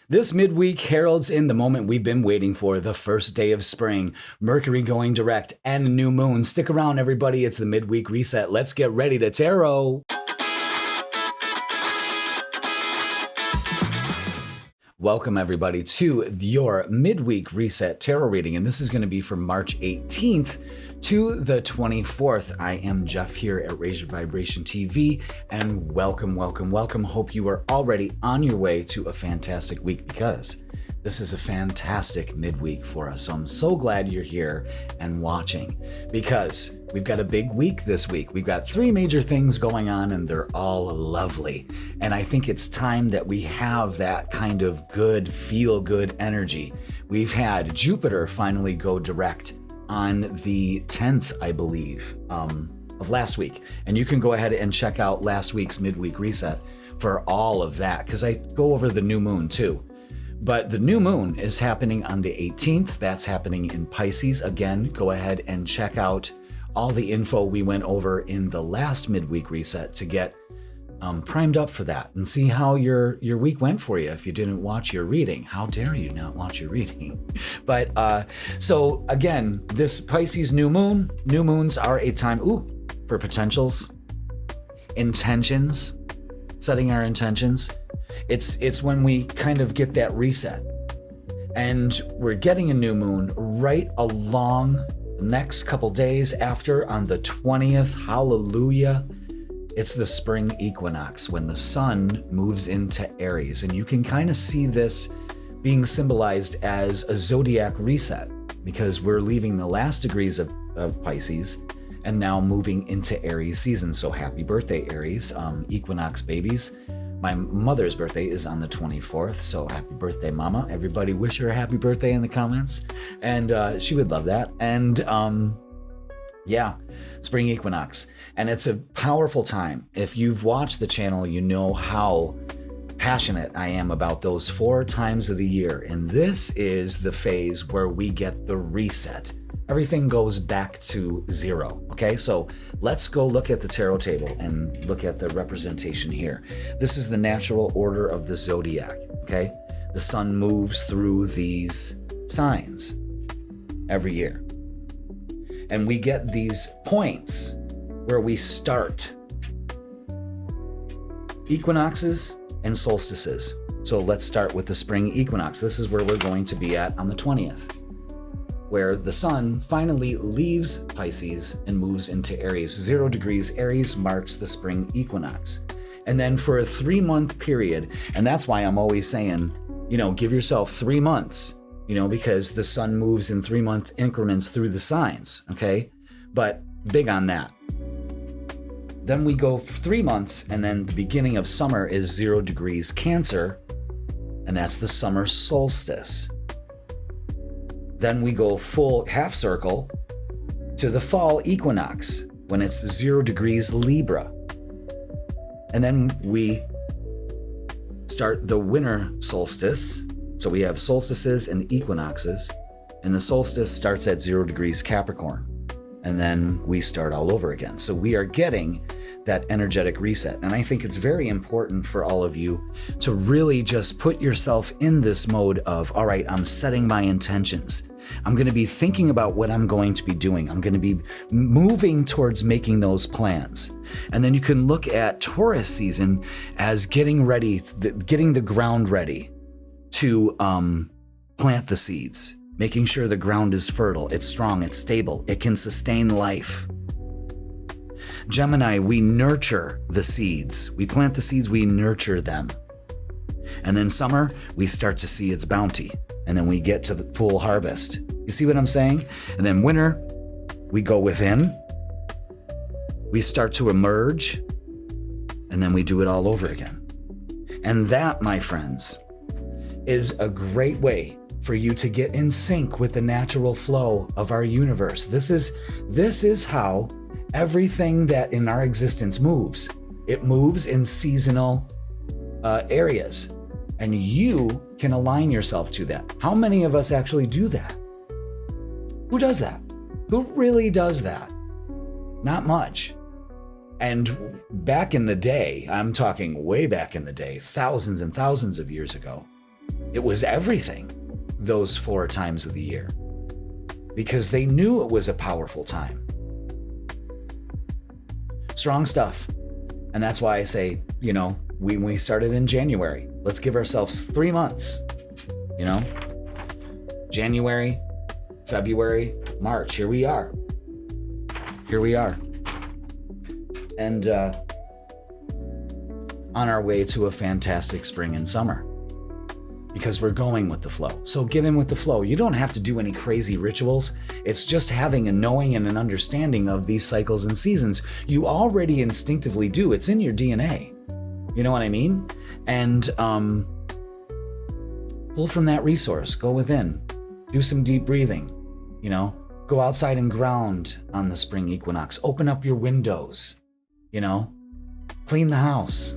This midweek heralds in the moment we've been waiting for, the first day of spring, Mercury going direct, and a new moon. Stick around, everybody. It's the midweek reset. Let's get ready to tarot. Welcome, everybody, to your midweek reset tarot reading, and this is going to be from March 18th to the 24th. I am Jeff here at Raise Your Vibration TV, and welcome. Hope you are already on your way to a fantastic week, because this is a fantastic midweek for us. So I'm so glad you're here and watching, because we've got a big week this week. We've got 3 major things going on, and they're all lovely. And I think it's time that we have that kind of good, feel-good energy. We've had Jupiter finally go direct on the 10th, I believe, of last week. And you can go ahead and check out last week's midweek reset for all of that, because I go over the new moon too. But the new moon is happening on the 18th. That's happening in Pisces. Again, go ahead and check out all the info we went over in the last midweek reset to get primed up for that and see how your week went for you. If you didn't watch your reading, how dare you not watch your reading? But so again, this Pisces new moons are a time for potentials, intentions, setting our intentions. It's when we kind of get that reset, and we're getting a new moon right along the next couple days after, on the 20th. Hallelujah. It's the spring equinox, when the sun moves into Aries, and you can kind of see this being symbolized as a zodiac reset, because we're leaving the last degrees of Pisces and now moving into Aries season. So happy birthday, Aries, equinox babies. My mother's birthday is on the 24th, so happy birthday, Mama. Everybody wish her a happy birthday in the comments, and she would love that. And yeah, spring equinox. And it's a powerful time. If you've watched the channel, you know how passionate I am about those 4 times of the year. And this is the phase where we get the reset. Everything goes back to zero. Okay, so let's go look at the tarot table and look at the representation here. This is the natural order of the zodiac. Okay, the sun moves through these signs every year, and we get these points where we start equinoxes and solstices. So let's start with the spring equinox. This is where we're going to be at on the 20th. Where the sun finally leaves Pisces and moves into Aries. 0 degrees Aries marks the spring equinox. And then for a 3-month period, and that's why I'm always saying, give yourself 3 months, because the sun moves in 3-month increments through the signs, okay? But big on that. Then we go 3 months, and then the beginning of summer is 0 degrees Cancer, and that's the summer solstice. Then we go full half circle to the fall equinox, when it's 0 degrees Libra. And then we start the winter solstice. So we have solstices and equinoxes, and the solstice starts at 0 degrees Capricorn. And then we start all over again. So we are getting that energetic reset. And I think it's very important for all of you to really just put yourself in this mode of, all right, I'm setting my intentions. I'm going to be thinking about what I'm going to be doing. I'm going to be moving towards making those plans. And then you can look at Taurus season as getting ready, getting the ground ready to plant the seeds, making sure the ground is fertile, it's strong, it's stable, it can sustain life. Gemini, we nurture the seeds. We plant the seeds, we nurture them. And then summer, we start to see its bounty. And then we get to the full harvest. You see what I'm saying? And then winter, we go within. We start to emerge. And then we do it all over again. And that, my friends, is a great way for you to get in sync with the natural flow of our universe. This is how everything that in our existence moves. It moves in seasonal areas. And you can align yourself to that. How many of us actually do that? Who does that? Who really does that? Not much. And back in the day, I'm talking way back in the day, thousands and thousands of years ago, It was everything those 4 times of the year because they knew it was a powerful time. Strong stuff. And that's why I say, we started in January. Let's give ourselves 3 months, January, February, March. Here we are. And on our way to a fantastic spring and summer because we're going with the flow. So get in with the flow. You don't have to do any crazy rituals. It's just having a knowing and an understanding of these cycles and seasons. You already instinctively do. It's in your DNA. You know what I mean? And pull from that resource. Go within. Do some deep breathing. Go outside and ground on the spring equinox. Open up your windows. Clean the house.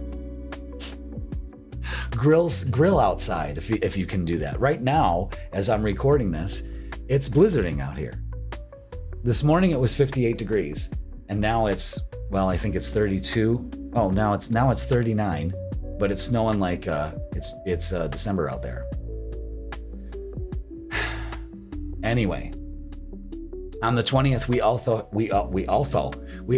Grill outside if you can do that. Right now, as I'm recording this, it's blizzarding out here. This morning it was 58 degrees, and now it's, I think it's 32. Oh, now it's 39, but it's snowing like it's December out there. Anyway, on the 20th, we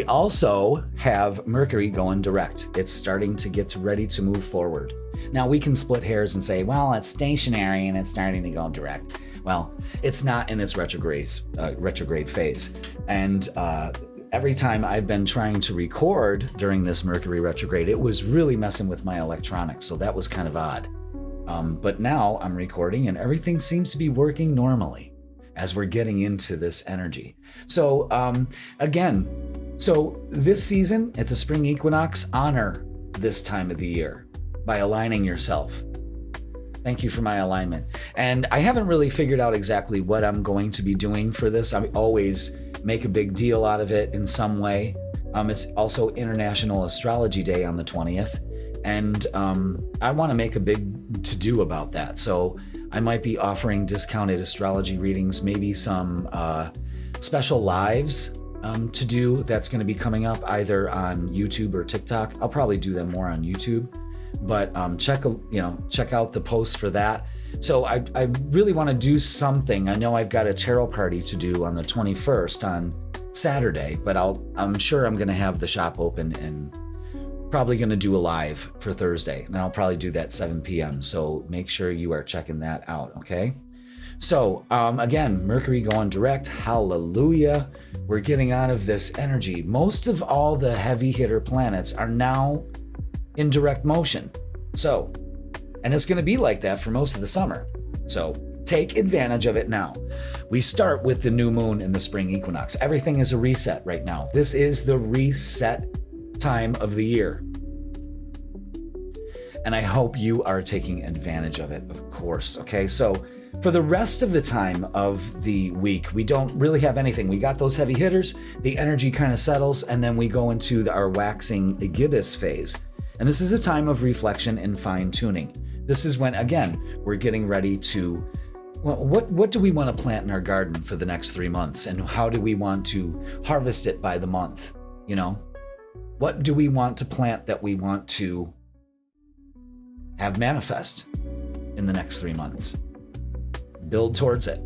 also have Mercury going direct. It's starting to get ready to move forward. Now we can split hairs and say, well, it's stationary and it's starting to go direct. Well, it's not in its retrograde phase. And every time I've been trying to record during this Mercury retrograde, it was really messing with my electronics. So that was kind of odd. But now I'm recording and everything seems to be working normally as we're getting into this energy. So so this season at the spring equinox, honor this time of the year by aligning yourself. Thank you for my alignment. And I haven't really figured out exactly what I'm going to be doing for this. I always make a big deal out of it in some way. It's also International Astrology Day on the 20th. And I want to make a big to-do about that. So I might be offering discounted astrology readings, maybe some special lives to do. That's going to be coming up either on YouTube or TikTok. I'll probably do them more on YouTube, but check out the posts for that. So I really want to do something. I know I've got a tarot party to do on the 21st on Saturday, but I'm sure I'm going to have the shop open and probably going to do a live for Thursday, and I'll probably do that 7 p.m. So make sure you are checking that out, okay? So again, Mercury going direct, hallelujah. We're getting out of this energy. Most of all the heavy hitter planets are now in direct motion. So, and it's going to be like that for most of the summer. So take advantage of it now. We start with the new moon in the spring equinox. Everything is a reset right now. This is the reset time of the year. And I hope you are taking advantage of it, of course. Okay, so for the rest of the time of the week, we don't really have anything. We got those heavy hitters, the energy kind of settles, and then we go into our waxing gibbous phase. And this is a time of reflection and fine tuning. This is when, again, we're getting ready to, well, what do we want to plant in our garden for the next 3 months? And how do we want to harvest it by the month? What do we want to plant that we want to have manifest in the next 3 months? Build towards it.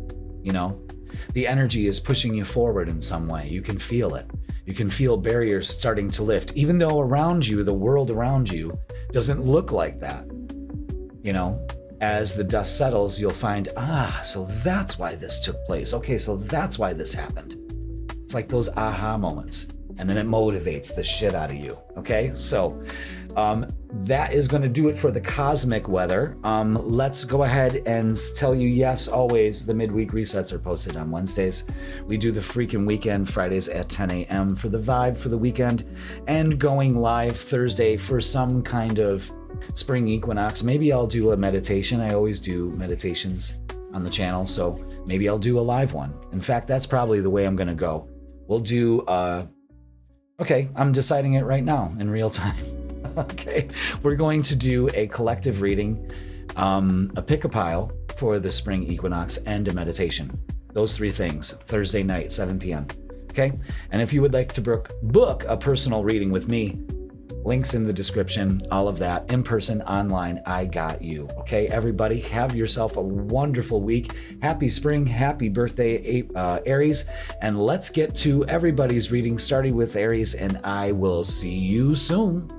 The energy is pushing you forward in some way. You can feel it. You can feel barriers starting to lift, even though around you, the world around you doesn't look like that. As the dust settles, you'll find, so that's why this took place. Okay, so that's why this happened. It's like those aha moments. And then it motivates the shit out of you. Okay, so that is going to do it for the cosmic weather. Let's go ahead and tell you, yes, always the midweek resets are posted on Wednesdays. We do the freaking weekend Fridays at 10 a.m. for the vibe for the weekend, and going live Thursday for some kind of spring equinox. Maybe I'll do a meditation. I always do meditations on the channel, so maybe I'll do a live one. In fact, that's probably the way I'm going to go. We'll do okay, I'm deciding it right now in real time. Okay, we're going to do a collective reading, a pick-a-pile for the spring equinox, and a meditation. Those 3 things, Thursday night, 7 p.m. Okay, and if you would like to book a personal reading with me, Links in the description, all of that. In person, online, I got you. Okay, everybody, have yourself a wonderful week. Happy spring, happy birthday, Aries. And let's get to everybody's reading, starting with Aries, and I will see you soon.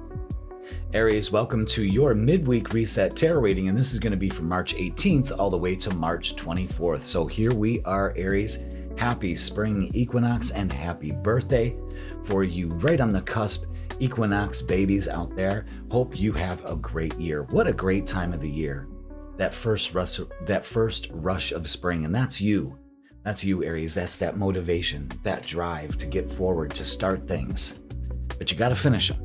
Aries, welcome to your Midweek Reset Tarot reading, and this is going to be from March 18th all the way to March 24th. So here we are, Aries. Happy Spring Equinox and happy birthday for you right on the cusp. Equinox babies out there, hope you have a great year. What a great time of the year. That first rush of spring, and that's you. That's you, Aries. That's that motivation, that drive to get forward, to start things. But you got to finish them.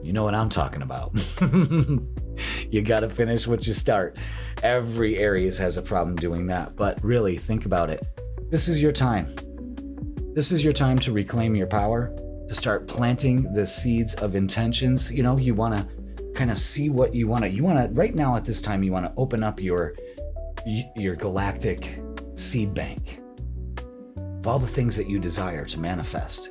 You know what I'm talking about. You got to finish what you start. Every Aries has a problem doing that, but really think about it. This is your time. This is your time to reclaim your power, to start planting the seeds of intentions. You know, you want to kind of see what you want to, right now at this time, you want to open up your galactic seed bank of all the things that you desire to manifest.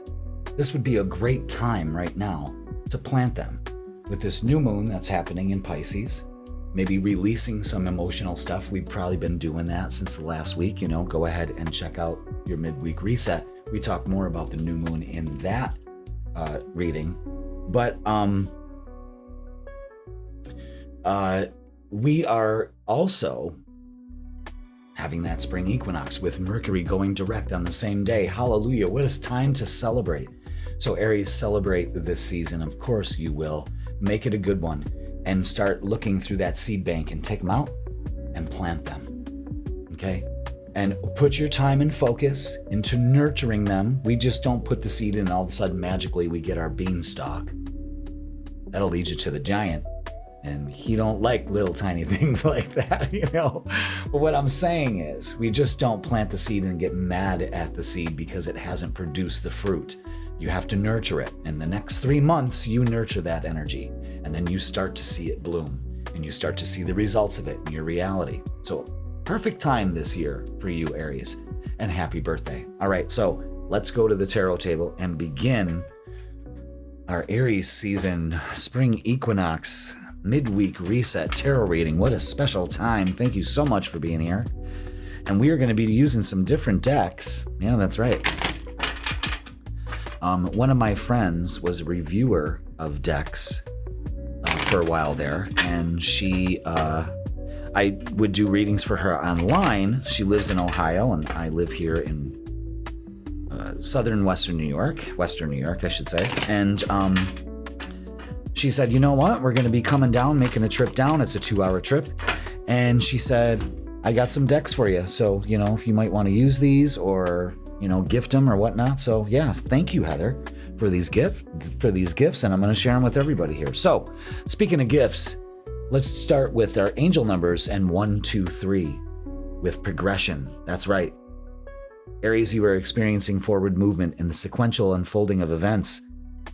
This would be a great time right now to plant them with this new moon that's happening in Pisces, maybe releasing some emotional stuff. We've probably been doing that since the last week. You know, go ahead and check out your Midweek Reset. We talk more about the new moon in that reading, but we are also having that spring equinox with Mercury going direct on the same day. Hallelujah. What a time to celebrate. So Aries, celebrate this season. Of course you will. Make it a good one and start looking through that seed bank and take them out and plant them. Okay? And put your time and focus into nurturing them. We just don't put the seed in and all of a sudden magically we get our beanstalk. That'll lead you to the giant. And he don't like little tiny things like that, you know. But what I'm saying is we just don't plant the seed and get mad at the seed because it hasn't produced the fruit. You have to nurture it. In the next 3 months, you nurture that energy. And then you start to see it bloom. And you start to see the results of it in your reality. So perfect time this year for you, Aries, and happy birthday. All right, so let's go to the tarot table and begin our Aries season spring equinox midweek reset tarot reading. What a special time. Thank you so much for being here. And we are going to be using some different decks. Yeah, that's right. One of my friends was a reviewer of decks for a while there, and I would do readings for her online. She lives in Ohio, and I live here in Western New York, I should say. And she said, you know what? We're going to be coming down, making a trip down. It's a 2-hour trip. And she said, I got some decks for you. So, you know, if you might want to use these or, you know, gift them or whatnot. So, yes, thank you, Heather, for these gifts. And I'm going to share them with everybody here. So, speaking of gifts, let's start with our angel numbers and 1, 2, 3 with progression. That's right. Aries, you are experiencing forward movement in the sequential unfolding of events.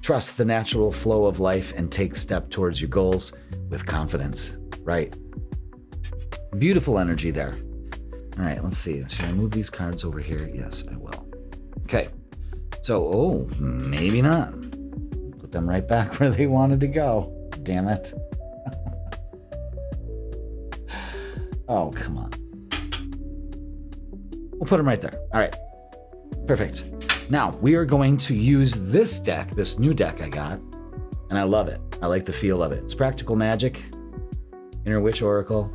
Trust the natural flow of life and take step towards your goals with confidence. Right. Beautiful energy there. All right, let's see. Should I move these cards over here? Yes, I will. Okay. So, maybe not. Put them right back where they wanted to go. Damn it. Oh, come on. We'll put them right there. All right. Perfect. Now, we are going to use this deck, this new deck I got, and I love it. I like the feel of it. It's Practical Magic, Inner Witch Oracle,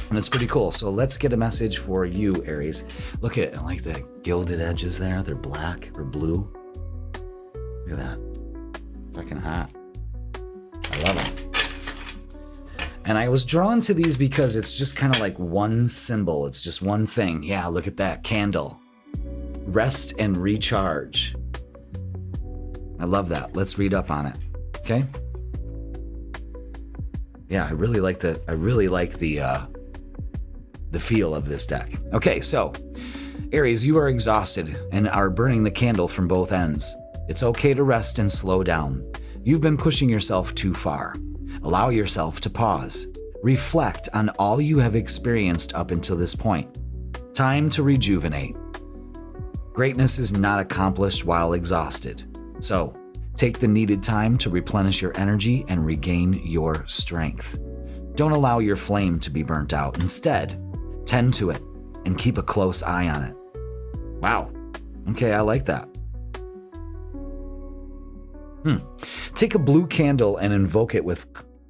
and it's pretty cool. So let's get a message for you, Aries. Look at, I like the gilded edges there. They're black or blue. Look at that. Fucking hot. I love it. And I was drawn to these because it's just kind of like one symbol. It's just one thing. Yeah, look at that candle. Rest and recharge. I love that. Let's read up on it. Okay? Yeah, I really like the feel of this deck. Okay, so Aries, you are exhausted and are burning the candle from both ends. It's okay to rest and slow down. You've been pushing yourself too far. Allow yourself to pause. Reflect on all you have experienced up until this point. Time to rejuvenate. Greatness is not accomplished while exhausted. So, Take the needed time to replenish your energy and regain your strength. Don't allow your flame to be burnt out. Instead, tend to it and keep a close eye on it. Wow. Okay, I like that. Take a blue candle and invoke it with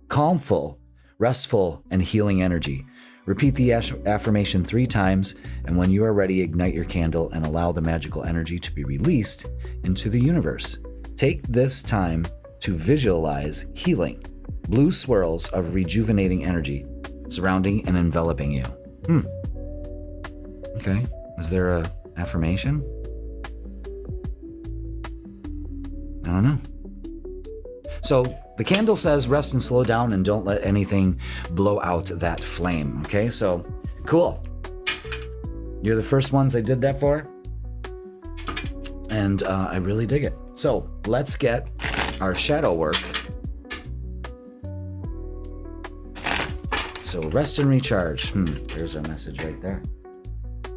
calmful, restful, and healing energy. Repeat the affirmation 3 times, and when you are ready, ignite your candle and allow the magical energy to be released into the universe. Take this time to visualize healing, blue swirls of rejuvenating energy surrounding and enveloping you. Okay, is there an affirmation? I don't know. So the candle says rest and slow down and don't let anything blow out that flame. Okay, so cool. You're the first ones I did that for. And I really dig it. So let's get our shadow work. So rest and recharge. There's our message right there.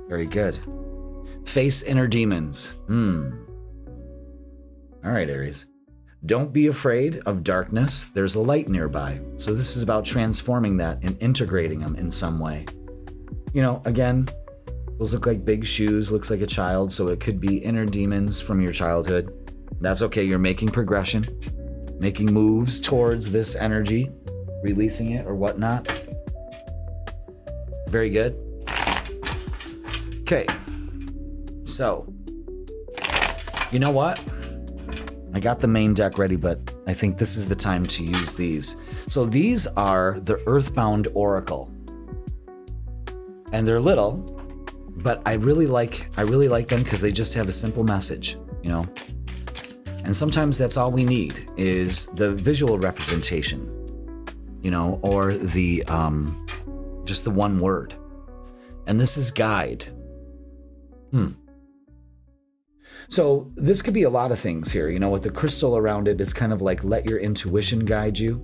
Very good. Face inner demons. All right, Aries. Don't be afraid of darkness. There's a light nearby. So this is about transforming that and integrating them in some way. You know, again, those look like big shoes, looks like a child. So it could be inner demons from your childhood. That's okay. You're making progression, making moves towards this energy, releasing it or whatnot. Very good. Okay. So, you know what? I got the main deck ready, but I think this is the time to use these. So these are the Earthbound Oracle. And they're little, but I really like them because they just have a simple message, you know? And sometimes that's all we need is the visual representation, you know, or the just the one word. And this is guide. So this could be a lot of things here. You know, with the crystal around it, it's kind of like let your intuition guide you.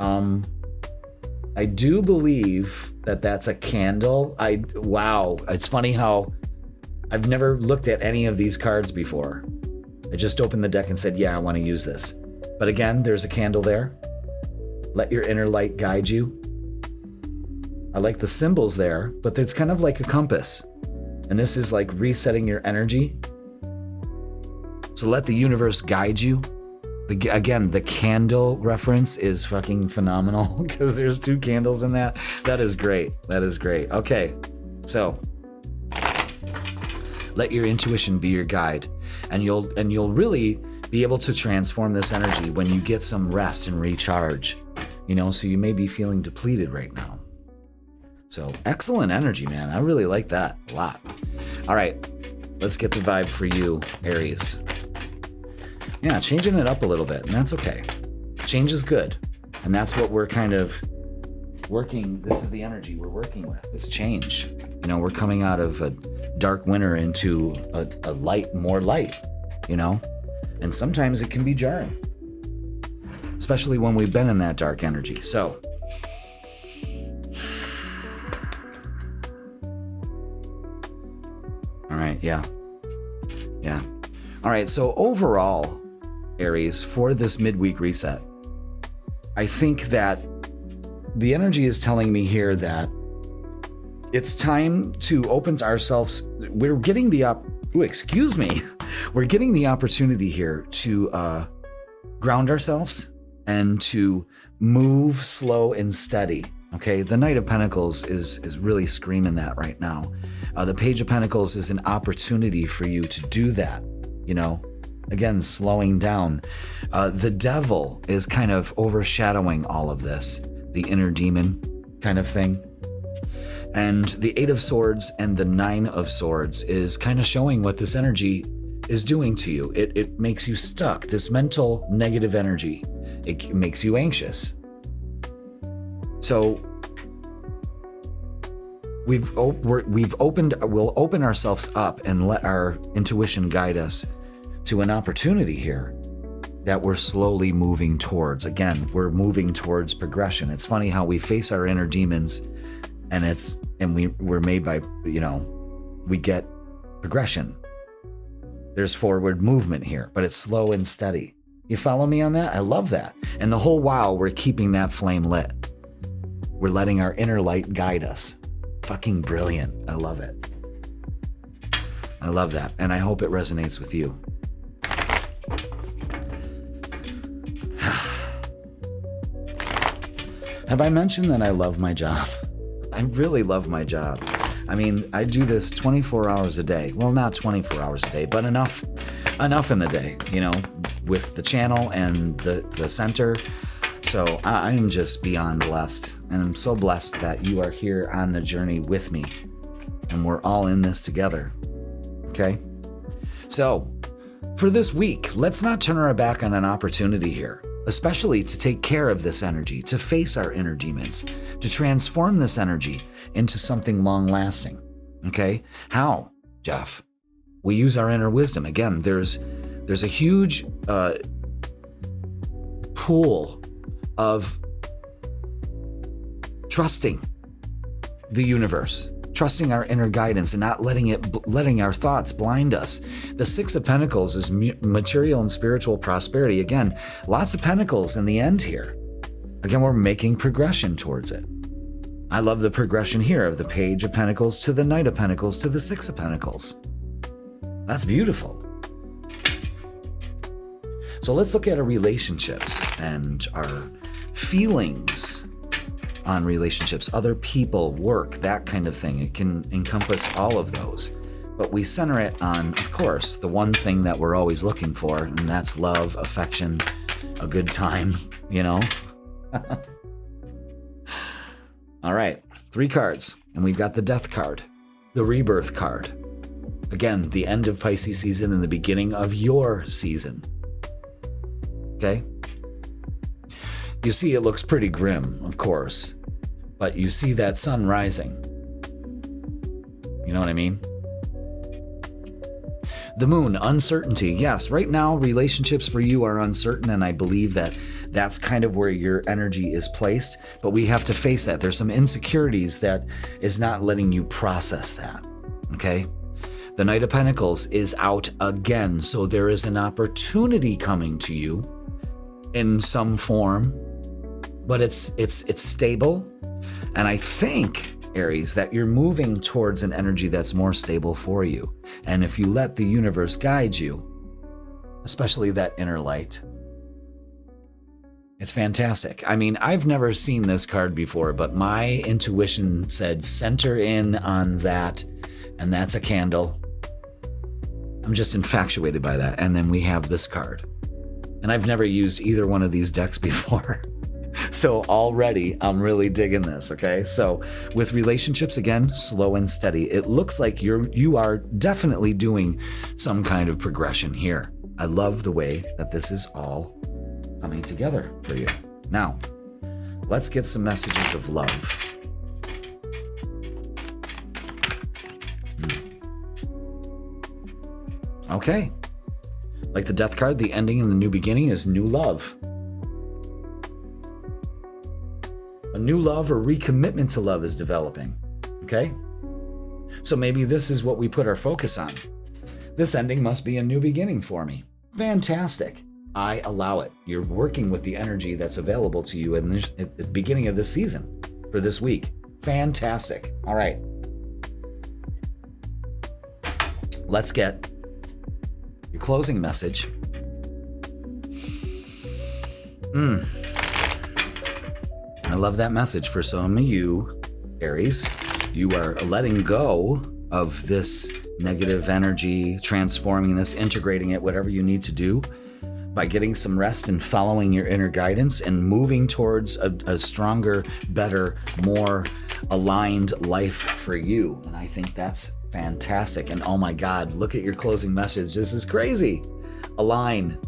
I do believe that that's a candle. Wow. It's funny how I've never looked at any of these cards before. I just opened the deck and said, yeah, I want to use this. But again, there's a candle there. Let your inner light guide you. I like the symbols there, but it's kind of like a compass. And this is like resetting your energy. So let the universe guide you. Again, the candle reference is fucking phenomenal because there's 2 candles in that. That is great. That is great. Okay, so let your intuition be your guide, and you'll really be able to transform this energy when you get some rest and recharge. You know, so you may be feeling depleted right now. So excellent energy, man. I really like that a lot. All right, let's get the vibe for you, Aries. Yeah, changing it up a little bit, and that's okay. Change is good, and that's what we're kind of working. This is the energy we're working with, this change. You know, we're coming out of a dark winter into a light, more light, you know? And sometimes it can be jarring, especially when we've been in that dark energy. So, all right, yeah. All right, so overall, Aries, for this midweek reset, I think that the energy is telling me here that it's time to open ourselves. We're getting the we're getting the opportunity here to ground ourselves and to move slow and steady. Okay, the Knight of Pentacles is really screaming that right now. The Page of Pentacles is an opportunity for you to do that. You know, again, slowing down. The Devil is kind of overshadowing all of this, the inner demon kind of thing. And the 8 of Swords and the 9 of Swords is kind of showing what this energy is doing to you. It makes you stuck, this mental negative energy. It makes you anxious. So we'll open ourselves up and let our intuition guide us to an opportunity here that we're slowly moving towards. Again, we're moving towards progression. It's funny how we face our inner demons, and we're made by, you know, we get progression. There's forward movement here, but it's slow and steady. You follow me on that? I love that. And the whole while, we're keeping that flame lit. We're letting our inner light guide us. Fucking brilliant. I love it. I love that. And I hope it resonates with you. Have I mentioned that I love my job? I really love my job. I mean, I do this 24 hours a day. Well, not 24 hours a day, but enough in the day, you know, with the channel and the center. So I am just beyond blessed. And I'm so blessed that you are here on the journey with me. And we're all in this together. Okay? So, for this week, let's not turn our back on an opportunity here, especially to take care of this energy, to face our inner demons, to transform this energy into something long-lasting. Okay? How, Jeff? We use our inner wisdom. Again, there's a huge pool of trusting the universe, trusting our inner guidance and not letting our thoughts blind us. The Six of Pentacles is material and spiritual prosperity. Again, lots of pentacles in the end here. Again, we're making progression towards it. I love the progression here of the Page of Pentacles to the Knight of Pentacles to the Six of Pentacles. That's beautiful. So let's look at our relationships and our feelings on relationships, other people, work, that kind of thing. It can encompass all of those. But we center it on, of course, the one thing that we're always looking for, and that's love, affection, a good time, you know? All right, 3 cards, and we've got the Death card, the Rebirth card. Again, the end of Pisces season and the beginning of your season. Okay? You see, it looks pretty grim, of course, but you see that sun rising. You know what I mean? The Moon, uncertainty. Yes, right now, relationships for you are uncertain, and I believe that that's kind of where your energy is placed, but we have to face that. There's some insecurities that is not letting you process that, okay? The Knight of Pentacles is out again, so there is an opportunity coming to you in some form, but it's stable. And I think, Aries, that you're moving towards an energy that's more stable for you. And if you let the universe guide you, especially that inner light, it's fantastic. I mean, I've never seen this card before, but my intuition said center in on that, and that's a candle. I'm just infatuated by that. And then we have this card. And I've never used either one of these decks before. So already I'm really digging this, okay? So with relationships, again, slow and steady. It looks like you are definitely doing some kind of progression here. I love the way that this is all coming together for you. Now, let's get some messages of love. Okay. Like the Death card, the ending and the new beginning is new love. A new love or recommitment to love is developing. Okay? So maybe this is what we put our focus on. This ending must be a new beginning for me. Fantastic. I allow it. You're working with the energy that's available to you at the beginning of this season for this week. Fantastic. All right. Let's get your closing message. I love that message for some of you, Aries. You are letting go of this negative energy, transforming this, integrating it, whatever you need to do, by getting some rest and following your inner guidance and moving towards a stronger, better, more aligned life for you. And I think that's fantastic. And oh my God, look at your closing message. This is crazy. Align.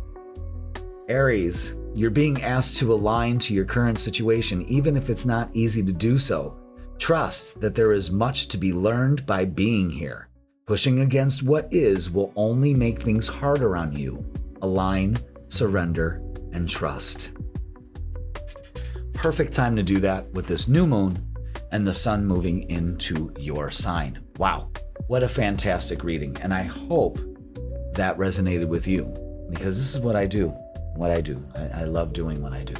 Aries, you're being asked to align to your current situation, even if it's not easy to do so. Trust that there is much to be learned by being here. Pushing against what is will only make things harder on you. Align, surrender, and trust. Perfect time to do that with this new moon and the sun moving into your sign. Wow, what a fantastic reading. And I hope that resonated with you, because this is what I do. what I do. I love doing what I do.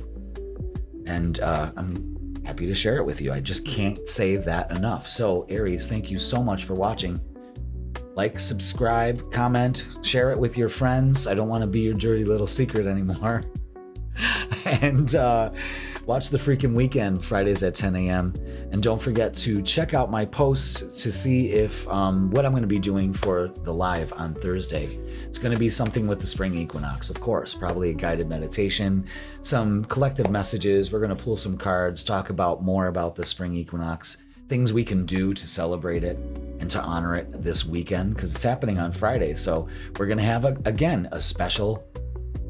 And I'm happy to share it with you. I just can't say that enough. So Aries, thank you so much for watching. Like, subscribe, comment, share it with your friends. I don't want to be your dirty little secret anymore. And watch The Freaking Weekend, Fridays at 10 a.m. And don't forget to check out my posts to see if what I'm going to be doing for the live on Thursday. It's going to be something with the Spring Equinox, of course, probably a guided meditation, some collective messages. We're going to pull some cards, talk about more about the Spring Equinox, things we can do to celebrate it and to honor it this weekend, because it's happening on Friday. So we're going to have, again, a special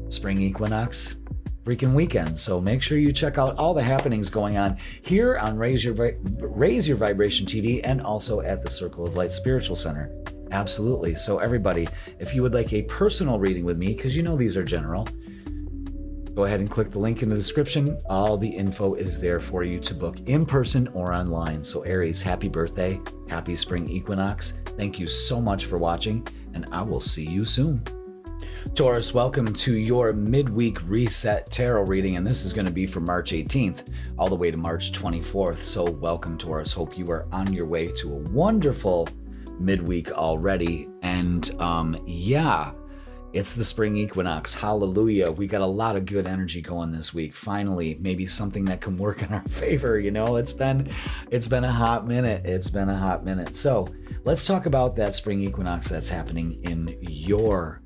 Spring Equinox freaking weekend. So make sure you check out all the happenings going on here on Raise Your Vibration TV and also at the Circle of Light Spiritual Center. Absolutely. So everybody, if you would like a personal reading with me, because you know these are general, go ahead and click the link in the description. All the info is there for you to book in person or online. So Aries, happy birthday. Happy Spring Equinox. Thank you so much for watching, and I will see you soon. Taurus, welcome to your midweek reset tarot reading, and this is going to be from March 18th all the way to March 24th. So welcome, Taurus. Hope you are on your way to a wonderful midweek already. And yeah, it's the Spring Equinox. Hallelujah. We got a lot of good energy going this week. Finally, maybe something that can work in our favor. You know, it's been a hot minute. It's been a hot minute. So let's talk about that Spring Equinox that's happening in your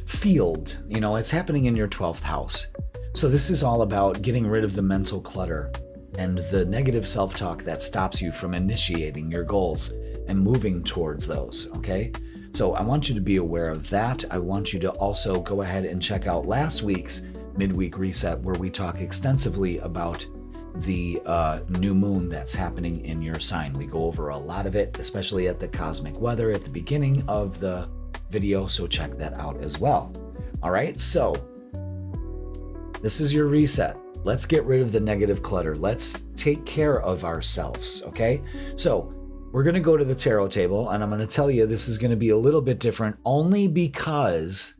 field. You know, it's happening in your 12th house. So this is all about getting rid of the mental clutter and the negative self-talk that stops you from initiating your goals and moving towards those. Okay. So I want you to be aware of that. I want you to also go ahead and check out last week's midweek reset, where we talk extensively about the new moon that's happening in your sign. We go over a lot of it, especially at the cosmic weather at the beginning of the video. So check that out as well. All right. So this is your reset. Let's get rid of the negative clutter. Let's take care of ourselves. Okay. So we're going to go to the tarot table, and I'm going to tell you this is going to be a little bit different only because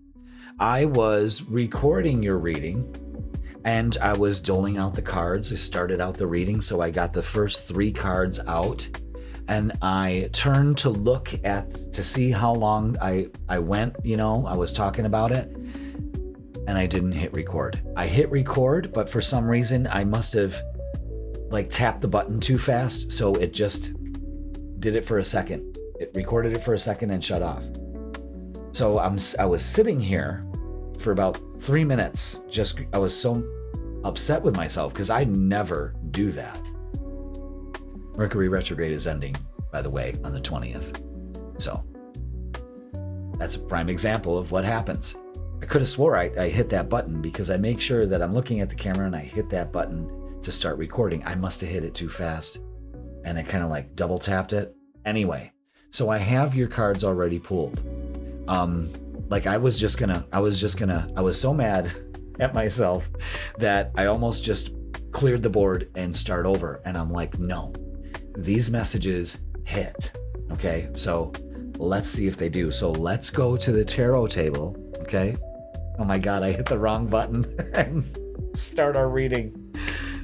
I was recording your reading and I was doling out the cards. I started out the reading, so I got the first 3 cards out, and I turned to look to see how long I went. You know, I was talking about it, and I didn't hit record. I hit record, but for some reason I must have tapped the button too fast, so it just did it for a second. It recorded it for a second and shut off. So I was sitting here for about 3 minutes. I was so upset with myself because I never do that. Mercury retrograde is ending, by the way, on the 20th. So that's a prime example of what happens. I could have swore I hit that button because I make sure that I'm looking at the camera and I hit that button to start recording. I must have hit it too fast, and I kind of double tapped it. Anyway, so I have your cards already pulled. I was so mad at myself that I almost just cleared the board and start over. And I'm like, no, these messages hit. Okay. So let's see if they do. So let's go to the tarot table. Okay. Oh my God, I hit the wrong button and start our reading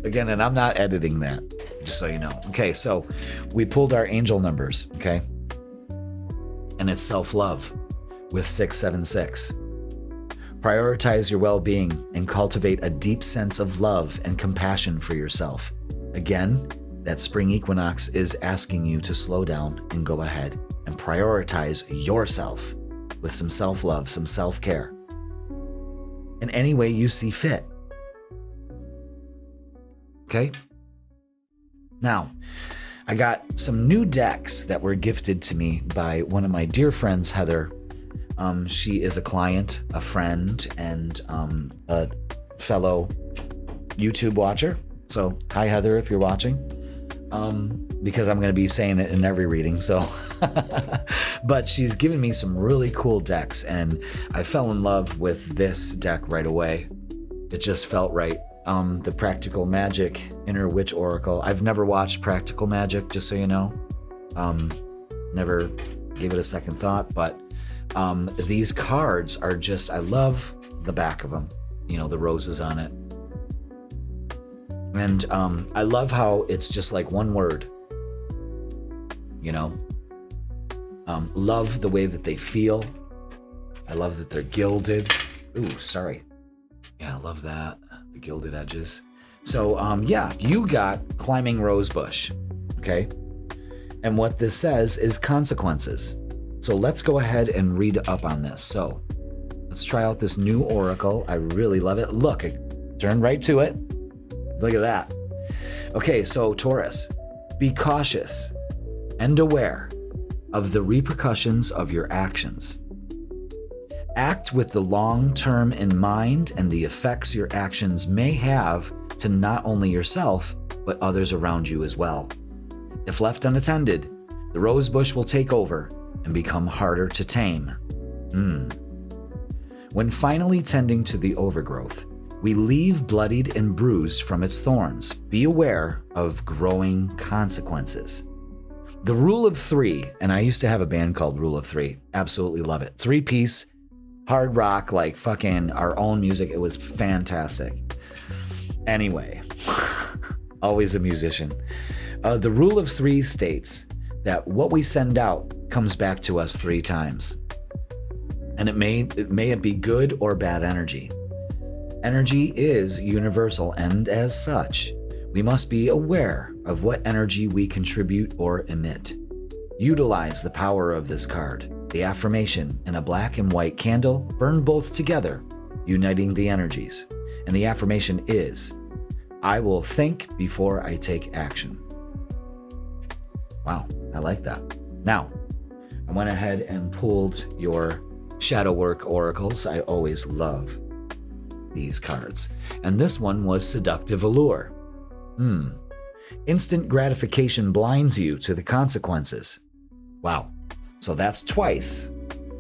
again. And I'm not editing that, just so you know. Okay. So we pulled our angel numbers. Okay. And it's self-love with 676. Prioritize your well-being and cultivate a deep sense of love and compassion for yourself. Again, that Spring Equinox is asking you to slow down and go ahead and prioritize yourself with some self-love, some self-care, in any way you see fit. Okay? Now, I got some new decks that were gifted to me by one of my dear friends, Heather. She is a client, a friend, and a fellow YouTube watcher. So, hi, Heather, if you're watching. Because I'm going to be saying it in every reading. So, but she's given me some really cool decks, and I fell in love with this deck right away. It just felt right. The Practical Magic Inner Witch Oracle. I've never watched Practical Magic, just so you know. Never gave it a second thought, but these cards are just, I love the back of them, you know, the roses on it. And I love how it's just like one word, you know. Love the way that they feel. I love that they're gilded. Ooh, sorry. Yeah, I love that. The gilded edges. So, yeah, you got climbing rosebush, okay? And what this says is consequences. So let's go ahead and read up on this. So let's try out this new oracle. I really love it. Look, I turned right to it. Look at that. Okay, so Taurus, be cautious and aware of the repercussions of your actions. Act with the long term in mind and the effects your actions may have to not only yourself, but others around you as well. If left unattended, the rosebush will take over and become harder to tame. When finally tending to the overgrowth, we leave bloodied and bruised from its thorns. Be aware of growing consequences. The rule of three, and I used to have a band called Rule of Three. Absolutely love it. 3-piece, hard rock, like fucking our own music. It was fantastic. Anyway, always a musician. The rule of three states that what we send out comes back to us 3 times. And it may be good or bad energy. Energy is universal, and as such, we must be aware of what energy we contribute or emit. Utilize the power of this card. The affirmation in a black and white candle burn both together, uniting the energies. And the affirmation is, I will think before I take action. Wow, I like that. Now, I went ahead and pulled your shadow work oracles. I always love these cards. And this one was Seductive Allure. Instant gratification blinds you to the consequences. Wow. So that's twice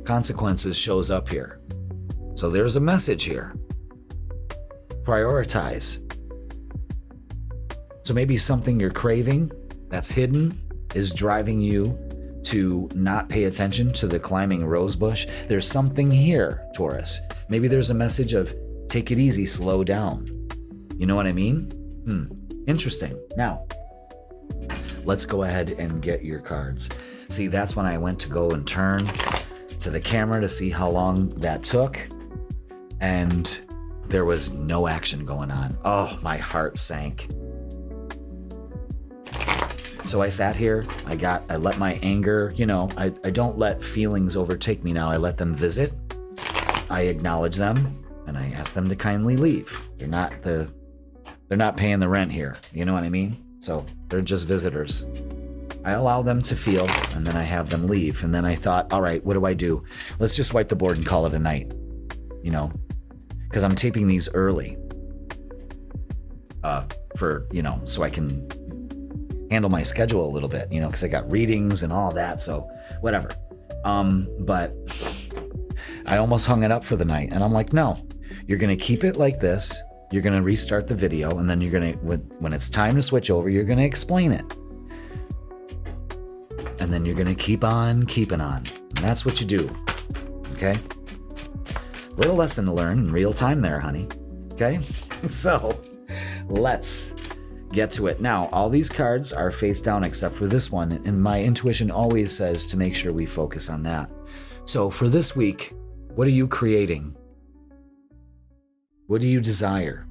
consequences shows up here. So there's a message here. Prioritize. So maybe something you're craving that's hidden is driving you to not pay attention to the climbing rosebush. There's something here, Taurus. Maybe there's a message of take it easy, slow down. You know what I mean? Interesting. Now, let's go ahead and get your cards. See, that's when I went to go and turn to the camera to see how long that took. And there was no action going on. Oh, my heart sank. So I sat here, I let my anger, you know, I don't let feelings overtake me now. I let them visit. I acknowledge them and I ask them to kindly leave. They're not paying the rent here. You know what I mean? So they're just visitors. I allow them to feel and then I have them leave. And then I thought, all right, what do? Let's just wipe the board and call it a night, you know, because I'm taping these early for, you know, so I can handle my schedule a little bit, you know, because I got readings and all that. So whatever. But I almost hung it up for the night and I'm like, no, you're going to keep it like this. You're going to restart the video. And then you're going to, when it's time to switch over, you're going to explain it. And then you're going to keep on keeping on. And that's what you do. Okay. Little lesson to learn in real time there, honey. Okay. So let's get to it. Now, all these cards are face down except for this one, and my intuition always says to make sure we focus on that. So for this week, what are you creating? What do you desire?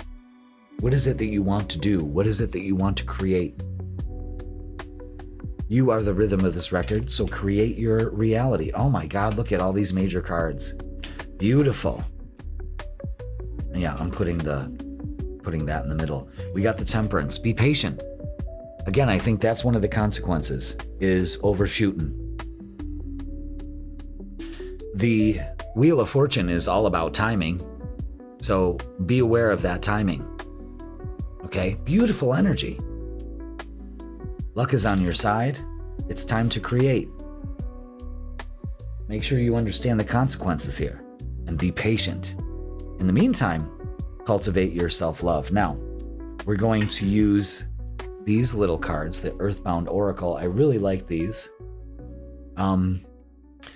What is it that you want to do? What is it that you want to create? You are the rhythm of this record, so create your reality. Oh my God, look at all these major cards. Beautiful. Yeah, I'm putting that in the middle. We got the Temperance. Be patient. Again, I think that's one of the consequences, is overshooting. The Wheel of Fortune is all about timing, so be aware of that timing. Okay? Beautiful energy. Luck is on your side. It's time to create. Make sure you understand the consequences here and be patient. In the meantime, cultivate your self-love. Now, we're going to use these little cards, the Earthbound Oracle. I really like these.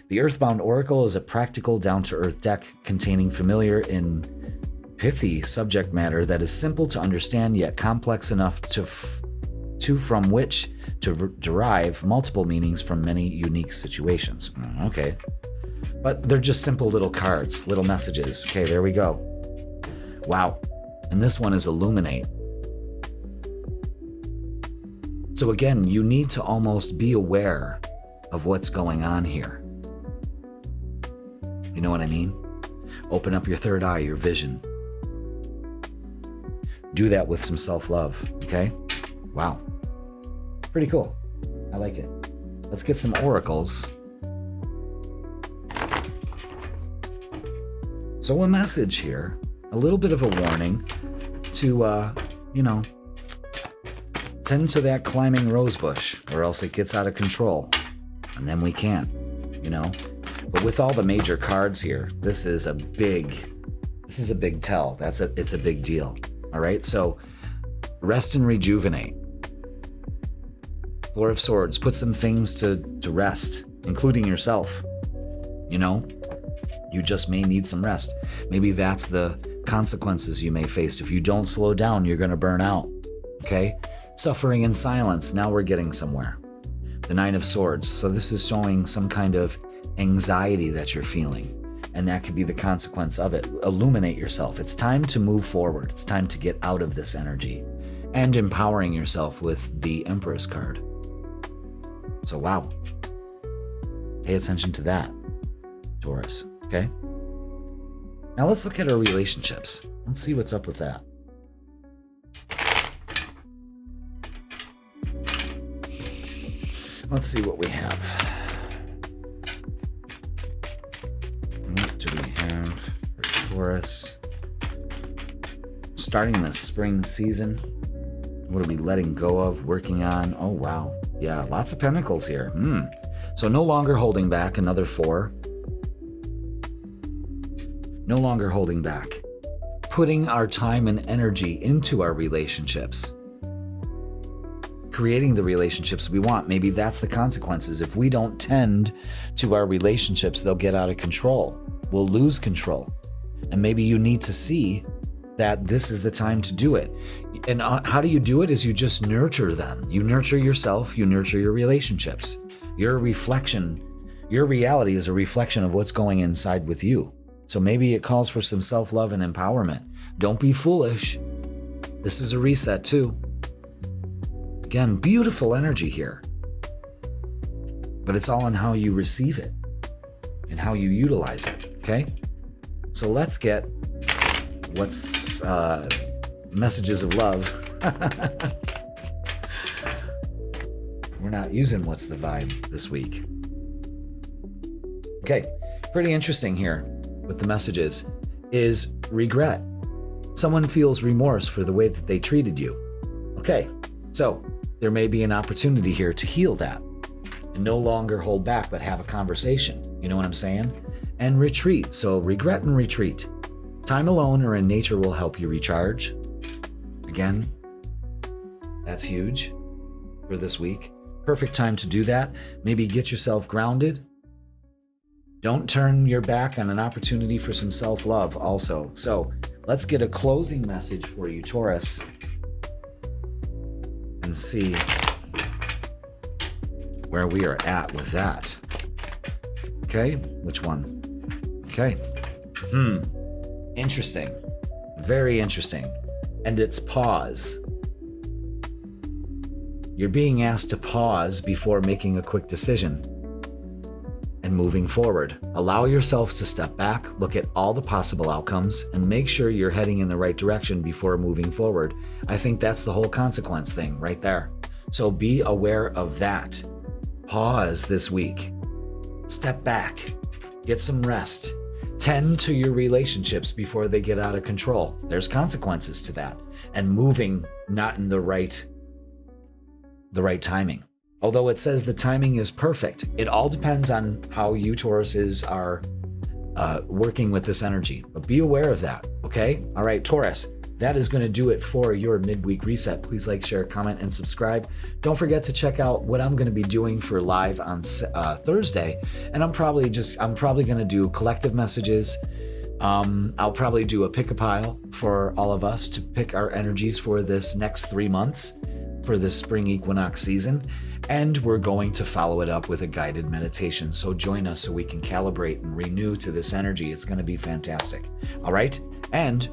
The Earthbound Oracle is a practical, down-to-earth deck containing familiar and pithy subject matter that is simple to understand yet complex enough from which to derive multiple meanings from many unique situations. Okay. But they're just simple little cards, little messages. Okay, there we go. Wow. And this one is Illuminate. So again, you need to almost be aware of what's going on here. You know what I mean? Open up your third eye, your vision. Do that with some self-love, okay? Wow. Pretty cool. I like it. Let's get some oracles. So a message here, a little bit of a warning to, tend to that climbing rose bush, or else it gets out of control. And then we can't, But with all the major cards here, this is a big tell. It's a big deal. All right, so rest and rejuvenate. Four of Swords, put some things to rest, including yourself. You just may need some rest. Maybe that's the consequences you may face. If you don't slow down, you're going to burn out. Okay? Suffering in silence. Now we're getting somewhere. The Nine of Swords. So this is showing some kind of anxiety that you're feeling. And that could be the consequence of it. Illuminate yourself. It's time to move forward. It's time to get out of this energy. And empowering yourself with the Empress card. So wow. Pay attention to that, Taurus. Okay? Now let's look at our relationships. Let's see what's up with that. Let's see what we have. What do we have for Taurus? Starting the spring season. What are we letting go of, working on? Oh, wow. Yeah, lots of pentacles here. So no longer holding back, another 4. No longer holding back. Putting our time and energy into our relationships. Creating the relationships we want. Maybe that's the consequences. If we don't tend to our relationships, they'll get out of control. We'll lose control. And maybe you need to see that this is the time to do it. And how do you do it? Is you just nurture them. You nurture yourself, you nurture your relationships. You're a reflection. Your reality is a reflection of what's going inside with you. So maybe it calls for some self-love and empowerment. Don't be foolish. This is a reset too. Again, beautiful energy here. But it's all in how you receive it and how you utilize it, okay? So let's get what's messages of love. We're not using what's the vibe this week. Okay, pretty interesting here with the messages is regret. Someone feels remorse for the way that they treated you. Okay, so there may be an opportunity here to heal that and no longer hold back, but have a conversation. You know what I'm saying? And retreat. So regret and retreat. Time alone or in nature will help you recharge. Again, that's huge for this week. Perfect time to do that. Maybe get yourself grounded. Don't turn your back on an opportunity for some self-love also. So let's get a closing message for you, Taurus, and see where we are at with that. Okay, which one? Okay. Interesting. Very interesting. And it's pause. You're being asked to pause before making a quick decision and moving forward. Allow yourself to step back, look at all the possible outcomes, and make sure you're heading in the right direction before moving forward. I think that's the whole consequence thing right there. So be aware of that. Pause this week. Step back. Get some rest. Tend to your relationships before they get out of control. There's consequences to that. And moving not in the right timing. Although it says the timing is perfect, it all depends on how you Tauruses are working with this energy. But be aware of that, okay? All right, Taurus, that is going to do it for your midweek reset. Please like, share, comment, and subscribe. Don't forget to check out what I'm going to be doing for live on Thursday. And I'm probably going to do collective messages. I'll probably do a pick a pile for all of us to pick our energies for this next 3 months for the spring equinox season. And we're going to follow it up with a guided meditation. So join us so we can calibrate and renew to this energy. It's going to be fantastic. All right. And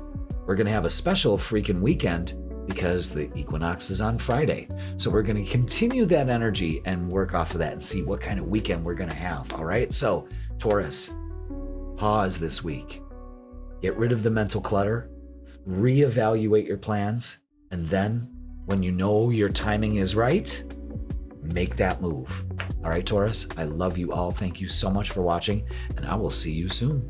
we're going to have a special freaking weekend because the equinox is on Friday. So we're going to continue that energy and work off of that and see what kind of weekend we're going to have. All right. So Taurus, pause this week. Get rid of the mental clutter, reevaluate your plans, and then when you know your timing is right, make that move. All right, Taurus, I love you all. Thank you so much for watching, and I will see you soon.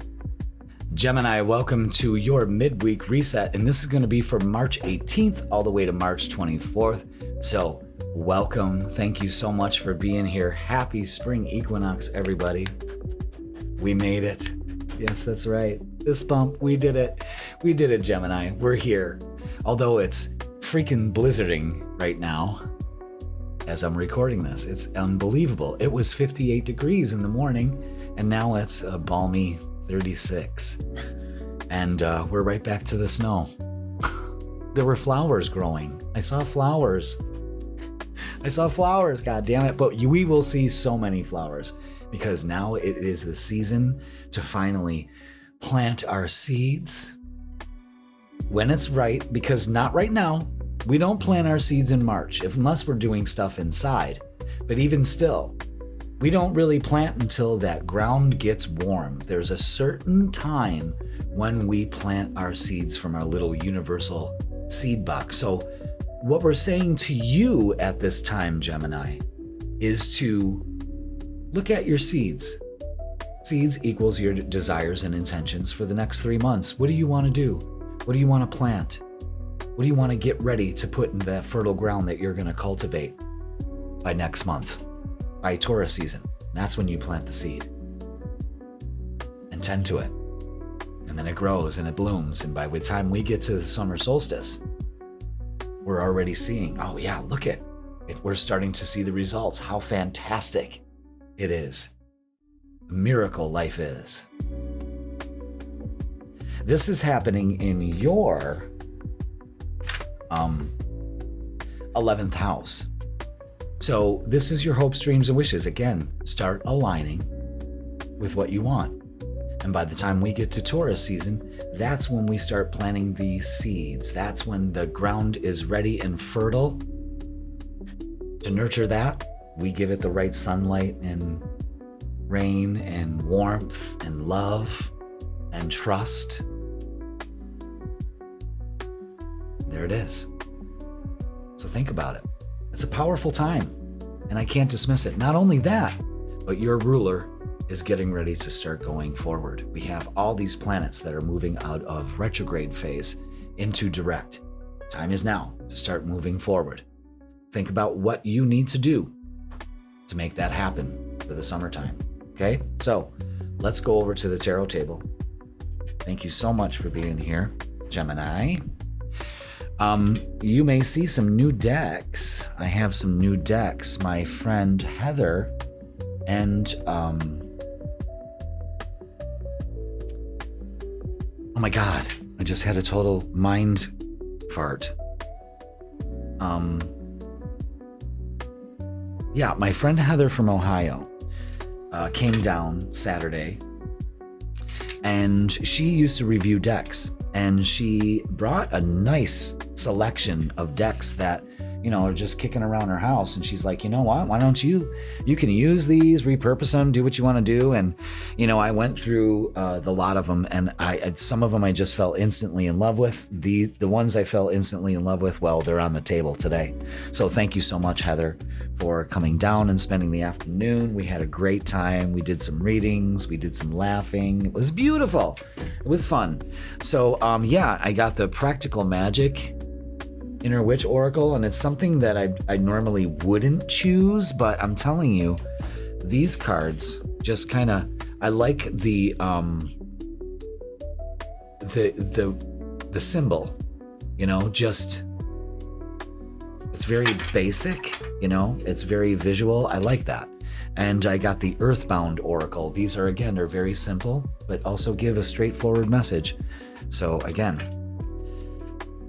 Gemini, welcome to your midweek reset, and this is going to be from March 18th all the way to March 24th. So welcome. Thank you so much for being here. Happy spring equinox, everybody. We made it. Yes, that's right. This bump, we did it. We did it, Gemini. We're here. Although it's freaking blizzarding right now as I'm recording this. It's unbelievable. It was 58 degrees in the morning, and now it's a balmy 36. And we're right back to the snow. There were flowers growing. I saw flowers. God damn it. But we will see so many flowers because now it is the season to finally plant our seeds when it's right, because not right now. We don't plant our seeds in March unless we're doing stuff inside. But even still, we don't really plant until that ground gets warm. There's a certain time when we plant our seeds from our little universal seed box. So what we're saying to you at this time, Gemini, is to look at your seeds. Seeds equals your desires and intentions for the next 3 months. What do you want to do? What do you want to plant? What do you want to get ready to put in that fertile ground that you're going to cultivate by next month, by Taurus season? That's when you plant the seed and tend to it. And then it grows and it blooms. And by the time we get to the summer solstice, we're already seeing, oh yeah, look at it. We're starting to see the results. How fantastic it is. A miracle life is. This is happening in your 11th house. So this is your hopes, dreams, and wishes. Again, start aligning with what you want. And by the time we get to Taurus season, that's when we start planting the seeds. That's when the ground is ready and fertile. To nurture that, we give it the right sunlight and rain and warmth and love and trust. There it is. So think about it. It's a powerful time, and I can't dismiss it. Not only that, but your ruler is getting ready to start going forward. We have all these planets that are moving out of retrograde phase into direct. Time is now to start moving forward. Think about what you need to do to make that happen for the summertime. Okay? So let's go over to the tarot table. Thank you so much for being here, Gemini. You may see some new decks. I have some new decks. My friend Heather and oh my God, I just had a total mind fart. Yeah, my friend Heather from Ohio came down Saturday, and she used to review decks, and she brought a nice selection of decks that, you know, are just kicking around her house. And she's like, you know what, why don't you can use these, repurpose them, do what you want to do. And, you know, I went through the lot of them, and some of them I just fell instantly in love with. The ones I fell instantly in love with, well, they're on the table today. So thank you so much, Heather, for coming down and spending the afternoon. We had a great time. We did some readings. We did some laughing. It was beautiful. It was fun. So, yeah, I got the Practical Magic Inner Witch Oracle, and it's something that I normally wouldn't choose, but I'm telling you, these cards just kind of, I like the symbol just, it's very basic, it's very visual. I like that. And I got the Earthbound Oracle. These are very simple, but also give a straightforward message. So again,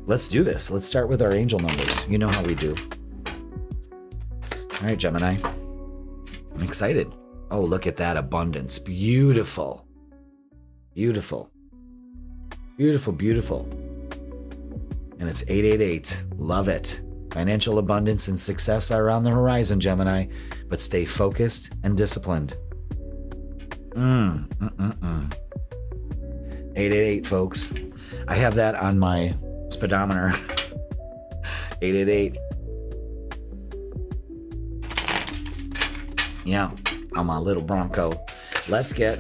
let's do this. Let's start with our angel numbers. You know how we do. All right, Gemini. I'm excited. Oh, look at that abundance. Beautiful. Beautiful. Beautiful, beautiful. And it's 888. Love it. Financial abundance and success are on the horizon, Gemini, but stay focused and disciplined. 888, folks. I have that on my speedometer. 888. Yeah, I'm a little Bronco. Let's get,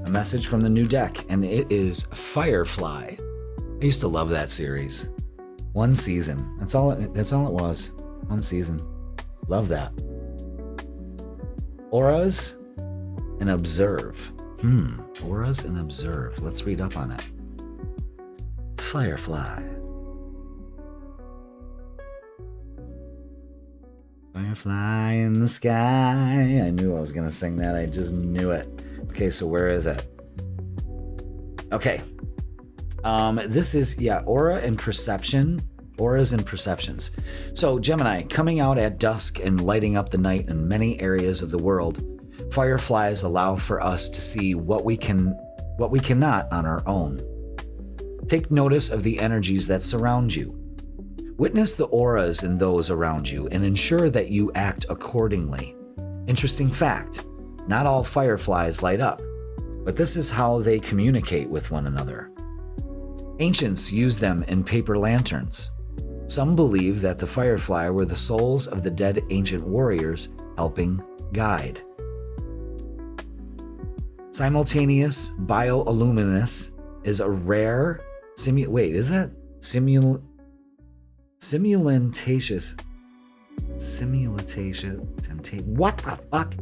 a message from the new deck, and it is Firefly. I used to love that series. One season. That's all it was. One season. Love that. Auras and observe. Auras and observe. Let's read up on it. Firefly. Firefly in the sky. I knew I was going to sing that. I just knew it. Okay, so where is it? Okay. This is, aura and perception. Auras and perceptions. So Gemini, coming out at dusk and lighting up the night in many areas of the world, fireflies allow for us to see what we cannot on our own. Take notice of the energies that surround you. Witness the auras in those around you and ensure that you act accordingly. Interesting fact, not all fireflies light up, but this is how they communicate with one another. Ancients used them in paper lanterns. Some believe that the firefly were the souls of the dead ancient warriors helping guide. Simultaneous bioluminescence is a rare simultaneous what the fuck?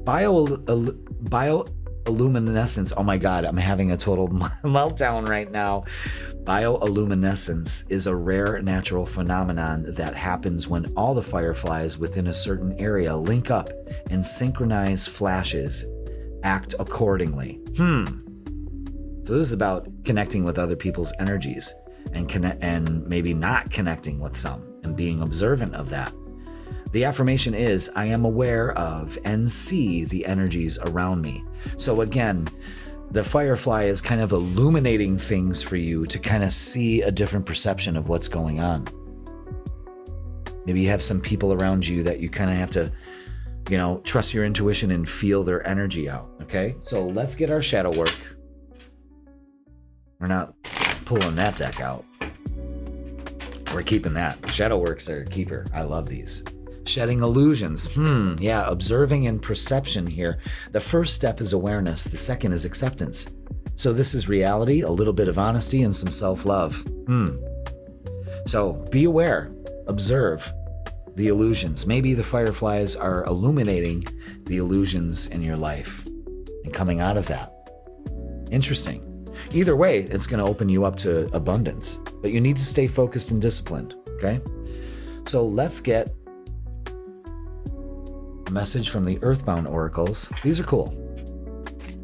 Bioluminescence. Oh my God, I'm having a total meltdown right now. Bioluminescence is a rare natural phenomenon that happens when all the fireflies within a certain area link up and synchronize flashes, act accordingly. So this is about connecting with other people's energies and maybe not connecting with some and being observant of that. The affirmation is, I am aware of and see the energies around me. So again, the firefly is kind of illuminating things for you to kind of see a different perception of what's going on. Maybe you have some people around you that you kind of have to, trust your intuition and feel their energy out. Okay, so let's get our shadow work. We're not pulling that deck out. We're keeping that. Shadow works are a keeper. I love these. Shedding illusions. Observing and perception here. The first step is awareness. The second is acceptance. So this is reality, a little bit of honesty, and some self-love. So be aware. Observe the illusions. Maybe the fireflies are illuminating the illusions in your life and coming out of that. Interesting. Either way, it's going to open you up to abundance. But you need to stay focused and disciplined. Okay? So let's get message from the Earthbound oracles. These are cool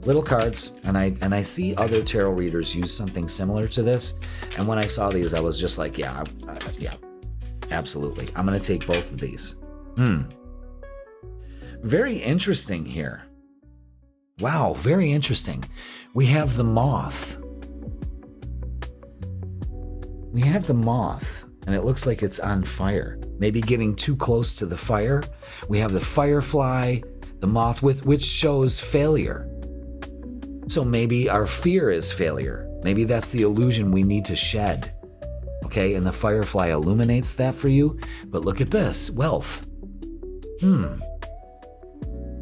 little cards, and I see other tarot readers use something similar to this, and when I saw these I was just like, yeah, absolutely, I'm gonna take both of these. Very interesting here. Wow, very interesting. We have the moth, and it looks like it's on fire. Maybe getting too close to the fire. We have the firefly, the moth, which shows failure. So maybe our fear is failure. Maybe that's the illusion we need to shed. Okay, and the firefly illuminates that for you. But look at this, wealth.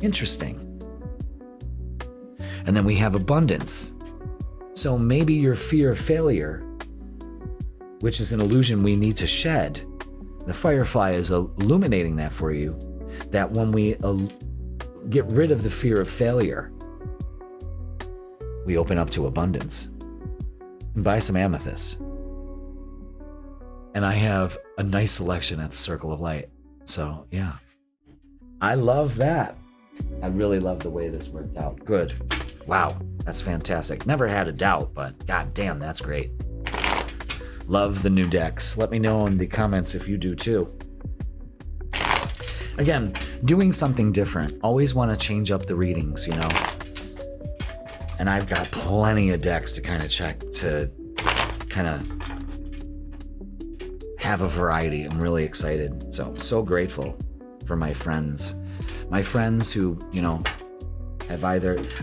Interesting. And then we have abundance. So maybe your fear of failure, which is an illusion we need to shed, the firefly is illuminating that for you, that when we get rid of the fear of failure, we open up to abundance. and buy some amethyst. And I have a nice selection at the Circle of Light. So yeah, I love that. I really love the way this worked out. Good. Wow, that's fantastic. Never had a doubt, but god damn, that's great. Love the new decks. Let me know in the comments if you do too. Again, doing something different. Always want to change up the readings, you know. And I've got plenty of decks to kind of check, to kind of have a variety. I'm really excited. So grateful for my friends. My friends who, you know,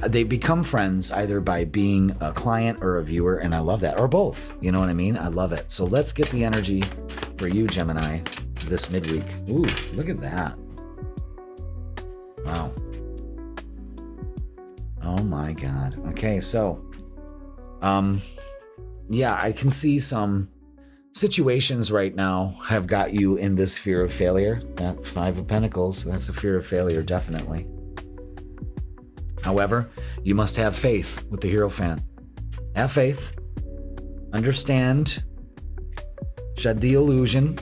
they become friends either by being a client or a viewer, and I love that, or both. You know what I mean? I love it. So let's get the energy for you, Gemini, this midweek. Ooh, look at that. Wow. Oh my God. Okay, so, yeah, I can see some situations right now have got you in this fear of failure. That Five of Pentacles, that's a fear of failure, definitely. However, you must have faith with the Hierophant. Have faith. Understand. Shed the illusion.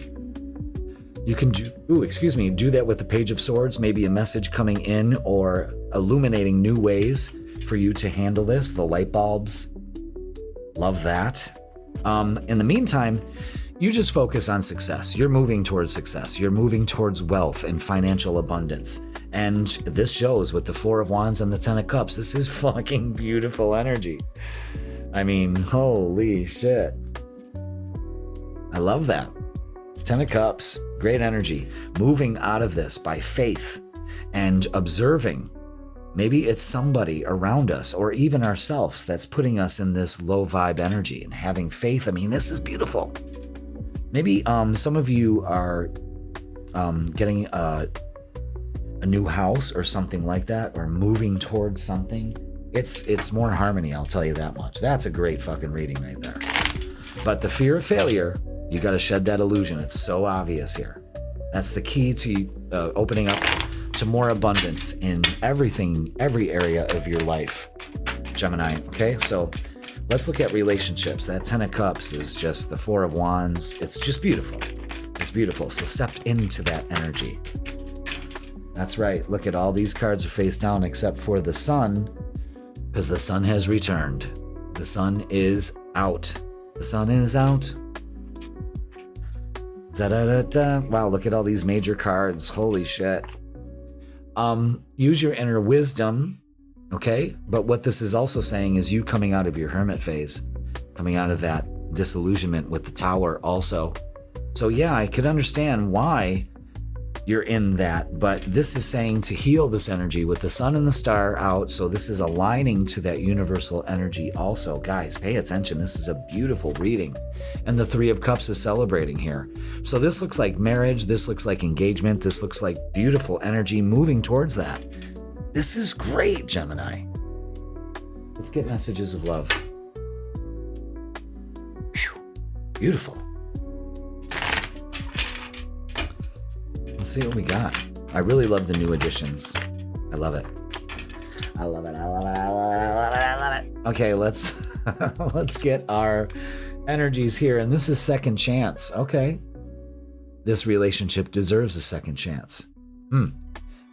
You can do that with the Page of Swords, maybe a message coming in or illuminating new ways for you to handle this. The light bulbs. Love that. In the meantime, you just focus on success. You're moving towards success. You're moving towards wealth and financial abundance. And this shows with the Four of Wands and the Ten of Cups. This is fucking beautiful energy. I mean, holy shit. I love that. Ten of Cups, great energy. Moving out of this by faith and observing. Maybe it's somebody around us or even ourselves that's putting us in this low vibe energy, and having faith. I mean, this is beautiful. Maybe some of you are getting a new house or something like that, or moving towards something. It's more harmony, I'll tell you that much. That's a great fucking reading right there. But the fear of failure, you got to shed that illusion. It's so obvious here. That's the key to opening up to more abundance in everything, every area of your life, Gemini. Okay, so let's look at relationships. That Ten of Cups is just the Four of Wands. It's just beautiful. It's beautiful. So step into that energy. That's right. Look at all these cards are face down except for the Sun, because the Sun has returned. The Sun is out. The Sun is out. Da da da da. Wow, look at all these major cards. Holy shit. Use your inner wisdom, okay? But what this is also saying is you coming out of your hermit phase, coming out of that disillusionment with the Tower also. So yeah, I could understand why you're in that, but this is saying to heal this energy with the Sun and the Star out. So this is aligning to that universal energy also. Guys, pay attention. This is a beautiful reading. And the Three of Cups is celebrating here. So this looks like marriage. This looks like engagement. This looks like beautiful energy moving towards that. This is great, Gemini. Let's get messages of love. Whew. Beautiful. Let's see what we got. I really love the new additions. I love it. I love it. I love it. I love it. I love it. I love it. Okay, let's get our energies here. And this is second chance. Okay. This relationship deserves a second chance.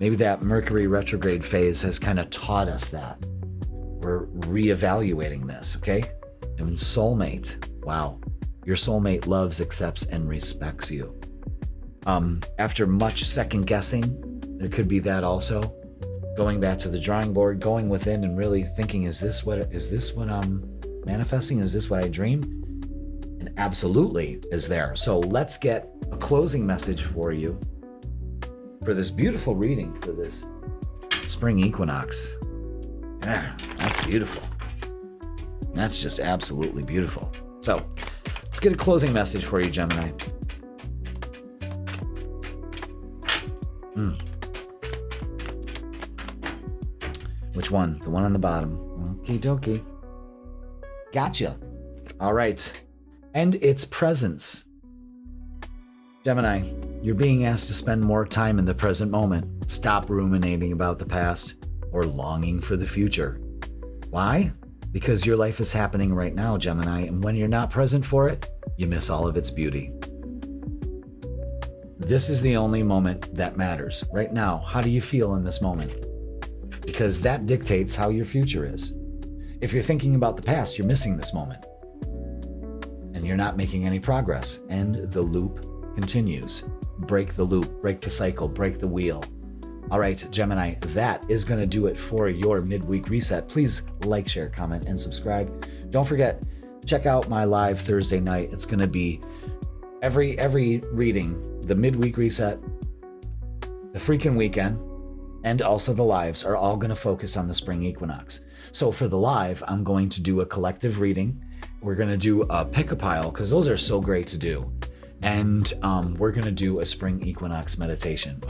Maybe that Mercury retrograde phase has kind of taught us that. We're reevaluating this, okay? And soulmate. Wow. Your soulmate loves, accepts, and respects you. After much second guessing, there could be that also. Going back to the drawing board, going within and really thinking, is this what I'm manifesting? Is this what I dream? And absolutely is there. So let's get a closing message for you for this beautiful reading for this Spring Equinox. Yeah, that's beautiful. That's just absolutely beautiful. So let's get a closing message for you, Gemini. Which one? The one on the bottom. Okie dokie. Gotcha. All right. And its presence. Gemini, you're being asked to spend more time in the present moment. Stop ruminating about the past or longing for the future. Why? because your life is happening right now, Gemini, and when you're not present for it, you miss all of its beauty. This is the only moment that matters. Right now, how do you feel in this moment? Because that dictates how your future is. If you're thinking about the past, you're missing this moment. And you're not making any progress. And the loop continues. Break the loop, break the cycle, break the wheel. All right, Gemini, that is going to do it for your midweek reset. Please like, share, comment, and subscribe. Don't forget, check out my live Thursday night. It's going to be every reading, the midweek reset, the freaking weekend, and also the lives are all going to focus on the spring equinox. So for the live, I'm going to do a collective reading. We're going to do a pick a pile because those are so great to do. And we're going to do a spring equinox meditation.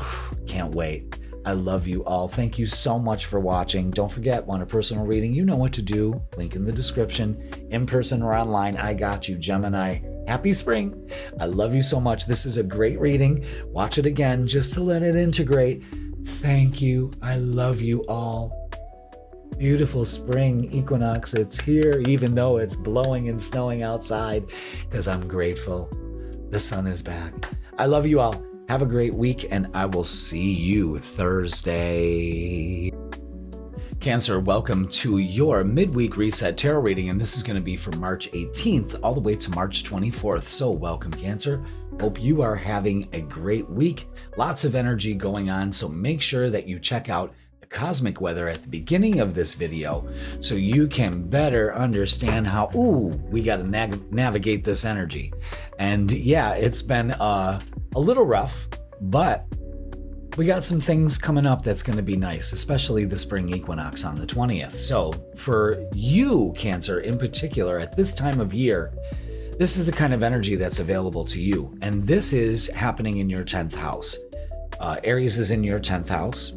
Can't wait. I love you all. Thank you so much for watching. Don't forget, want a personal reading? You know what to do. Link in the description. In person or online, I got you, Gemini. Happy spring. I love you so much. This is a great reading. Watch it again just to let it integrate. Thank you. I love you all. Beautiful spring equinox. It's here, even though it's blowing and snowing outside, because I'm grateful. The sun is back. I love you all. Have a great week, and I will see you Thursday. Cancer, welcome to your midweek reset tarot reading, and this is going to be from March 18th all the way to March 24th. So welcome, Cancer. Hope you are having a great week. Lots of energy going on, so make sure that you check out the cosmic weather at the beginning of this video so you can better understand how, we got to navigate this energy. And yeah, it's been a little rough, but we got some things coming up that's going to be nice, especially the spring equinox on the 20th. So for you, Cancer, in particular, at this time of year, this is the kind of energy that's available to you. And this is happening in your 10th house. Aries is in your 10th house.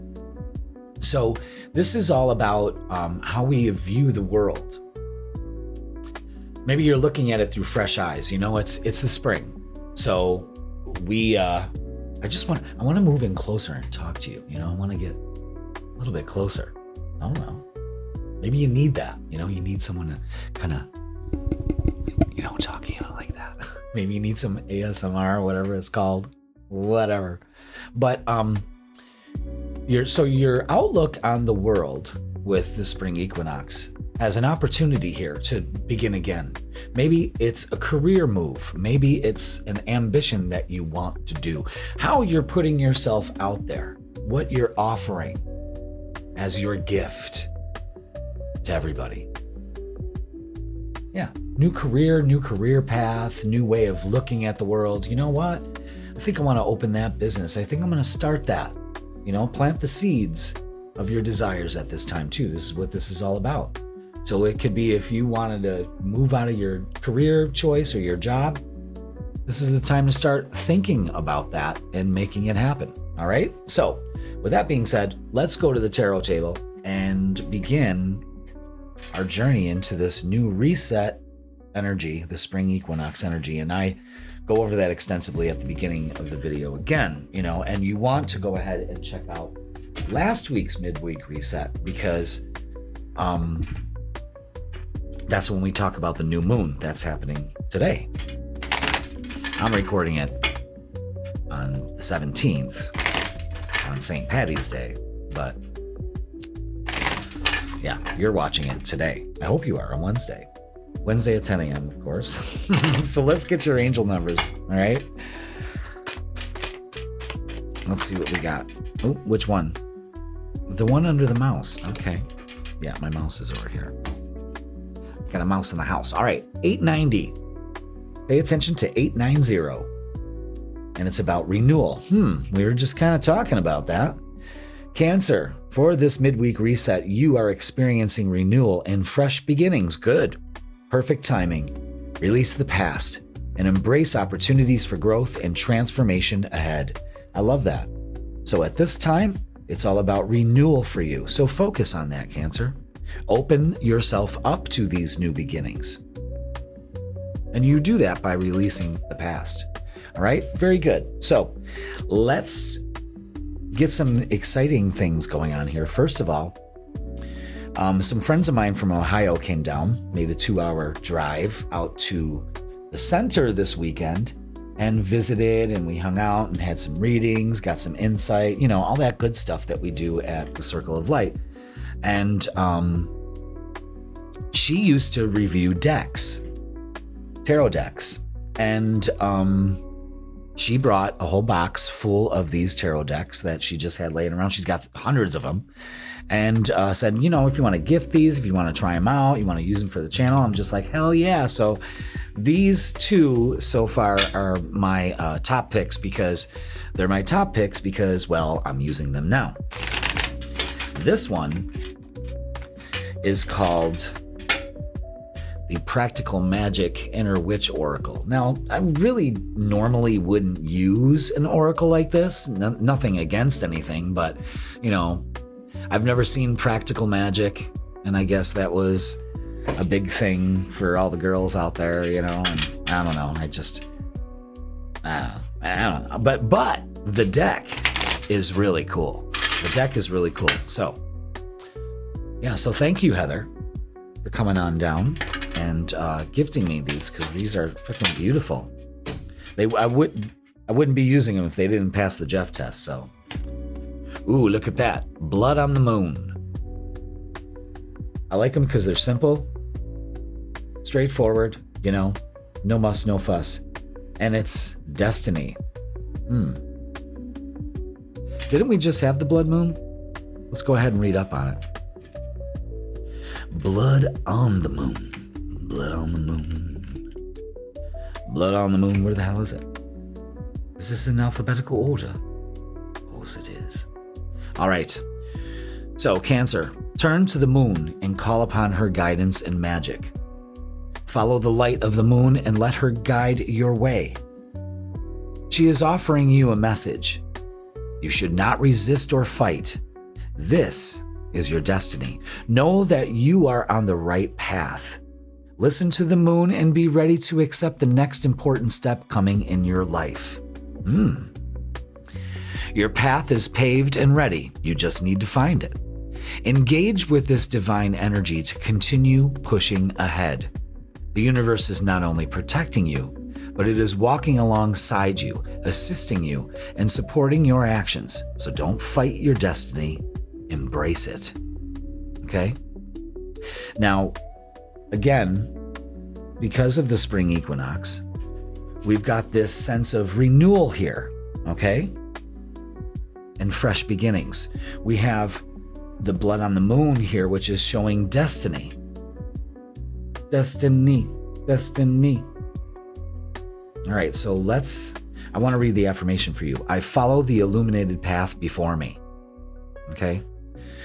So this is all about how we view the world. Maybe you're looking at it through fresh eyes. You know, it's the spring. So I want to move in closer and talk to you. You know, I want to get a little bit closer. I don't know. Maybe you need that. You know, you need someone to kind of, talk to you like that. Maybe you need some ASMR, whatever it's called, whatever. But your outlook on the world with the spring equinox has an opportunity here to begin again. Maybe it's a career move. Maybe it's an ambition that you want to do. How you're putting yourself out there, what you're offering as your gift to everybody. Yeah, new career path, new way of looking at the world. You know what? I think I want to open that business. I think I'm going to start that. Plant the seeds of your desires at this time too. This is what this is all about. So it could be if you wanted to move out of your career choice or your job, this is the time to start thinking about that and making it happen. All right. So with that being said, let's go to the tarot table and begin our journey into this new reset energy, the spring equinox energy. And I go over that extensively at the beginning of the video again, and you want to go ahead and check out last week's midweek reset because that's when we talk about the new moon that's happening today. I'm recording it on the 17th on St. Patty's Day, but yeah, you're watching it today. I hope you are on Wednesday at 10 a.m., of course. So let's get your angel numbers, all right? Let's see what we got. Oh, which one? The one under the mouse. Okay. Yeah, my mouse is over here. Got a mouse in the house. All right, 890. Pay attention to 890. And it's about renewal. We were just kind of talking about that. Cancer, for this midweek reset, you are experiencing renewal and fresh beginnings. Good. Perfect timing. Release the past and embrace opportunities for growth and transformation ahead. I love that. So at this time, it's all about renewal for you. So focus on that, Cancer. Open yourself up to these new beginnings. And you do that by releasing the past. All right? Very good. So let's get some exciting things going on here. First of all, Some friends of mine from Ohio came down, made a 2-hour drive out to the center this weekend and visited, and we hung out and had some readings, got some insight, all that good stuff that we do at the Circle of Light. And she used to review decks, tarot decks. And she brought a whole box full of these tarot decks that she just had laying around. She's got hundreds of them. And said, if you want to gift these, if you want to try them out, you want to use them for the channel. I'm just like, hell yeah. So these two so far are my top picks because well, I'm using them now. This one is called the Practical Magic Inner Witch Oracle. Now, I really normally wouldn't use an oracle like this. Nothing against anything, but, I've never seen practical magic, and I guess that was a big thing for all the girls out there, and I don't know. I don't know. But the deck is really cool. The deck is really cool. So, yeah, so thank you, Heather, for coming on down and gifting me these, because these are freaking beautiful. I wouldn't be using them if they didn't pass the Jeff test, so. Ooh, look at that. Blood on the Moon. I like them because they're simple, straightforward, no muss, no fuss. And it's destiny. Didn't we just have the blood moon? Let's go ahead and read up on it. Blood on the moon. Blood on the moon. Blood on the moon, where the hell is it? Is this in alphabetical order? Of course it is. All right. So, Cancer, turn to the moon and call upon her guidance and magic. Follow the light of the moon and let her guide your way. She is offering you a message. You should not resist or fight. This is your destiny. Know that you are on the right path. Listen to the moon and be ready to accept the next important step coming in your life. Your path is paved and ready. You just need to find it. Engage with this divine energy to continue pushing ahead. The universe is not only protecting you, but it is walking alongside you, assisting you, and supporting your actions. So don't fight your destiny. Embrace it. Okay? Now, again, because of the spring equinox, we've got this sense of renewal here. Okay? And fresh beginnings. We have the blood on the moon here, which is showing destiny. Destiny. All right, so I want to read the affirmation for you. I follow the illuminated path before me. Okay?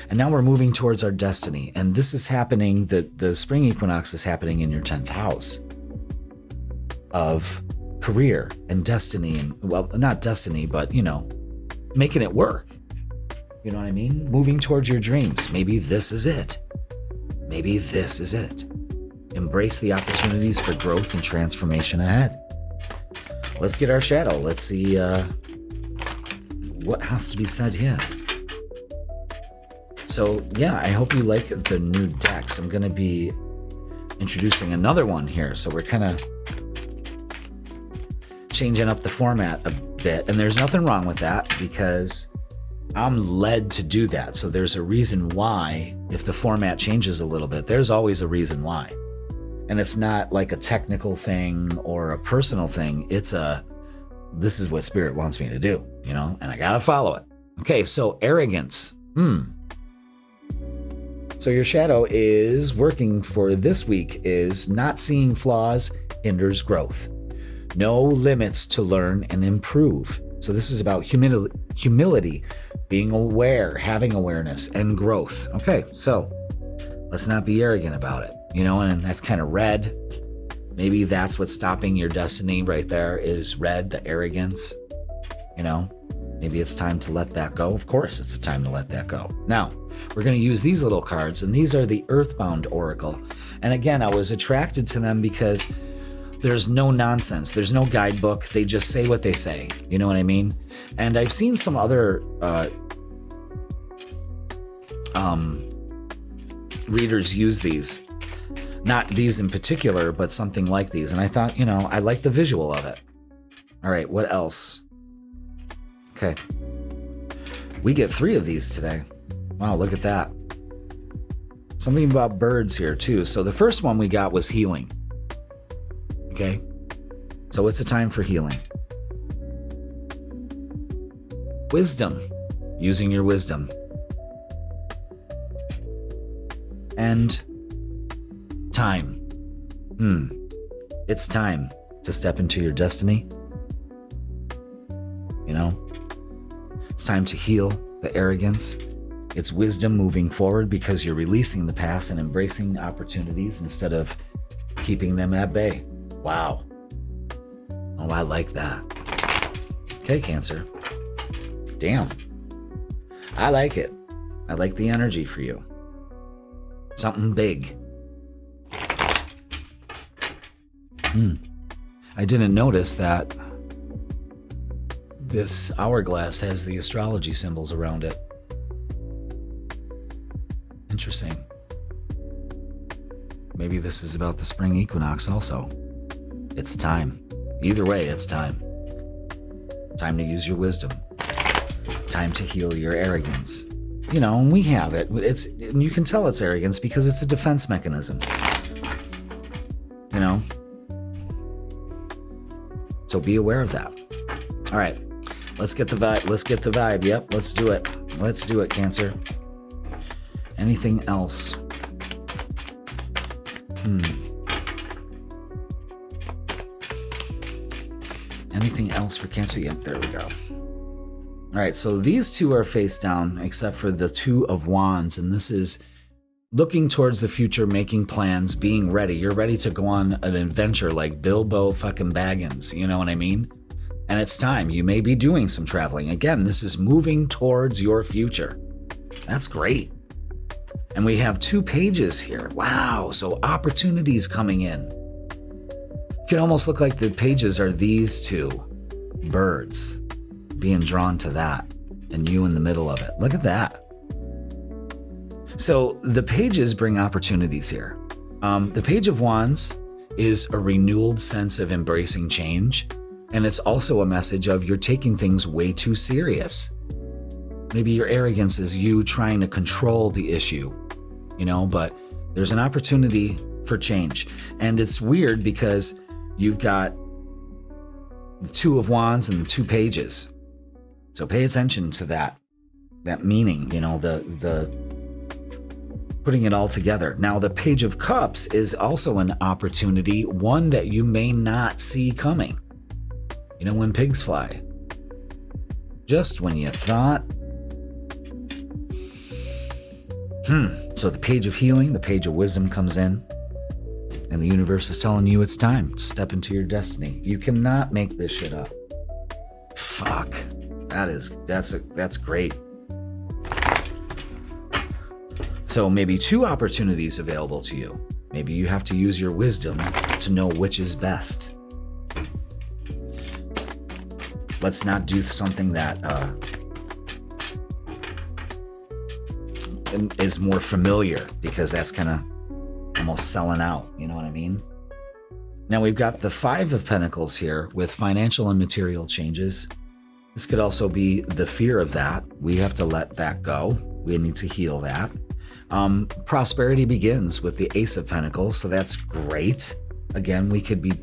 And now we're moving towards our destiny. And this is happening, the spring equinox is happening in your 10th house of career and destiny. And, well, not destiny, but, making it work. You know what I mean? Moving towards your dreams. Maybe this is it. Embrace the opportunities for growth and transformation ahead. Let's get our shadow. Let's see what has to be said here. So, yeah, I hope you like the new decks. I'm going to be introducing another one here. So we're kind of changing up the format a bit. And there's nothing wrong with that because I'm led to do that. So there's a reason why. If the format changes a little bit, there's always a reason why. And it's not like a technical thing or a personal thing. This is what Spirit wants me to do, and I got to follow it. Okay, so arrogance. So your shadow is working for this week is not seeing flaws hinders growth. No limits to learn and improve. So this is about humility, being aware, having awareness, and growth. Okay, so let's not be arrogant about it, and that's kind of red. Maybe that's what's stopping your destiny right there is red, the arrogance. Maybe it's time to let that go. Of course, it's a time to let that go. Now, we're going to use these little cards, and these are the Earthbound Oracle. And again, I was attracted to them because there's no nonsense. There's no guidebook. They just say what they say. You know what I mean? And I've seen some other readers use these. Not these in particular, but something like these. And I thought, I like the visual of it. All right, what else? Okay. We get 3 of these today. Wow, look at that. Something about birds here, too. So the first one we got was healing. Okay? So it's a time for healing. Wisdom. Using your wisdom. And time. It's time to step into your destiny. It's time to heal the arrogance. It's wisdom moving forward because you're releasing the past and embracing opportunities instead of keeping them at bay. Wow. Oh, I like that. Okay, Cancer. Damn. I like it. I like the energy for you. Something big. I didn't notice that this hourglass has the astrology symbols around it. Interesting. Maybe this is about the spring equinox also. It's time. Either way, it's time. Time to use your wisdom. Time to heal your arrogance. And we have it. And you can tell it's arrogance because it's a defense mechanism. So be aware of that. All right. Let's get the vibe. Yep, let's do it. Let's do it, Cancer. Anything else? Anything else for Cancer? Yep, there we go. All right, so these 2 are face down, except for the 2 of Wands, and this is looking towards the future, making plans, being ready. You're ready to go on an adventure like Bilbo fucking Baggins, you know what I mean? And it's time. You may be doing some traveling. Again, this is moving towards your future. That's great. And we have 2 pages here. Wow, so opportunities coming in. It can almost look like the pages are these 2 birds being drawn to that, and you in the middle of it. Look at that. So the pages bring opportunities here. The Page of Wands is a renewed sense of embracing change. And it's also a message of you're taking things way too serious. Maybe your arrogance is you trying to control the issue, but there's an opportunity for change. And it's weird because you've got the 2 of Wands and the 2 pages. So pay attention to that meaning, the putting it all together. Now, the Page of Cups is also an opportunity, one that you may not see coming. When pigs fly. Just when you thought. So the Page of Healing, the Page of Wisdom comes in. And the universe is telling you it's time to step into your destiny. You cannot make this shit up. Fuck. That's great. So maybe 2 opportunities available to you. Maybe you have to use your wisdom to know which is best. Let's not do something that is more familiar, because that's kind of almost selling out. You know what I mean? Now we've got the 5 of Pentacles here with financial and material changes. This could also be the fear of that. We have to let that go. We need to heal that. Prosperity begins with the Ace of Pentacles, so that's great. Again, we could be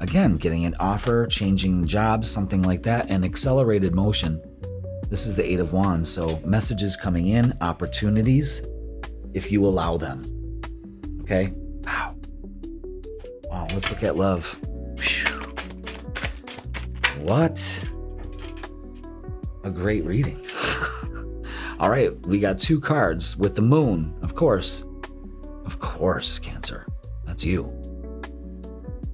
getting an offer, changing jobs, something like that, and accelerated motion. This is the 8 of Wands, so messages coming in, opportunities, if you allow them. Okay? Wow, let's look at love. Whew. What a great reading. All right, we got 2 cards with the moon, of course. Of course, Cancer. That's you.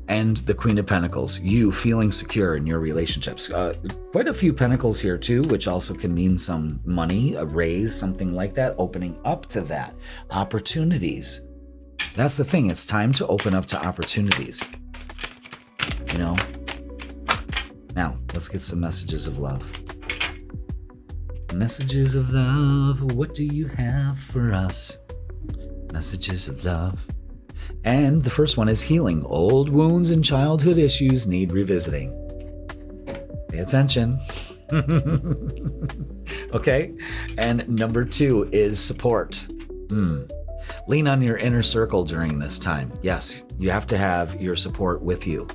And the Queen of Pentacles, you feeling secure in your relationships. Quite a few pentacles here too, which also can mean some money, a raise, something like that, opening up to that. Opportunities. That's the thing. It's time to open up to opportunities. Now, let's get some messages of love. Messages of love. What do you have for us? Messages of love. And the first one is healing. Old wounds and childhood issues need revisiting. Pay attention. Okay. And number 2 is support. Lean on your inner circle during this time. Yes, you have to have your support with you.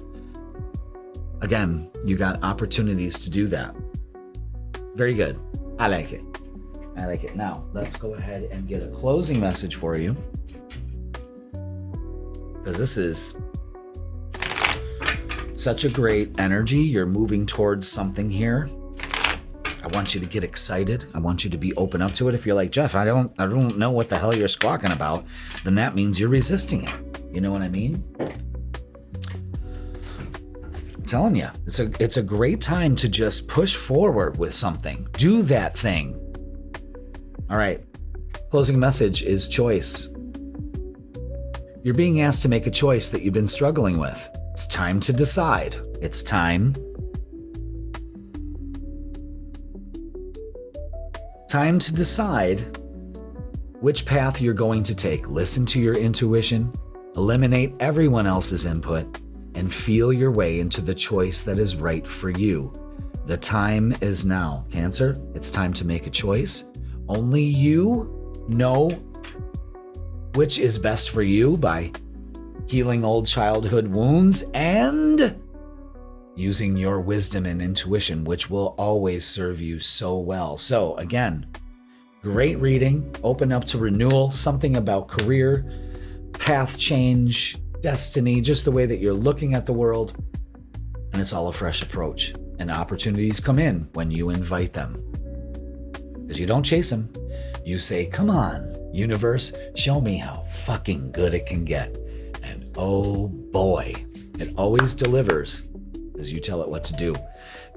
Again, you got opportunities to do that. Very good. I like it. I like it. Now, let's go ahead and get a closing message for you. Because this is such a great energy. You're moving towards something here. I want you to get excited. I want you to be open up to it. If you're like, Jeff, I don't know what the hell you're squawking about, then that means you're resisting it. You know what I mean? I'm telling you, it's a great time to just push forward with something. Do that thing. All right. Closing message is choice. You're being asked to make a choice that you've been struggling with. It's time to decide. It's time to decide which path you're going to take. Listen to your intuition, eliminate everyone else's input, and feel your way into the choice that is right for you. The time is now. Cancer, it's time to make a choice. Only you know which is best for you by healing old childhood wounds and using your wisdom and intuition, which will always serve you so well. So again, great reading, open up to renewal, something about career, path change, destiny, just the way that you're looking at the world. And it's all a fresh approach. And opportunities come in when you invite them. Because you don't chase them. You say, come on, universe, show me how fucking good it can get. And oh boy, it always delivers. As you tell it what to do,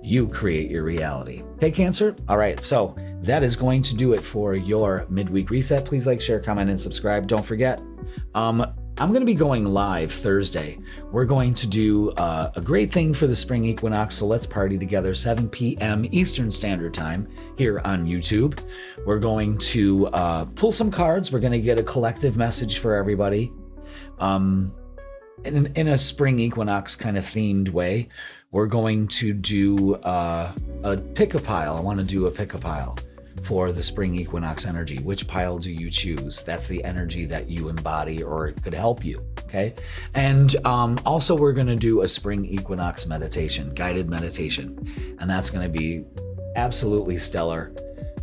you create your reality. Okay, Cancer? All right, so that is going to do it for your midweek reset. Please like, share, comment, and subscribe. Don't forget, I'm going to be going live Thursday. We're going to do a great thing for the spring equinox, so let's party together, 7 p.m. Eastern Standard Time here on YouTube. We're going to pull some cards. We're going to get a collective message for everybody. In a spring equinox kind of themed way, we're going to do a pick-a-pile. I want to do a pick-a-pile for the spring equinox energy. Which pile do you choose? That's the energy that you embody or it could help you, okay? And also we're going to do a spring equinox meditation, guided meditation, and that's going to be absolutely stellar.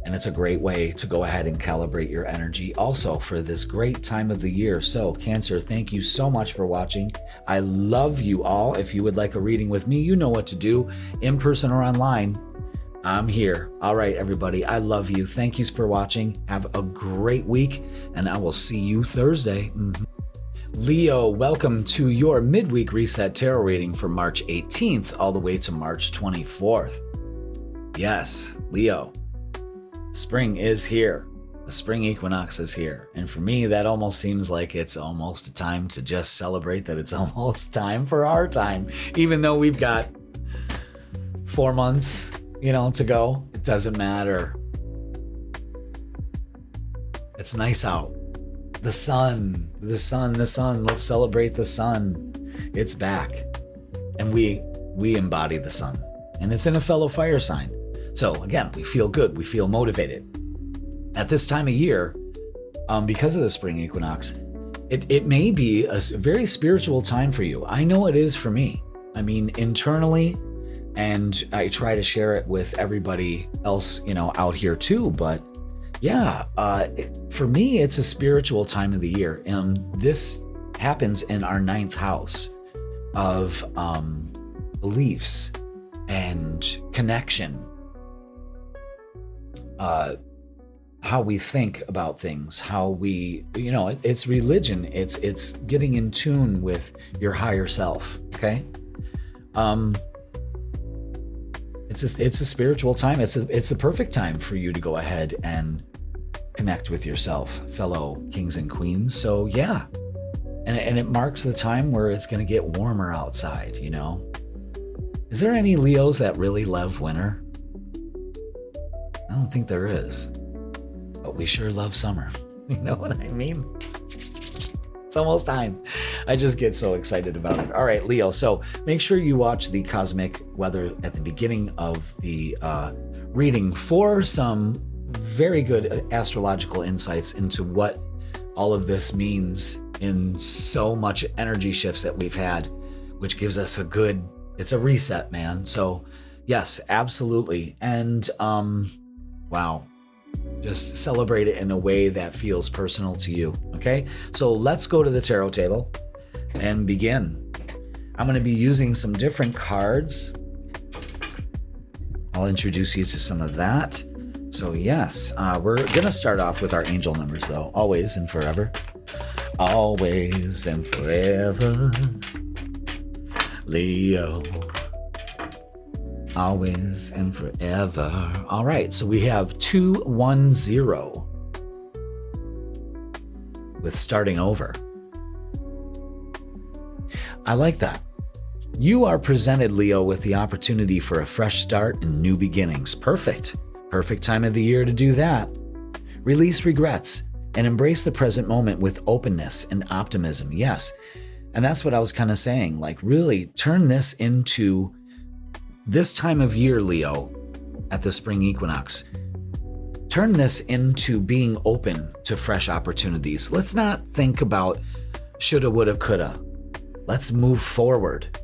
And it's a great way to go ahead and calibrate your energy also for this great time of the year. So Cancer, thank you so much for watching. I love you all. If you would like a reading with me, you know what to do, in person or online. I'm here. All right, everybody. I love you. Thank you for watching. Have a great week, and I will see you Thursday. Leo, welcome to your midweek reset tarot reading for March 18th all the way to March 24th. Yes, Leo. Spring is here. The spring equinox is here. And for me, that almost seems like it's almost a time to just celebrate that it's almost time for our time. Even though we've got 4 months, to go, it doesn't matter. It's nice out. The sun. Let's celebrate the sun. It's back. And we embody the sun. And it's in a fellow fire sign. So again, we feel good, we feel motivated. At this time of year, because of the spring equinox, it may be a very spiritual time for you. I know it is for me. I mean, internally, and I try to share it with everybody else, out here too. But yeah, for me, it's a spiritual time of the year. And this happens in our 9th house of beliefs and connection. How we think about things, how we, it's religion. It's getting in tune with your higher self. Okay. It's a spiritual time. It's the perfect time for you to go ahead and connect with yourself, fellow kings and queens. So yeah. And it marks the time where it's going to get warmer outside, Is there any Leos that really love winter? I don't think there is, but we sure love summer. You know what I mean? It's almost time. I just get so excited about it. All right, Leo. So make sure you watch the cosmic weather at the beginning of the reading for some very good astrological insights into what all of this means in so much energy shifts that we've had, which gives us it's a reset, man. So yes, absolutely. And wow, just celebrate it in a way that feels personal to you. Okay, so let's go to the tarot table and begin. I'm going to be using some different cards. I'll introduce you to some of that. So yes, we're going to start off with our angel numbers though, always and forever. Always and forever. Leo. Always and forever. All right, so we have 210 with starting over. I like that. You are presented, Leo, with the opportunity for a fresh start and new beginnings. Perfect. Perfect time of the year to do that. Release regrets and embrace the present moment with openness and optimism. Yes. And that's what I was kind of saying. Like, really turn this into this time of year, Leo, at the Spring Equinox. Turn this into being open to fresh opportunities. Let's not think about shoulda, woulda, coulda. Let's move forward.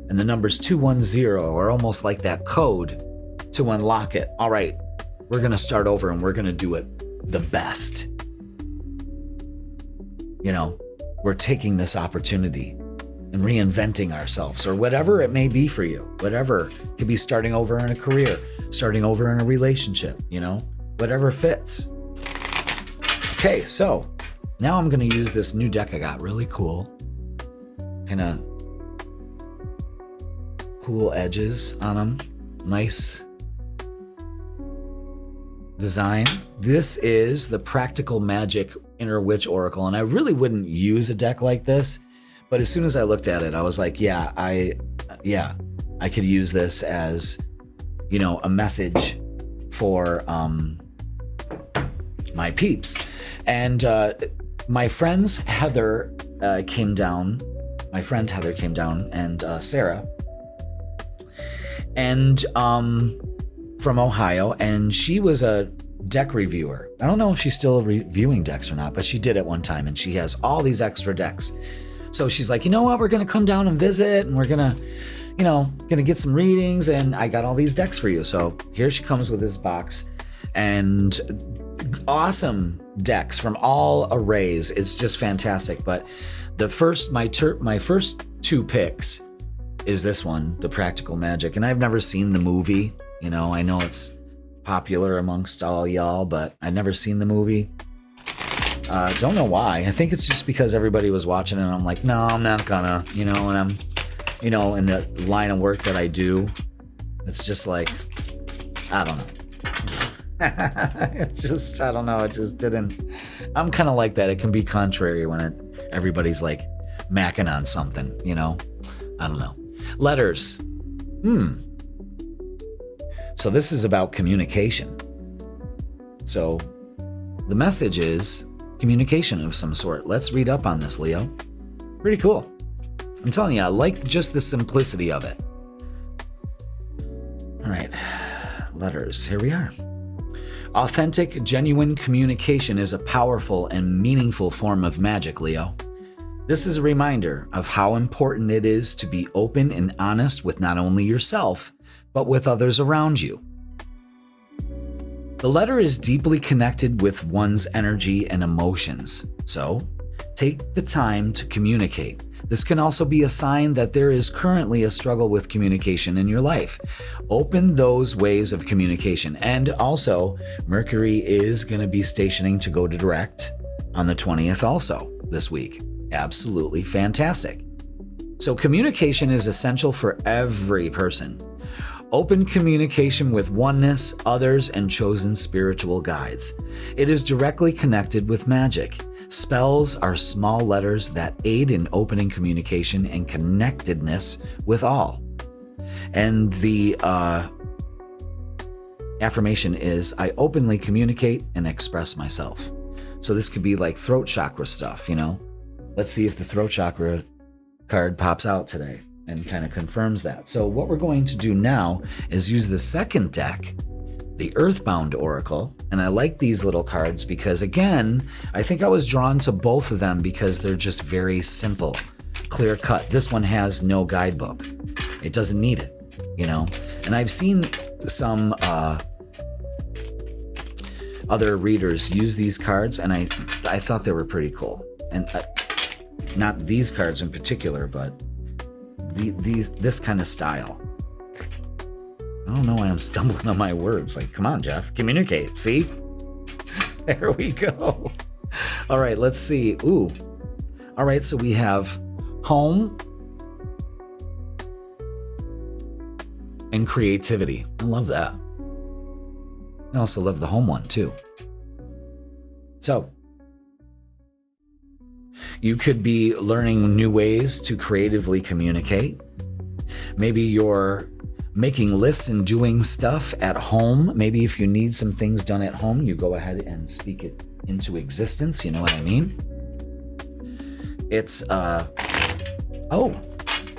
And the numbers 210 are almost like that code to unlock it. All right, we're going to start over and we're going to do it the best. You know, we're taking this opportunity and reinventing ourselves, or whatever it may be for you. Whatever. It could be starting over in a career, starting over in a relationship, you know, whatever fits. Okay, so now I'm going to use this new deck I got. Really cool. Kind of cool edges on them. Nice design. This is the Practical Magic Inner Witch Oracle, and I really wouldn't use a deck like this, but as soon as I looked at it, I was like, I could use this as, you know, a message for my peeps. And my friends Heather came down. My friend Heather came down, and Sarah, and from Ohio, and she was a deck reviewer. I don't know if she's still reviewing decks or not, but she did at one time, and she has all these extra decks. So she's like, you know what, we're gonna come down and visit, and we're gonna get some readings, and I got all these decks for you. So here she comes with this box, and awesome decks from all arrays. It's just fantastic. But the first, my first two picks is this one, The Practical Magic, and I've never seen the movie. You know, I know it's popular amongst all y'all, but I've never seen the movie. Don't know why. I think it's just because everybody was watching it, and I'm like, no, I'm not gonna, you know, and I'm, you know, in the line of work that I do, it's just like, I don't know. It just, I don't know. It just didn't, I'm kind of like that. It can be contrary when everybody's like macking on something, you know, I don't know. Letters. So this is about communication. So the message is communication of some sort. Let's read up on this, Leo. Pretty cool. I'm telling you, I like just the simplicity of it. All right, letters. Here we are. Authentic, genuine communication is a powerful and meaningful form of magic, Leo. This is a reminder of how important it is to be open and honest with not only yourself, but with others around you. The letter is deeply connected with one's energy and emotions, so take the time to communicate. This can also be a sign that there is currently a struggle with communication in your life. Open those ways of communication. And also, Mercury is going to be stationing to go to direct on the 20th also this week. Absolutely fantastic. So communication is essential for every person. Open communication with oneness, others, and chosen spiritual guides. It is directly connected with magic. Spells are small letters that aid in opening communication and connectedness with all. And the affirmation is, I openly communicate and express myself. So this could be like throat chakra stuff, you know? Let's see if the throat chakra card pops out today and kind of confirms that. So what we're going to do now is use the second deck, the Earthbound Oracle. And I like these little cards because, again, I think I was drawn to both of them because they're just very simple, clear cut. This one has no guidebook. It doesn't need it, you know? And I've seen some other readers use these cards, and I thought they were pretty cool. And not these cards in particular, but this kind of style. I don't know why I'm stumbling on my words. Like, come on, Jeff, communicate. See? There we go. All right, let's see. Ooh. All right, so we have home and creativity. I love that. I also love the home one too. So, you could be learning new ways to creatively communicate. Maybe you're making lists and doing stuff at home. Maybe if you need some things done at home, you go ahead and speak it into existence. You know what I mean? It's, oh,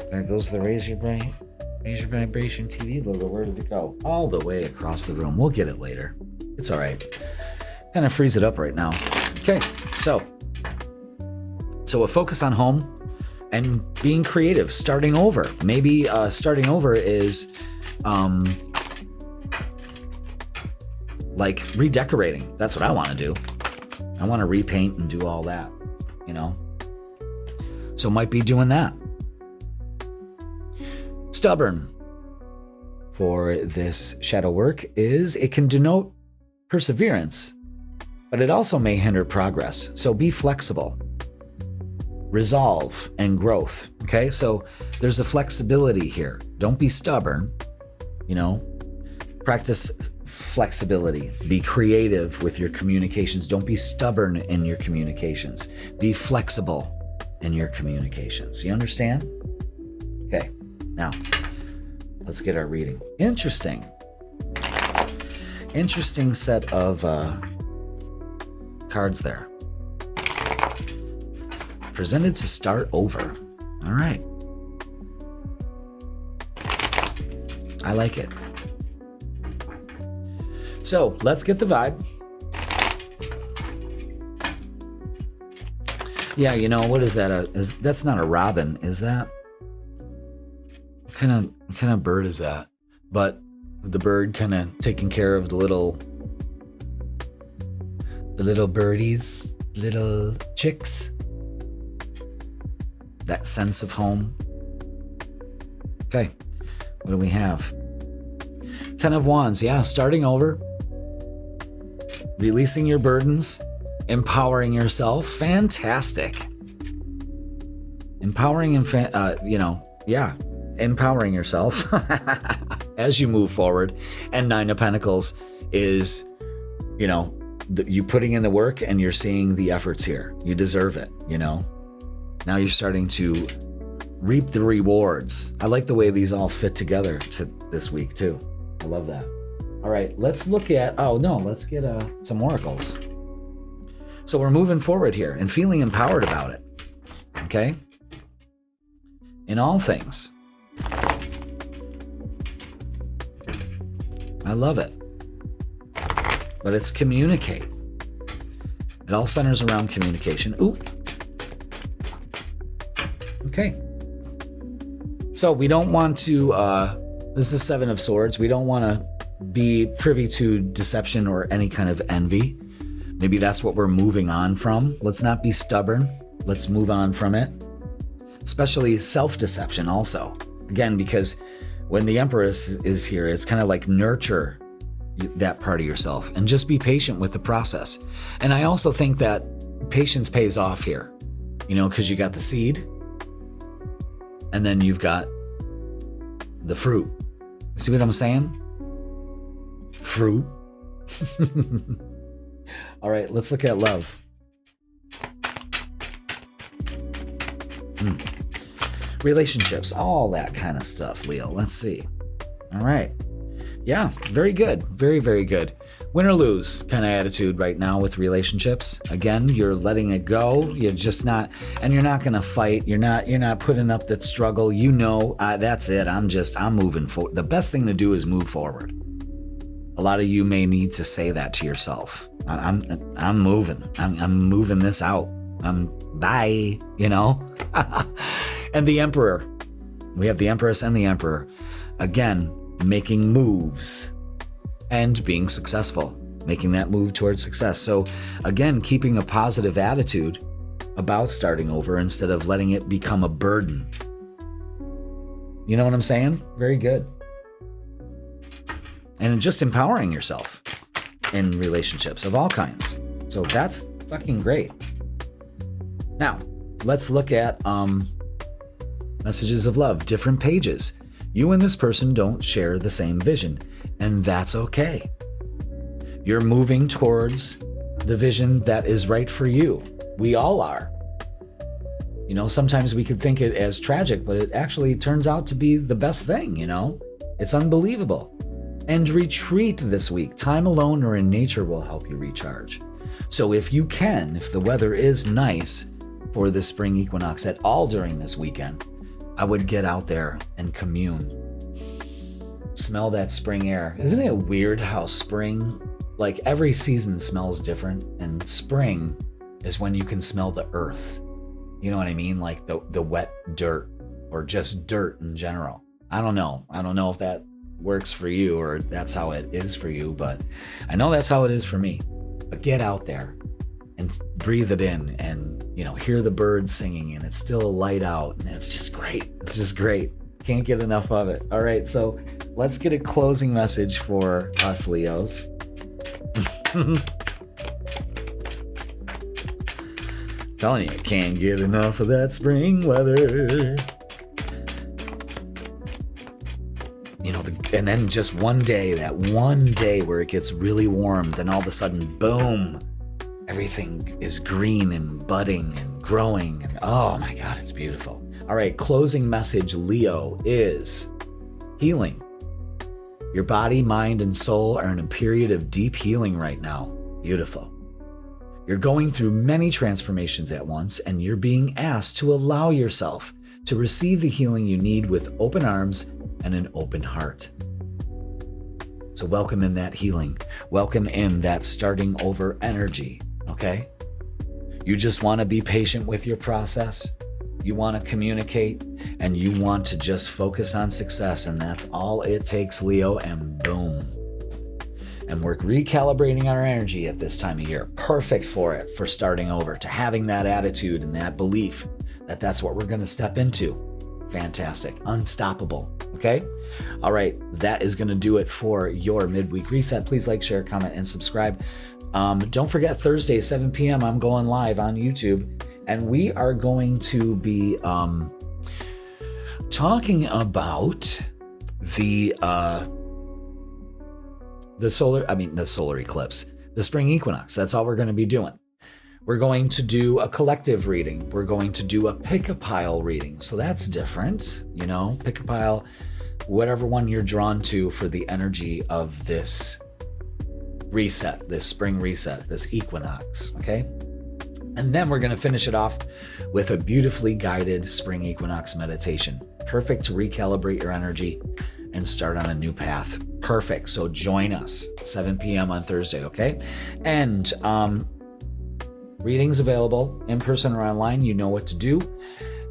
there goes the Raise Your Vibration TV logo. Where did it go? All the way across the room. We'll get it later. It's all right. Kind of freeze it up right now. Okay, so a focus on home and being creative, starting over. Maybe starting over is like redecorating. That's what I want to do. I want to repaint and do all that, you know? So might be doing that. Stubborn for this shadow work is it can denote perseverance, but it also may hinder progress. So be flexible. Resolve and growth. Okay, so there's a flexibility here. Don't be stubborn, you know. Practice flexibility. Be creative with your communications. Don't be stubborn in your communications. Be flexible in your communications. You understand? Okay, now let's get our reading. Interesting set of cards there. Presented to start over. All right. I like it. So let's get the vibe. Yeah, you know, what is that? That's not a robin, is that? What kind of bird is that? But the bird kind of taking care of the little birdies, little chicks. That sense of home. Okay, what do we have? 10 of Wands, yeah, starting over. Releasing your burdens. Empowering yourself. Fantastic. Empowering and, empowering yourself as you move forward. And 9 of Pentacles is, you know, you putting in the work and you're seeing the efforts here. You deserve it, you know. Now you're starting to reap the rewards. I like the way these all fit together to this week too. I love that. All right, let's look at, let's get some oracles. So we're moving forward here and feeling empowered about it. Okay? In all things. I love it. But it's communicate. It all centers around communication. Ooh. Okay. So we don't want to, this is 7 of Swords. We don't want to be privy to deception or any kind of envy. Maybe that's what we're moving on from. Let's not be stubborn. Let's move on from it. Especially self-deception also. Again, because when the Empress is here, it's kind of like nurture that part of yourself and just be patient with the process. And I also think that patience pays off here, you know, because you got the seed and then you've got the fruit. See what I'm saying? Fruit. All right, let's look at love. Relationships, all that kind of stuff, Leo. Let's see. All right. Yeah, very good. Very, very good. win or lose kind of attitude right now with relationships. Again, you're letting it go. You're just not, and you're not going to fight. You're not putting up that struggle. You know, that's it. I'm moving forward. The best thing to do is move forward. A lot of you may need to say that to yourself. I'm moving. I'm moving this out. Bye, you know? And the Emperor. We have the Empress and the Emperor. Again, making moves and being successful, making that move towards success. So again, keeping a positive attitude about starting over instead of letting it become a burden. You know what I'm saying? Very good. And just empowering yourself in relationships of all kinds. So that's fucking great. Now, let's look at messages of love, different pages. You and this person don't share the same vision, and that's okay. You're moving towards the vision that is right for you. We all are. You know, sometimes we could think it as tragic, but it actually turns out to be the best thing, you know? It's unbelievable. And retreat this week. Time alone or in nature will help you recharge. So if you can, if the weather is nice for the spring equinox at all during this weekend, I would get out there and commune. Smell that spring air. Isn't it weird how spring, like every season smells different, and spring is when you can smell the earth. You know what I mean? Like the wet dirt or just dirt in general. I don't know if that works for you or that's how it is for you, but I know that's how it is for me. But get out there and breathe it in and, you know, hear the birds singing, and it's still light out, and it's just great. It's just great. Can't get enough of it. All right, so let's get a closing message for us Leos. Telling you, can't get enough of that spring weather. You know, and then just that one day where it gets really warm, then all of a sudden, boom, everything is green and budding and growing. And oh my God, it's beautiful. All right, closing message, Leo, is healing. Your body, mind, and soul are in a period of deep healing right now. Beautiful. You're going through many transformations at once, and you're being asked to allow yourself to receive the healing you need with open arms and an open heart. So welcome in that healing. Welcome in that starting over energy, okay? You just want to be patient with your process. You want to communicate, and you want to just focus on success, and that's all it takes, Leo, and boom. And we're recalibrating our energy at this time of year. Perfect for it, for starting over, to having that attitude and that belief that that's what we're going to step into. Fantastic. Unstoppable. Okay? All right. That is going to do it for your midweek reset. Please like, share, comment, and subscribe. Don't forget, Thursday, 7 p.m., I'm going live on YouTube, and we are going to be talking about the solar eclipse, the spring equinox. That's all we're going to be doing. We're going to do a collective reading. We're going to do a pick-a-pile reading. So that's different, you know, pick a pile, whatever one you're drawn to for the energy of this reset, this spring reset, this equinox, okay? And then we're going to finish it off with a beautifully guided spring equinox meditation. Perfect to recalibrate your energy and start on a new path. Perfect. So join us 7 p.m. on Thursday, okay? And readings available in person or online. You know what to do.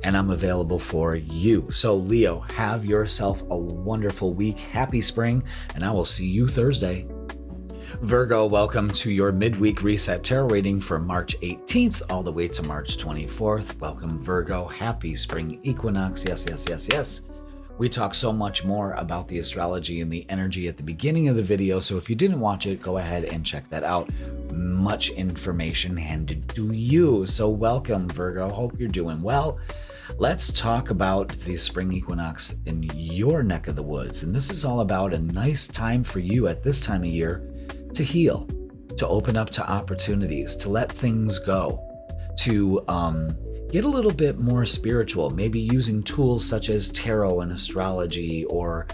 And I'm available for you. So Leo, have yourself a wonderful week. Happy spring. And I will see you Thursday. Virgo, welcome to your midweek reset tarot reading from March 18th all the way to March 24th. Welcome, Virgo. Happy spring equinox. Yes, yes, yes, yes. We talk so much more about the astrology and the energy at the beginning of the video, so if you didn't watch it, go ahead and check that out. Much information handed to you. So welcome, Virgo. Hope you're doing well. Let's talk about the spring equinox in your neck of the woods. And this is all about a nice time for you at this time of year to heal, to open up to opportunities, to let things go, to get a little bit more spiritual, maybe using tools such as tarot and astrology or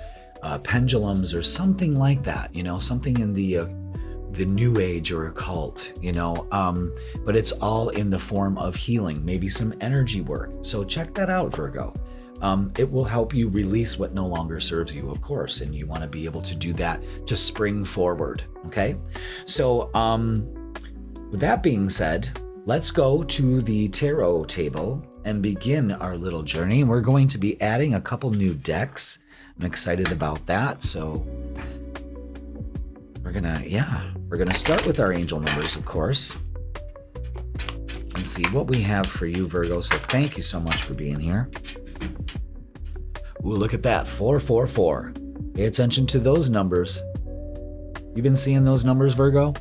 pendulums or something like that, you know, something in the the new age or occult, but it's all in the form of healing, maybe some energy work. So check that out, Virgo. It will help you release what no longer serves you, of course, and you want to be able to do that to spring forward. Okay. So with that being said, let's go to the tarot table and begin our little journey. And we're going to be adding a couple new decks. I'm excited about that. So we're gonna start with our angel numbers, of course, and see what we have for you, Virgo. So thank you so much for being here. Ooh, look at that, 444. Pay attention to those numbers. You've been seeing those numbers, Virgo?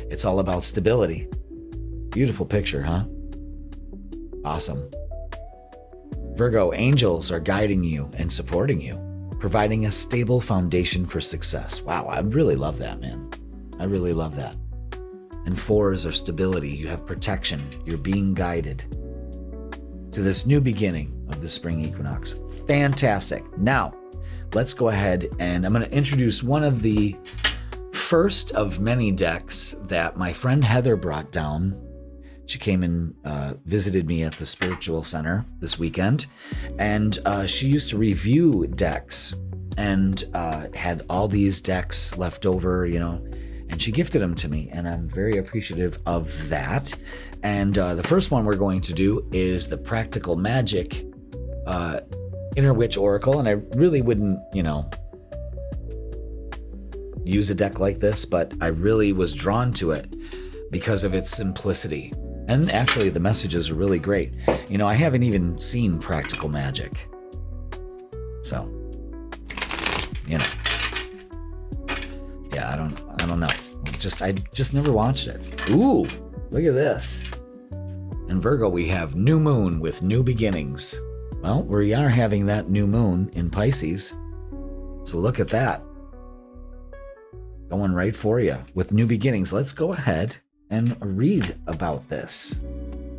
It's all about stability. Beautiful picture, huh? Awesome. Virgo, angels are guiding you and supporting you, providing a stable foundation for success. Wow, I really love that, man. I really love that. And 4s are stability. You have protection. You're being guided to this new beginning of the spring equinox. Fantastic. Now, let's go ahead and I'm going to introduce one of the first of many decks that my friend Heather brought down. She came and visited me at the spiritual center this weekend, and she used to review decks and had all these decks left over, and she gifted them to me, and I'm very appreciative of that. And the first one we're going to do is the Practical Magic Inner Witch Oracle, and I really wouldn't, use a deck like this, but I really was drawn to it because of its simplicity. And actually, the messages are really great. I haven't even seen Practical Magic. So, yeah, I don't know. I just never watched it. Ooh, look at this. In Virgo, we have new moon with new beginnings. Well, we are having that new moon in Pisces. So look at that. Going right for you with new beginnings. Let's go ahead and read about this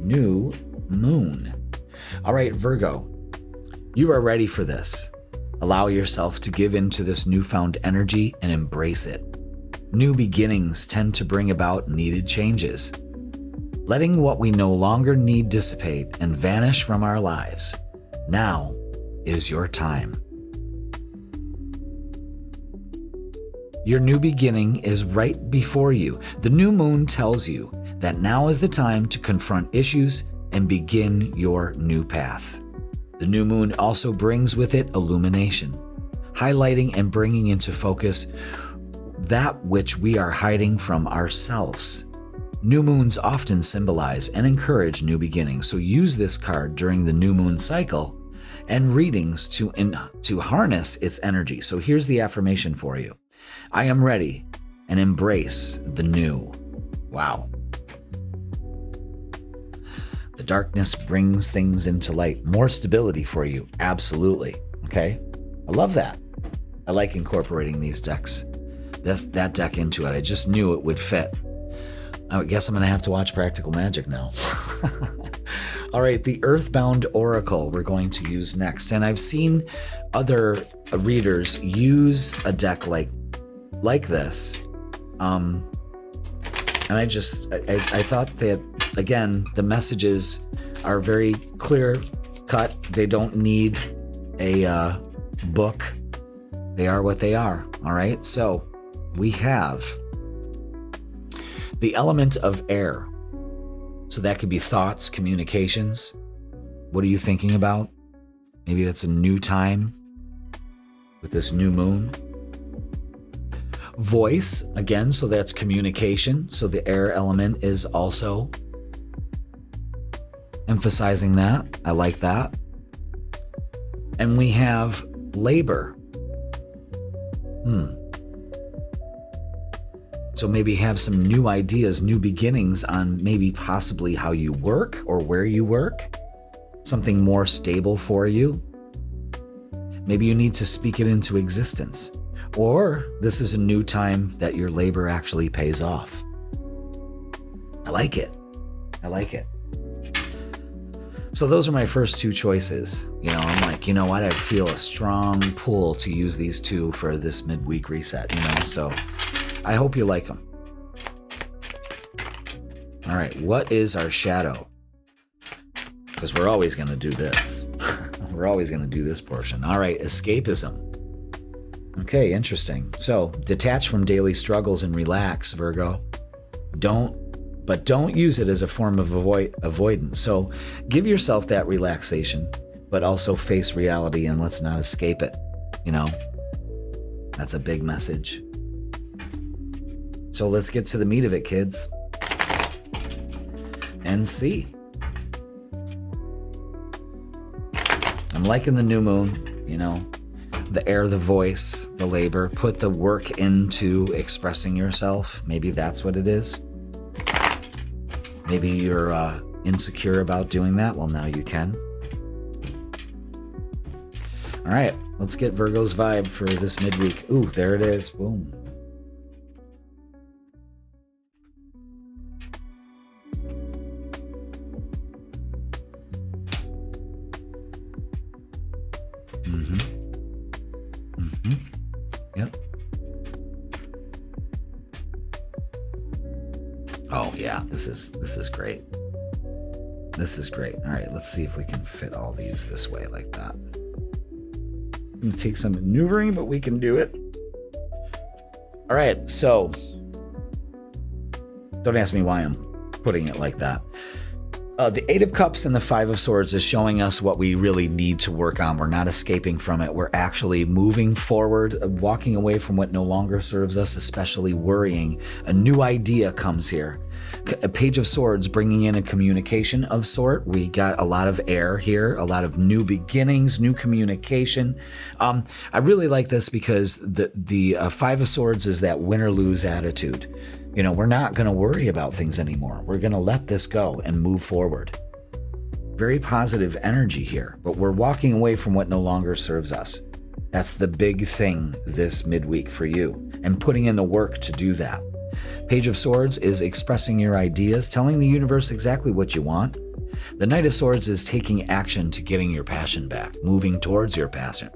new moon. All right, Virgo, you are ready for this. Allow yourself to give into this newfound energy and embrace it. New beginnings tend to bring about needed changes. Letting what we no longer need dissipate and vanish from our lives. Now is your time. Your new beginning is right before you. The new moon tells you that now is the time to confront issues and begin your new path. The new moon also brings with it illumination, highlighting and bringing into focus that which we are hiding from ourselves. New moons often symbolize and encourage new beginnings, so use this card during the new moon cycle and readings to harness its energy. So here's the affirmation for you. I am ready and embrace the new. Wow. The darkness brings things into light. More stability for you. Absolutely. Okay. I love that. I like incorporating these decks. That deck into it. I just knew it would fit. I guess I'm going to have to watch Practical Magic now. All right, the Earthbound Oracle we're going to use next. And I've seen other readers use a deck like this. And I thought that, again, the messages are very clear cut. They don't need a book. They are what they are. All right. So we have the element of air. So that could be thoughts, communications. What are you thinking about? Maybe that's a new time with this new moon. Voice, again, so that's communication. So the air element is also emphasizing that. I like that. And we have labor. So maybe have some new ideas, new beginnings on maybe possibly how you work or where you work. Something more stable for you. Maybe you need to speak it into existence. Or this is a new time that your labor actually pays off. I like it. I like it. So those are my first two choices. I'm like, you know what? I feel a strong pull to use these two for this midweek reset, So I hope you like them. All right, what is our shadow? Because we're always going to do this. We're always going to do this portion. All right, escapism. Okay, interesting. So, detach from daily struggles and relax, Virgo. Don't use it as a form of avoidance. So, give yourself that relaxation, but also face reality and let's not escape it. You know, that's a big message. So, let's get to the meat of it, kids. And see. I'm liking the new moon, you know, the air, the voice, the labor. Put the work into expressing yourself. Maybe that's what it is. Maybe you're insecure about doing that. Well, now you can. All right, let's get Virgo's vibe for this midweek. Ooh, there it is. Boom. Yep. Oh yeah, this is great. This is great. All right, let's see if we can fit all these this way like that. It's gonna take some maneuvering, but we can do it. All right, so don't ask me why I'm putting it like that. The Eight of Cups and the Five of Swords is showing us what we really need to work on. We're not escaping from it. We're actually moving forward, walking away from what no longer serves us, especially worrying. A new idea comes here. A Page of Swords bringing in a communication of sort. We got a lot of air here, a lot of new beginnings, new communication. I really like this because the Five of Swords is that win or lose attitude. You know, we're not going to worry about things anymore. We're going to let this go and move forward. Very positive energy here, but we're walking away from what no longer serves us. That's the big thing this midweek for you, and putting in the work to do that. Page of Swords is expressing your ideas, telling the universe exactly what you want. The Knight of Swords is taking action to getting your passion back, moving towards your passion.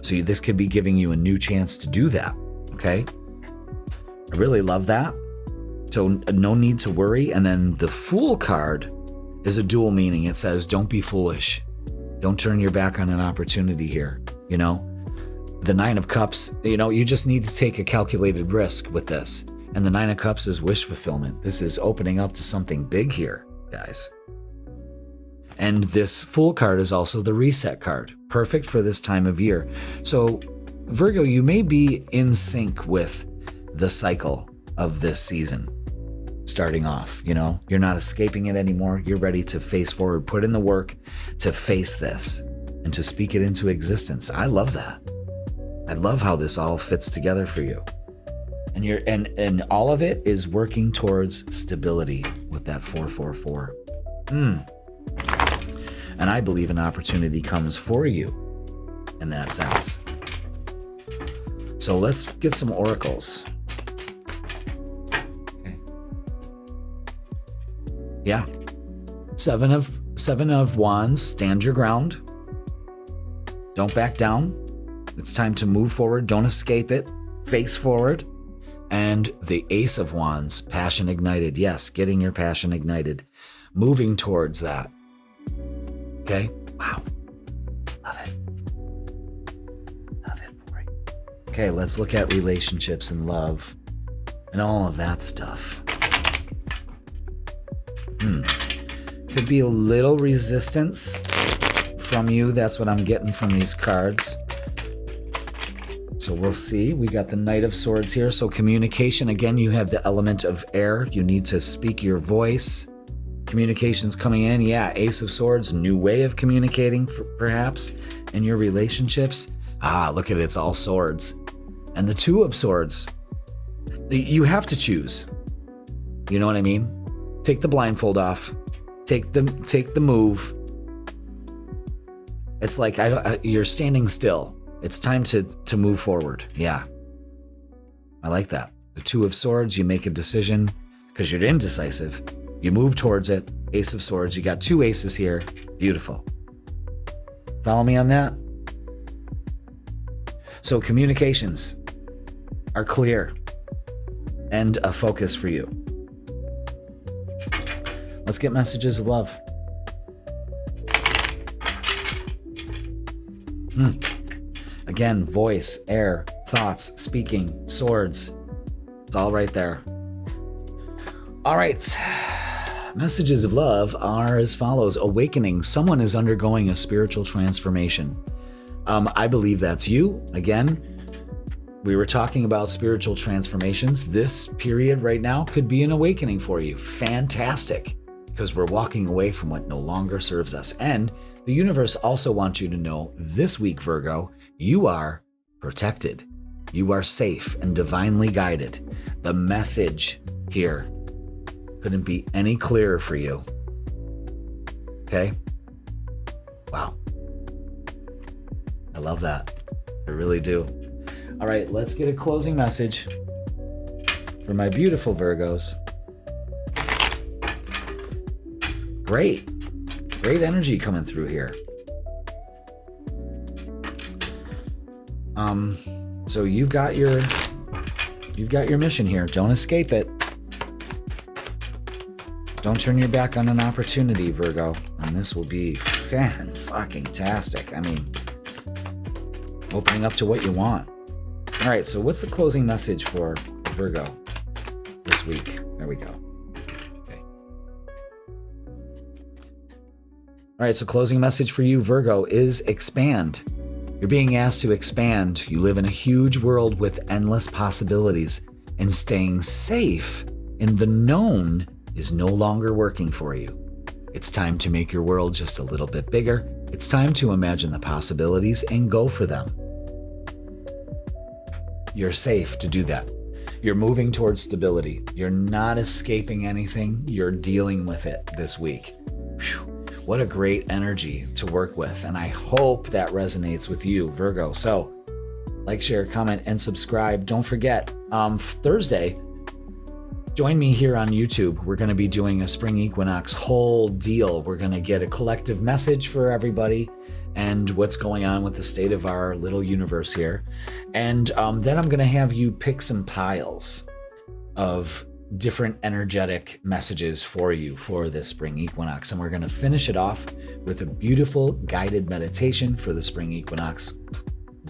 So this could be giving you a new chance to do that, okay? I really love that. So no need to worry. And then the Fool card is a dual meaning. It says, don't be foolish. Don't turn your back on an opportunity here. You know, the Nine of Cups, you know, you just need to take a calculated risk with this. And the Nine of Cups is wish fulfillment. This is opening up to something big here, guys. And this Fool card is also the reset card. Perfect for this time of year. So Virgo, you may be in sync with the cycle of this season starting off. You know, you're not escaping it anymore. You're ready to face forward, put in the work to face this and to speak it into existence. I love that. I love how this all fits together for you. And and all of it is working towards stability with that 444. And I believe an opportunity comes for you in that sense. So let's get some oracles. Yeah. Seven of Wands, stand your ground. Don't back down. It's time to move forward. Don't escape it. Face forward. And the Ace of Wands, passion ignited. Yes, getting your passion ignited. Moving towards that. Okay? Wow. Love it. Love it for you. Okay, let's look at relationships and love and all of that stuff. Could be a little resistance from you. That's what I'm getting from these cards. So we'll see. We got the Knight of Swords here. So communication, again, you have the element of air. You need to speak your voice. Communication's coming in. Yeah, Ace of Swords, new way of communicating perhaps in your relationships. Look at it. It's all swords. And the Two of Swords, you have to choose. You know what I mean? Take the blindfold off. Take the move. It's like you're standing still. It's time to move forward. Yeah. I like that. The Two of Swords, you make a decision because you're indecisive. You move towards it. Ace of Swords, you got two aces here. Beautiful. Follow me on that? So communications are clear. and a focus for you. Let's get messages of love. Again, voice, air, thoughts, speaking, swords. It's all right there. All right. Messages of love are as follows. Awakening. Someone is undergoing a spiritual transformation. I believe that's you. Again, we were talking about spiritual transformations. This period right now could be an awakening for you. Fantastic. Because we're walking away from what no longer serves us. And the universe also wants you to know this week, Virgo, you are protected. You are safe and divinely guided. The message here couldn't be any clearer for you. Okay? Wow. I love that. I really do. All right, let's get a closing message for my beautiful Virgos. Great energy coming through here. So you've got your mission here. Don't escape it. Don't turn your back on an opportunity, Virgo. And this will be fan-fucking-tastic. I mean, opening up to what you want. All right, so what's the closing message for Virgo this week? There we go. Okay. All right, so closing message for you, Virgo, is expand. You're being asked to expand. You live in a huge world with endless possibilities, and staying safe in the known is no longer working for you. It's time to make your world just a little bit bigger. It's time to imagine the possibilities and go for them. You're safe to do that. You're moving towards stability. You're not escaping anything. You're dealing with it this week. Whew. What a great energy to work with. And I hope that resonates with you, Virgo. So like, share, comment, and subscribe. Don't forget, Thursday, join me here on YouTube. We're going to be doing a Spring Equinox whole deal. We're going to get a collective message for everybody and what's going on with the state of our little universe here. And then I'm going to have you pick some piles of different energetic messages for you for this Spring Equinox. And we're going to finish it off with a beautiful guided meditation for the Spring Equinox.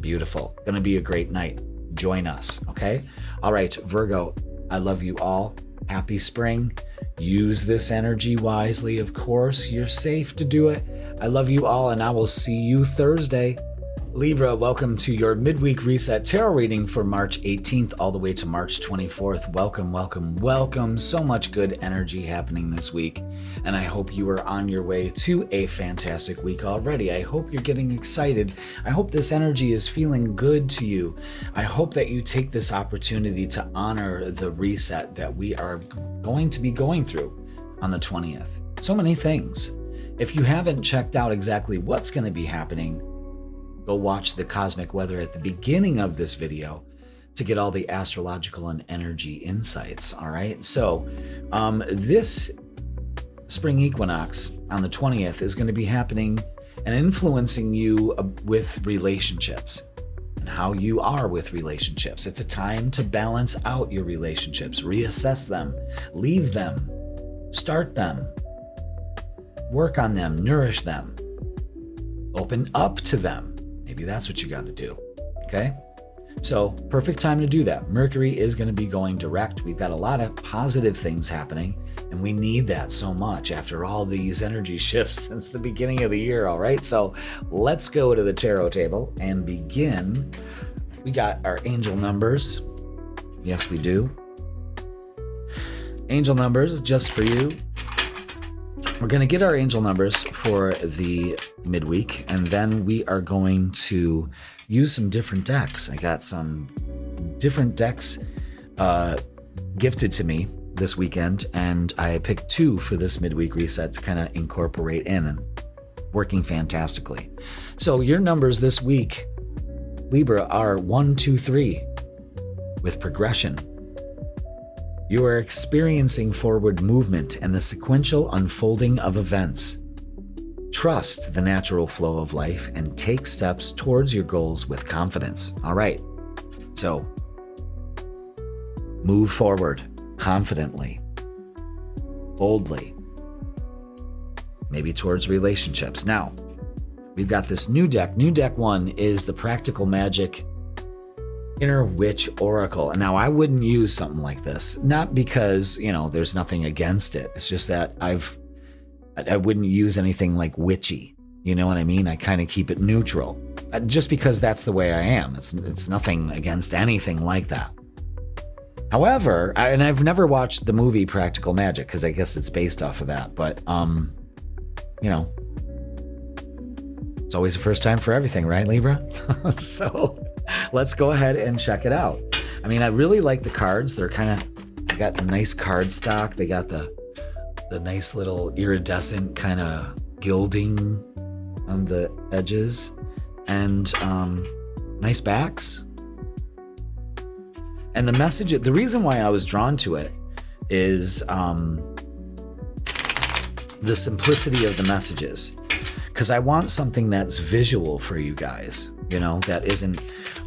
Beautiful. Going to be a great night. Join us. Okay. All right, Virgo, I love you all. Happy spring. Use this energy wisely. Of course, you're safe to do it. I love you all, and I will see you Thursday. Libra, welcome to your Midweek Reset Tarot reading for March 18th all the way to March 24th. Welcome, welcome, welcome. So much good energy happening this week, and I hope you are on your way to a fantastic week already. I hope you're getting excited. I hope this energy is feeling good to you. I hope that you take this opportunity to honor the reset that we are going to be going through on the 20th. So many things. If you haven't checked out exactly what's going to be happening, go watch the cosmic weather at the beginning of this video to get all the astrological and energy insights. All right. So this Spring Equinox on the 20th is going to be happening and influencing you with relationships and how you are with relationships. It's a time to balance out your relationships, reassess them, leave them, start them, work on them, nourish them, open up to them. Maybe that's what you got to do. Okay. So perfect time to do that. Mercury is going to be going direct. We've got a lot of positive things happening, and we need that so much after all these energy shifts since the beginning of the year. All right. So let's go to the tarot table and begin. We got our angel numbers. Yes, we do. Angel numbers just for you. We're going to get our angel numbers for the midweek, and then we are going to use some different decks. I got some different decks gifted to me this weekend, and I picked two for this midweek reset to kind of incorporate in, and working fantastically. So your numbers this week, Libra, are 1, 2, 3 with progression. You are experiencing forward movement and the sequential unfolding of events. Trust the natural flow of life and take steps towards your goals with confidence. All right. So Move forward confidently, boldly, maybe towards relationships. Now, we've got this new deck. New deck 1 is the Practical Magic Inner Witch Oracle. And now I wouldn't use something like this, not because, there's nothing against it. It's just that I wouldn't use anything like witchy. You know what I mean? I kind of keep it neutral, just because that's the way I am. It's nothing against anything like that. However, and I've never watched the movie Practical Magic because I guess it's based off of that, but it's always the first time for everything, right, Libra? So let's go ahead and check it out. I mean, I really like the cards. They got a nice card stock. They got the nice little iridescent kind of gilding on the edges, and nice backs. And the message, the reason why I was drawn to it is the simplicity of the messages. Because I want something that's visual for you guys, that isn't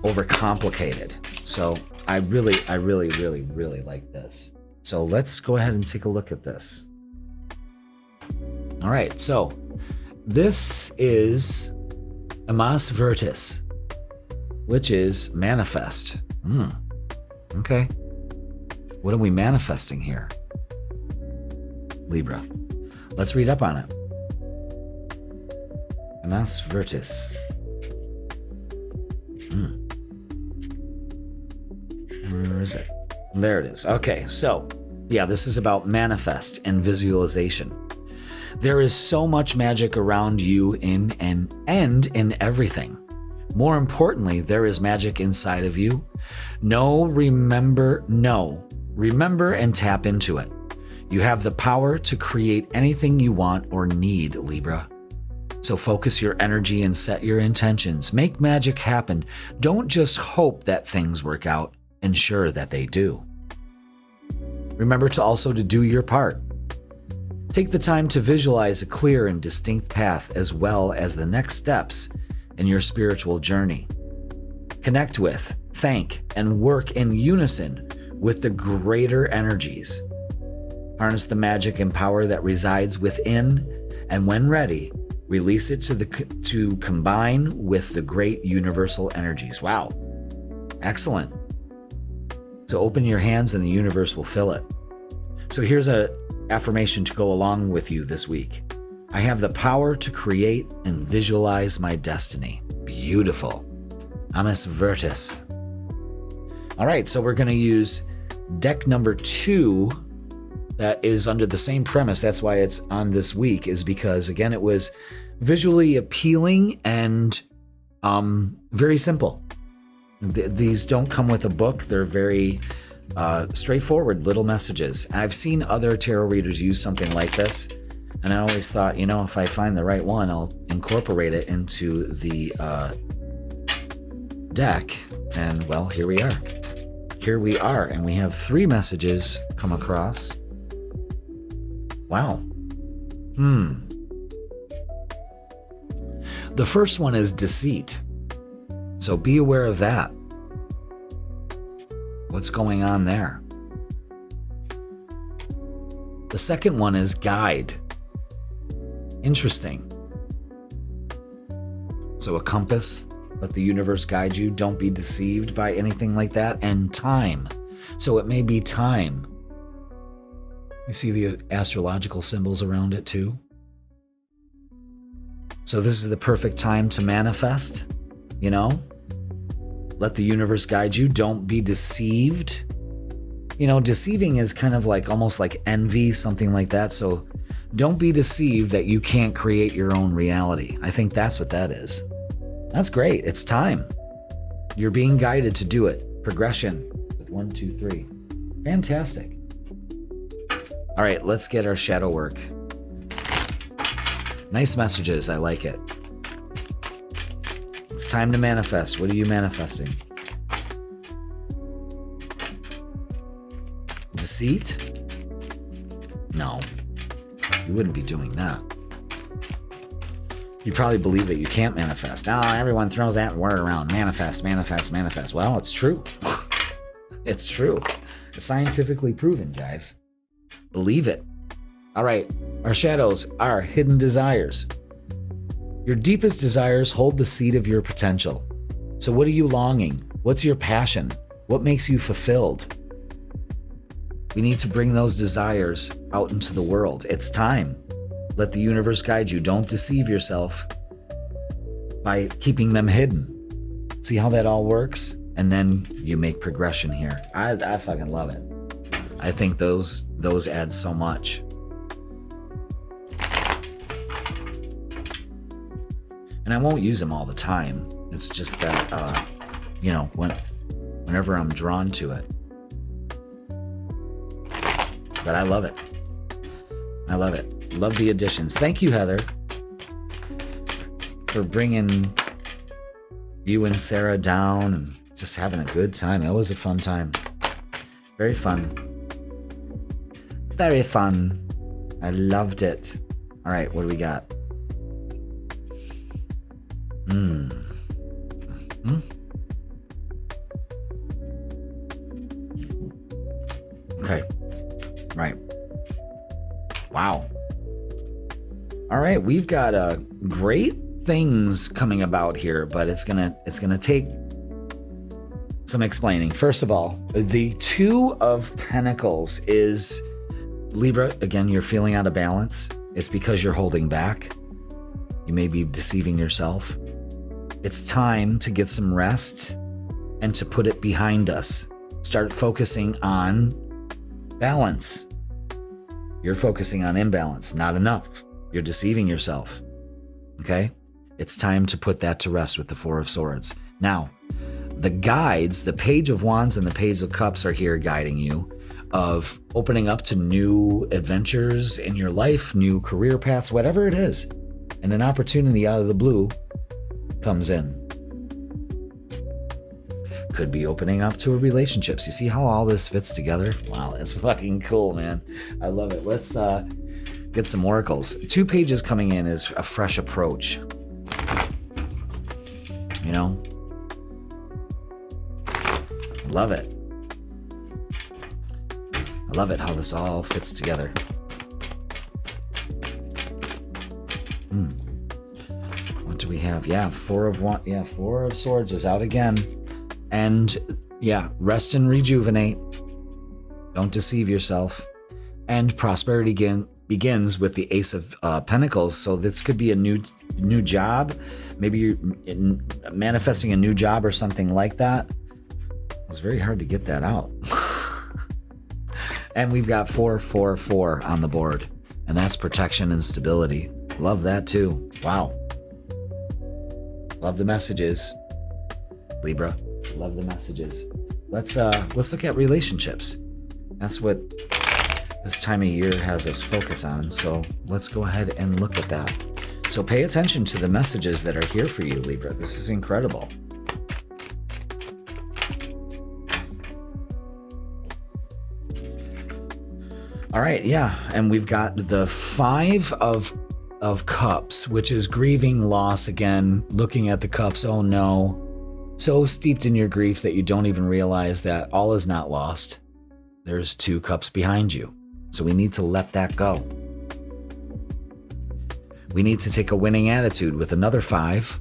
overcomplicated. So I really, really like this. So let's go ahead and take a look at this. All right, so this is Amas Virtus, which is manifest. Okay. What are we manifesting here? Libra. Let's read up on it. Amas Virtus. Where is it? There it is. Okay, so, yeah, this is about manifest and visualization. There is so much magic around you and in everything. More importantly, there is magic inside of you. Remember and tap into it. You have the power to create anything you want or need, Libra. So focus your energy and set your intentions. Make magic happen. Don't just hope that things work out. Ensure that they do. Remember to do your part. Take the time to visualize a clear and distinct path, as well as the next steps in your spiritual journey. Connect with, thank, and work in unison with the greater energies. Harness the magic and power that resides within, and when ready, release it to combine with the great universal energies. Wow. Excellent. So open your hands and the universe will fill it. So here's an affirmation to go along with you this week. I have the power to create and visualize my destiny. Beautiful. Amas Virtus. All right, so we're going to use deck number 2 that is under the same premise. That's why it's on this week, is because, again, it was visually appealing and very simple. These don't come with a book. They're very straightforward little messages. I've seen other tarot readers use something like this, and I always thought, if I find the right one, I'll incorporate it into the deck. And, well, here we are. Here we are, and we have 3 messages come across. Wow. The first one is deceit. So be aware of that. What's going on there? The second one is guide. Interesting. So a compass, let the universe guide you. Don't be deceived by anything like that. And time. So it may be time. You see the astrological symbols around it too. So this is the perfect time to manifest, Let the universe guide you. Don't be deceived. Deceiving is kind of like almost like envy, something like that. So don't be deceived that you can't create your own reality. I think that's what that is. That's great. It's time. You're being guided to do it. Progression with 1, 2, 3. Fantastic. All right, let's get our shadow work. Nice messages. I like it. It's time to manifest. What are you manifesting? Deceit? No. You wouldn't be doing that. You probably believe that you can't manifest. Oh, everyone throws that word around. Manifest, manifest, manifest. Well, it's true. It's true. It's scientifically proven, guys. Believe it. All right, our shadows are hidden desires. Your deepest desires hold the seed of your potential. So what are you longing? What's your passion? What makes you fulfilled? We need to bring those desires out into the world. It's time. Let the universe guide you. Don't deceive yourself by keeping them hidden. See how that all works? And then you make progression here. I fucking love it. I think those add so much. And I won't use them all the time. It's just that, whenever I'm drawn to it. But I love it. I love it. Love the additions. Thank you, Heather, for bringing you and Sarah down and just having a good time. It was a fun time. Very fun. Very fun. I loved it. All right, what do we got? Okay. Right. Wow. All right, we've got great things coming about here, but it's gonna take some explaining. First of all, the Two of Pentacles is Libra. Again, you're feeling out of balance. It's because you're holding back. You may be deceiving yourself. It's time to get some rest and to put it behind us. Start focusing on balance. You're focusing on imbalance. Not enough. You're deceiving yourself. Okay? It's time to put that to rest with the Four of Swords. Now, the guides, the Page of Wands and the Page of Cups are here guiding you of opening up to new adventures in your life, new career paths, whatever it is. And an opportunity out of the blue comes in. Could be opening up to a relationships. You see how all this fits together? Wow, that's fucking cool, man. I love it. Let's get some oracles. 2 pages coming in is a fresh approach. You know? Love it. I love it how this all fits together. What do we have? Yeah, Four of Swords is out again. And yeah, rest and rejuvenate. Don't deceive yourself. And prosperity begins with the Ace of Pentacles. So this could be a new job. Maybe you're manifesting a new job or something like that. It was very hard to get that out. And we've got 444 on the board. And that's protection and stability. Love that too. Wow. Love the messages, Libra. Love the messages. Let's look at relationships. That's what this time of year has us focus on. So let's go ahead and look at that. So pay attention to the messages that are here for you, Libra. This is incredible. All right, yeah, and we've got the Five of Cups, which is grieving loss again, looking at the cups, oh no. So steeped in your grief that you don't even realize that all is not lost. There's 2 cups behind you. So we need to let that go. We need to take a winning attitude with another 5,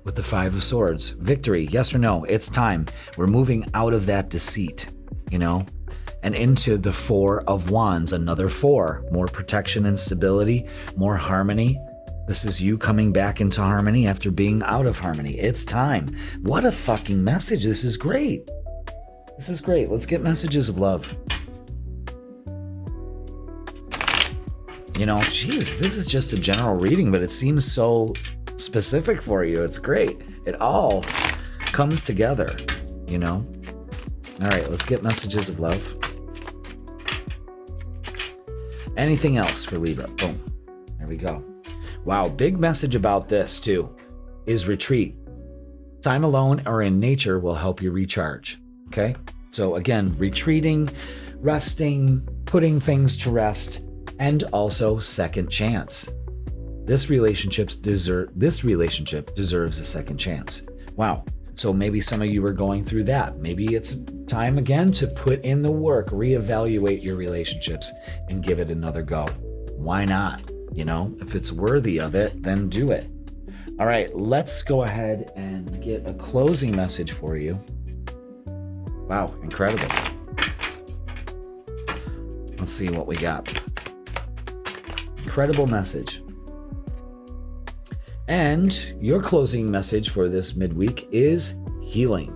with the 5 of Swords. Victory, yes or no? It's time. We're moving out of that deceit, you know? And into the 4 of Wands, another 4. More protection and stability, more harmony. This is you coming back into harmony after being out of harmony. It's time. What a fucking message. This is great. This is great. Let's get messages of love. You know, geez, this is just a general reading, but it seems so specific for you. It's great. It all comes together, you know? All right, let's get messages of love. Anything else for Libra? Boom. There we go. Wow, big message about this too is retreat. Time alone or in nature will help you recharge. Okay? So again, retreating, resting, putting things to rest, and also second chance. This relationship deserves a second chance. Wow. So maybe some of you are going through that. Maybe it's time again to put in the work, reevaluate your relationships, and give it another go. Why not? You know, if it's worthy of it, then do it. All right, let's go ahead and get a closing message for you. Wow, incredible. Let's see what we got. Incredible message. And your closing message for this midweek is healing.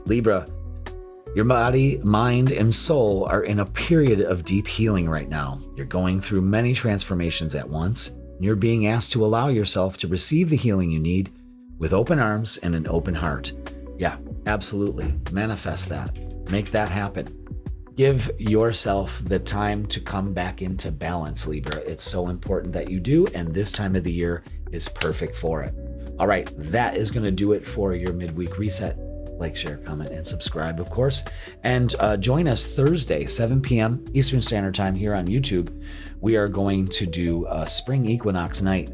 Libra, your body, mind, and soul are in a period of deep healing right now. You're going through many transformations at once, and you're being asked to allow yourself to receive the healing you need with open arms and an open heart. Yeah, absolutely. Manifest that. Make that happen. Give yourself the time to come back into balance, Libra. It's so important that you do, and this time of the year is perfect for it. All right, that is going to do it for your midweek reset. Like, share, comment, and subscribe, of course. And join us Thursday, 7 p.m. Eastern Standard Time here on YouTube. We are going to do a Spring Equinox night.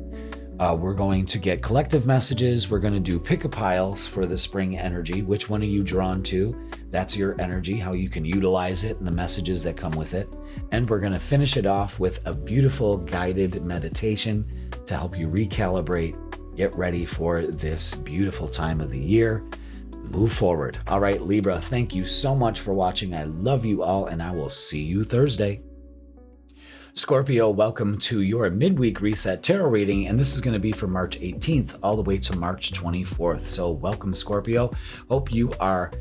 We're going to get collective messages. We're going to do pick a piles for the spring energy. Which one are you drawn to? That's your energy, how you can utilize it, and the messages that come with it. And we're going to finish it off with a beautiful guided meditation to help you recalibrate, get ready for this beautiful time of the year. Move forward. All right, Libra, thank you so much for watching. I love you all, and I will see you Thursday. Scorpio, welcome to your midweek reset tarot reading, and this is going to be for March 18th all the way to March 24th. So welcome, Scorpio. Hope you are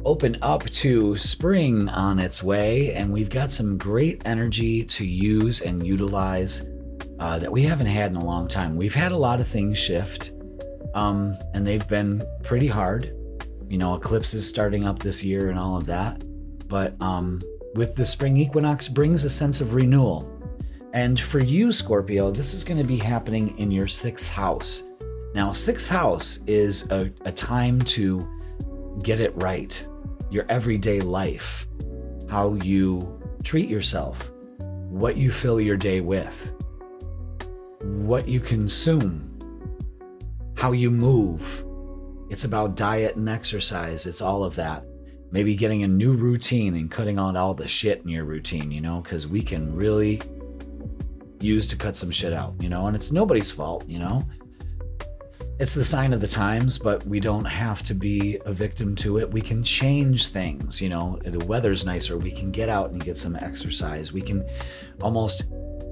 open up to spring on its way, and we've got some great energy to use and utilize that we haven't had in a long time. We've had a lot of things shift, and they've been pretty hard. You know, eclipses starting up this year and all of that. But with the spring equinox brings a sense of renewal. And for you, Scorpio, this is going to be happening in your 6th house. Now, 6th house is a time to get it right. Your everyday life, how you treat yourself, what you fill your day with, what you consume, how you move. It's about diet and exercise. It's all of that. Maybe getting a new routine and cutting out all the shit in your routine, you know, because we can really use to cut some shit out, you know, and it's nobody's fault, you know. It's the sign of the times, but we don't have to be a victim to it. We can change things, you know. The weather's nicer. We can get out and get some exercise. We can almost,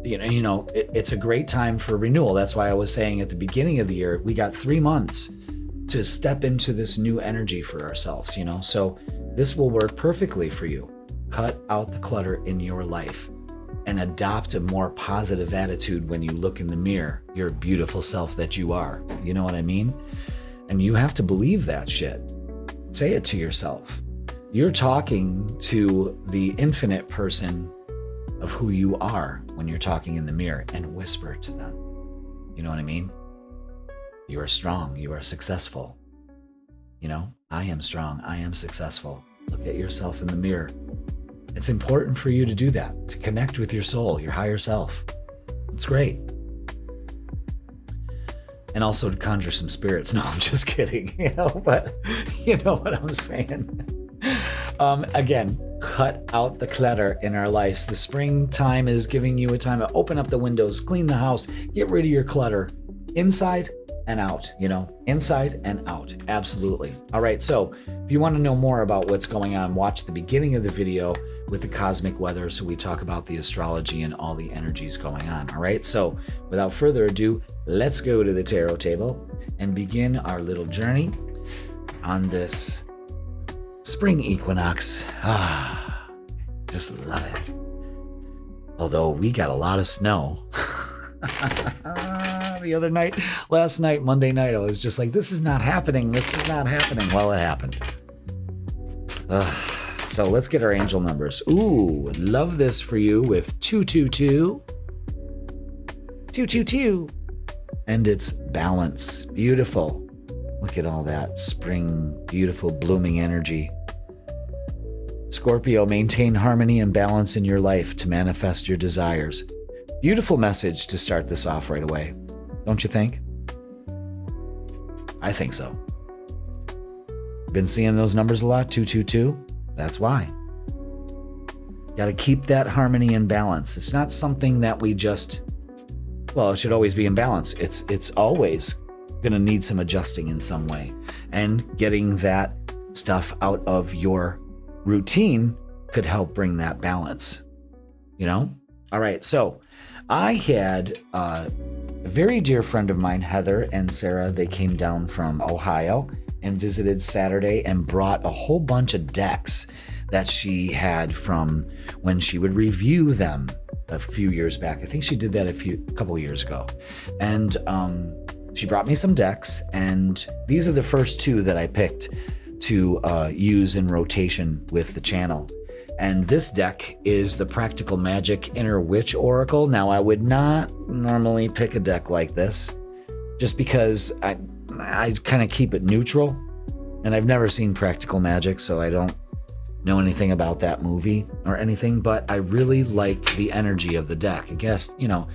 it's a great time for renewal. That's why I was saying at the beginning of the year, we got 3 months to step into this new energy for ourselves, you know. So this will work perfectly for you. Cut out the clutter in your life and adopt a more positive attitude when you look in the mirror, your beautiful self that you are. You know what I mean? And you have to believe that shit. Say it to yourself. You're talking to the infinite person of who you are when you're talking in the mirror, and whisper to them. You know what I mean? You are strong. You are successful. You know, I am strong. I am successful. Look at yourself in the mirror. It's important for you to do that, to connect with your soul, your higher self. It's great. And also to conjure some spirits. No, I'm just kidding, you know, but you know what I'm saying. Again, cut out the clutter in our lives. The springtime is giving you a time to open up the windows, clean the house, get rid of your clutter inside and out, you know, inside and out. Absolutely. All right. So if you want to know more about what's going on, watch the beginning of the video with the cosmic weather. So we talk about the astrology and all the energies going on. All right. So without further ado, let's go to the tarot table and begin our little journey on this spring equinox. Just love it. Although we got a lot of snow. The other night, last night, Monday night, I was just like, this is not happening. This is not happening. Well, it happened. So let's get our angel numbers. Ooh, love this for you with 222. 222. And it's balance. Beautiful. Look at all that spring, beautiful, blooming energy. Scorpio, maintain harmony and balance in your life to manifest your desires. Beautiful message to start this off right away. Don't you think? I think so. Been seeing those numbers a lot, 222. That's why. Got to keep that harmony and balance. It's not something that we just, well, it should always be in balance. It's always going to need some adjusting in some way. And getting that stuff out of your routine could help bring that balance, you know? All right, so I had a very dear friend of mine, Heather and Sarah. They came down from Ohio and visited Saturday and brought a whole bunch of decks that she had from when she would review them a few years back. I think she did that a couple of years ago. And she brought me some decks, and these are the first two that I picked to use in rotation with the channel. And this deck is the Practical Magic Inner Witch Oracle. Now, I would not normally pick a deck like this, just because I kind of keep it neutral, and I've never seen Practical Magic, so I don't know anything about that movie or anything, but I really liked the energy of the deck. I guess, you know,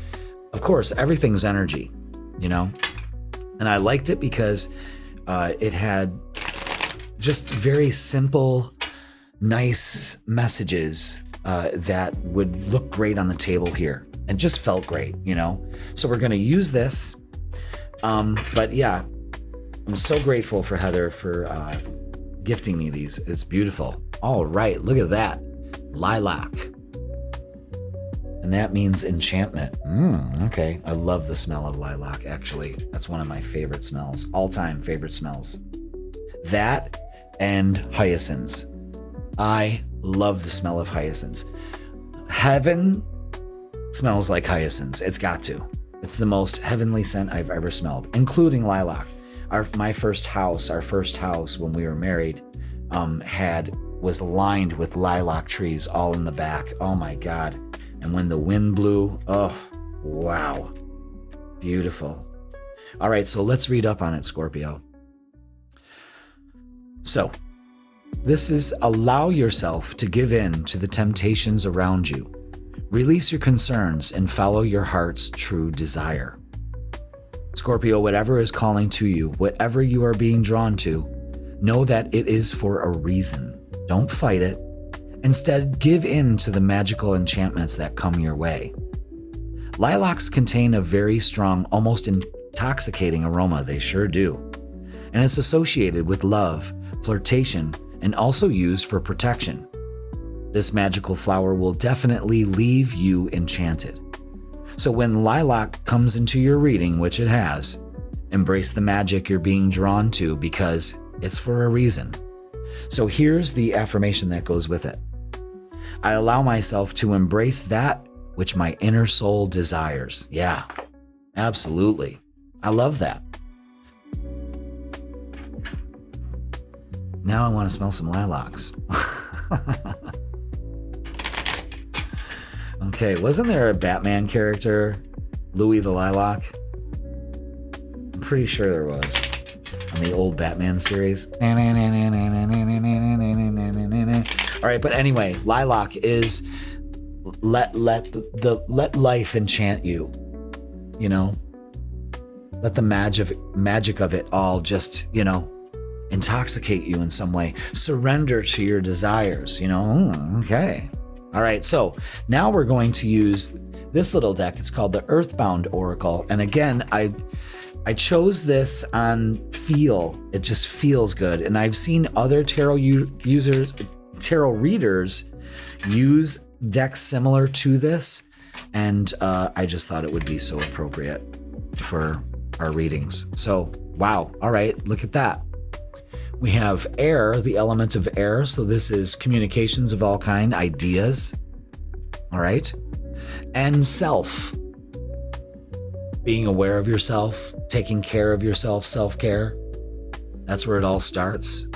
of course, everything's energy, you know, and I liked it because it had just very simple, nice messages that would look great on the table here and just felt great, you know. So we're going to use this. But yeah, I'm so grateful for Heather for gifting me these. It's beautiful. All right, look at that. Lilac. And that means enchantment. Okay. I love the smell of lilac, actually. That's one of my favorite smells, all-time favorite smells. That and hyacinths. I love the smell of hyacinths. Heaven smells like hyacinths. It's got to. It's the most heavenly scent I've ever smelled, including lilac. Our first house when we were married, was lined with lilac trees all in the back. Oh my God. And when the wind blew, oh, wow. Beautiful. All right, so let's read up on it, Scorpio. So, this is allow yourself to give in to the temptations around you. Release your concerns and follow your heart's true desire. Scorpio, whatever is calling to you, whatever you are being drawn to, know that it is for a reason. Don't fight it. Instead, give in to the magical enchantments that come your way. Lilacs contain a very strong, almost intoxicating aroma. They sure do. And it's associated with love, flirtation, and also used for protection. This magical flower will definitely leave you enchanted. So when lilac comes into your reading, which it has, embrace the magic you're being drawn to because it's for a reason. So here's the affirmation that goes with it. I allow myself to embrace that which my inner soul desires. Yeah, absolutely. I love that. Now I want to smell some lilacs. Okay, wasn't there a Batman character, Louis the Lilac? I'm pretty sure there was on the old Batman series. All right, but anyway, lilac is let life enchant you. You know, let the magic of it all just, you know, intoxicate you in some way. Surrender to your desires, you know. Okay. All right, so now we're going to use this little deck. It's called the Earthbound Oracle. And again, I chose this on feel. It just feels good. And I've seen other tarot readers use decks similar to this. And I just thought it would be so appropriate for our readings. So, wow. All right, look at that. We have air, the element of air. So this is communications of all kind, ideas. All right. And self. Being aware of yourself, taking care of yourself, self-care. That's where it all starts.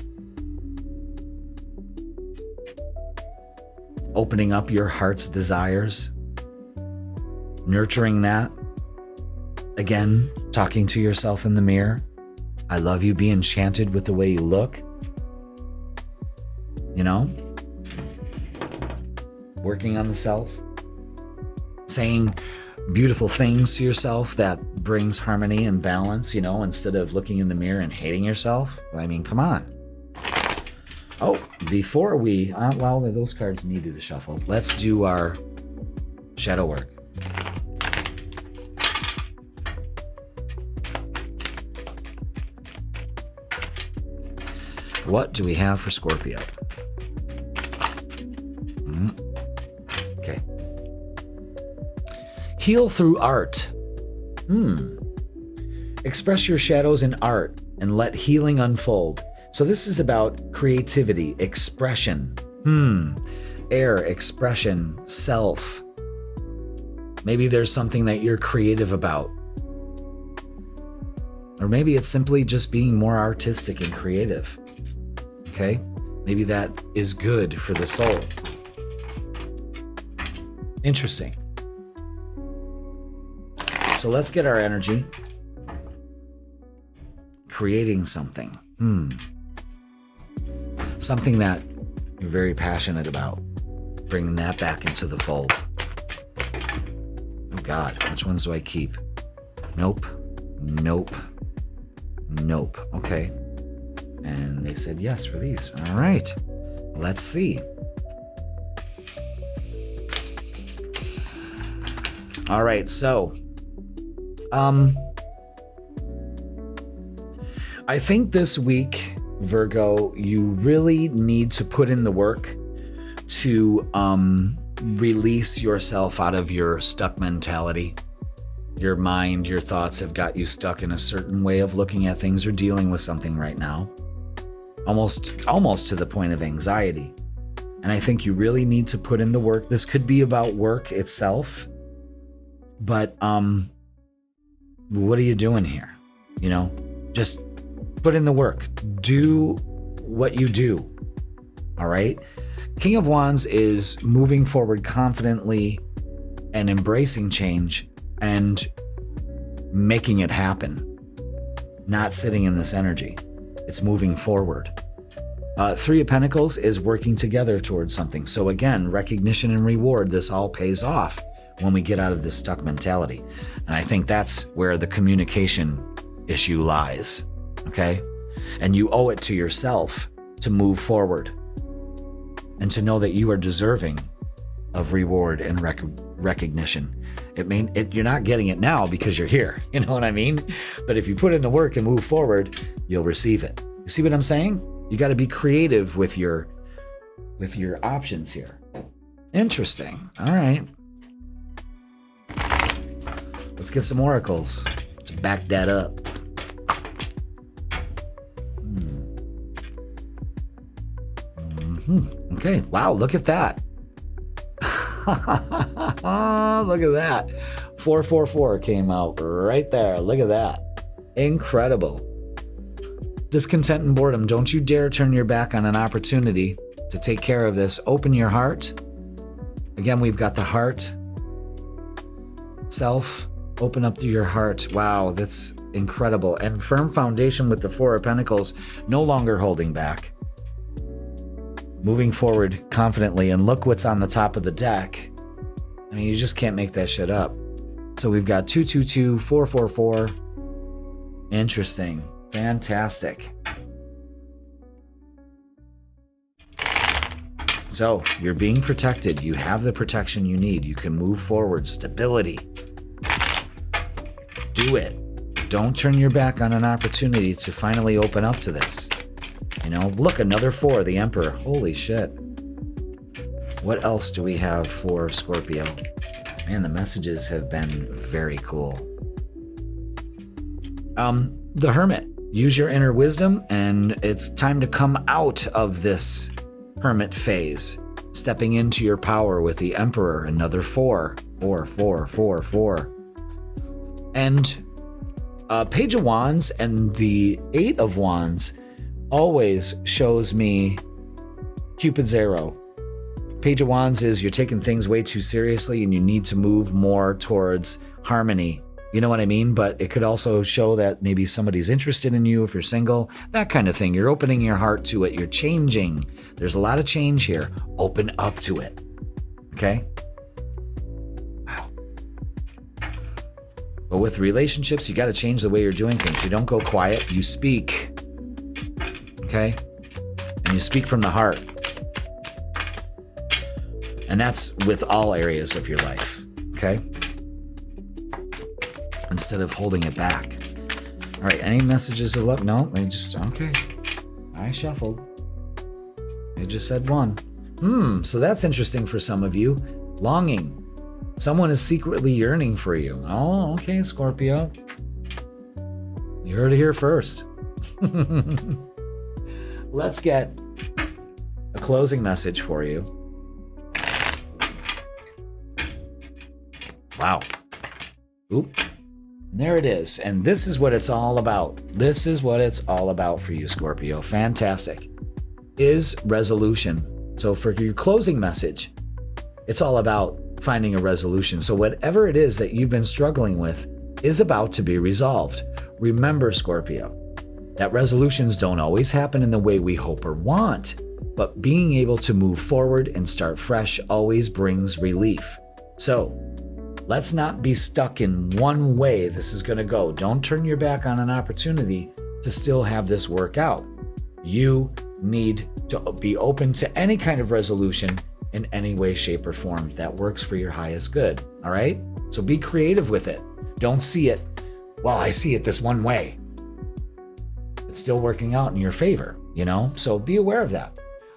Opening up your heart's desires. Nurturing that. Again, talking to yourself in the mirror. I love you. Be enchanted with the way you look. You know? Working on the self. Saying beautiful things to yourself that brings harmony and balance, you know, instead of looking in the mirror and hating yourself. I mean, come on. Oh, before we, well, those cards needed a shuffle. Let's do our shadow work. What do we have for Scorpio? Okay. Heal through art. Express your shadows in art and let healing unfold. So this is about creativity, expression. Air, expression, self. Maybe there's something that you're creative about. Or maybe it's simply just being more artistic and creative. Okay? Maybe that is good for the soul. Interesting. So let's get our energy. Creating something. Something that you're very passionate about. Bringing that back into the fold. Oh God, which ones do I keep? Nope. Nope. Nope. Okay. And they said yes for these. All right. Let's see. All right, so I think this week, Virgo, you really need to put in the work to release yourself out of your stuck mentality. Your mind, your thoughts have got you stuck in a certain way of looking at things or dealing with something right now. Almost to the point of anxiety. And I think you really need to put in the work. This could be about work itself. But what are you doing here? You know, just put in the work. Do what you do. All right? King of Wands is moving forward confidently and embracing change and making it happen. Not sitting in this energy. It's moving forward. Three of Pentacles is working together towards something. So again, recognition and reward, this all pays off when we get out of this stuck mentality. And I think that's where the communication issue lies. Okay? And you owe it to yourself to move forward and to know that you are deserving of reward and recognition. You're not getting it now because you're here. You know what I mean? But if you put in the work and move forward, you'll receive it. You see what I'm saying? You got to be creative with your options here. Interesting. All right. Let's get some oracles to back that up. Okay. Wow. Look at that. Look at that. 444 came out right there. Look at that. Incredible. Discontent and boredom. Don't you dare turn your back on an opportunity to take care of this. Open your heart. Again, we've got the heart. Self. Open up to your heart. Wow, that's incredible. And firm foundation with the Four of Pentacles. No longer holding back. Moving forward confidently. And look what's on the top of the deck. I mean, you just can't make that shit up. So we've got 222, 444. Interesting. Fantastic. So you're being protected. You have the protection you need. You can move forward. Stability. Do it. Don't turn your back on an opportunity to finally open up to this. You know, look, another 4, the Emperor. Holy shit. What else do we have for Scorpio? Man, the messages have been very cool. The Hermit. Use your inner wisdom, and it's time to come out of this hermit phase. Stepping into your power with the Emperor, another 4. 4, 4, 4, 4. And Page of Wands and the 8 of Wands always shows me Cupid's arrow. Page of Wands is you're taking things way too seriously and you need to move more towards harmony. You know what I mean? But it could also show that maybe somebody's interested in you if you're single, that kind of thing. You're opening your heart to it. You're changing. There's a lot of change here. Open up to it. Okay? Wow. But with relationships, you got to change the way you're doing things. You don't go quiet. You speak. Okay? And and you speak from the heart. And that's with all areas of your life, okay? Instead of holding it back. All right, any messages of love? No, they just, okay. I shuffled. They just said one. So that's interesting for some of you. Longing. Someone is secretly yearning for you. Oh, okay, Scorpio. You heard it here first. Let's get a closing message for you. Wow. Oop. There it is. And this is what it's all about. This is what it's all about for you, Scorpio. Fantastic. Is resolution. So for your closing message, it's all about finding a resolution. So whatever it is that you've been struggling with is about to be resolved. Remember, Scorpio, that resolutions don't always happen in the way we hope or want, but being able to move forward and start fresh always brings relief. So let's not be stuck in one way this is going to go. Don't turn your back on an opportunity to still have this work out. You need to be open to any kind of resolution in any way, shape, or form that works for your highest good. All right? So be creative with it. Don't see it, well, I see it this one way. It's still working out in your favor, you know? So be aware of that.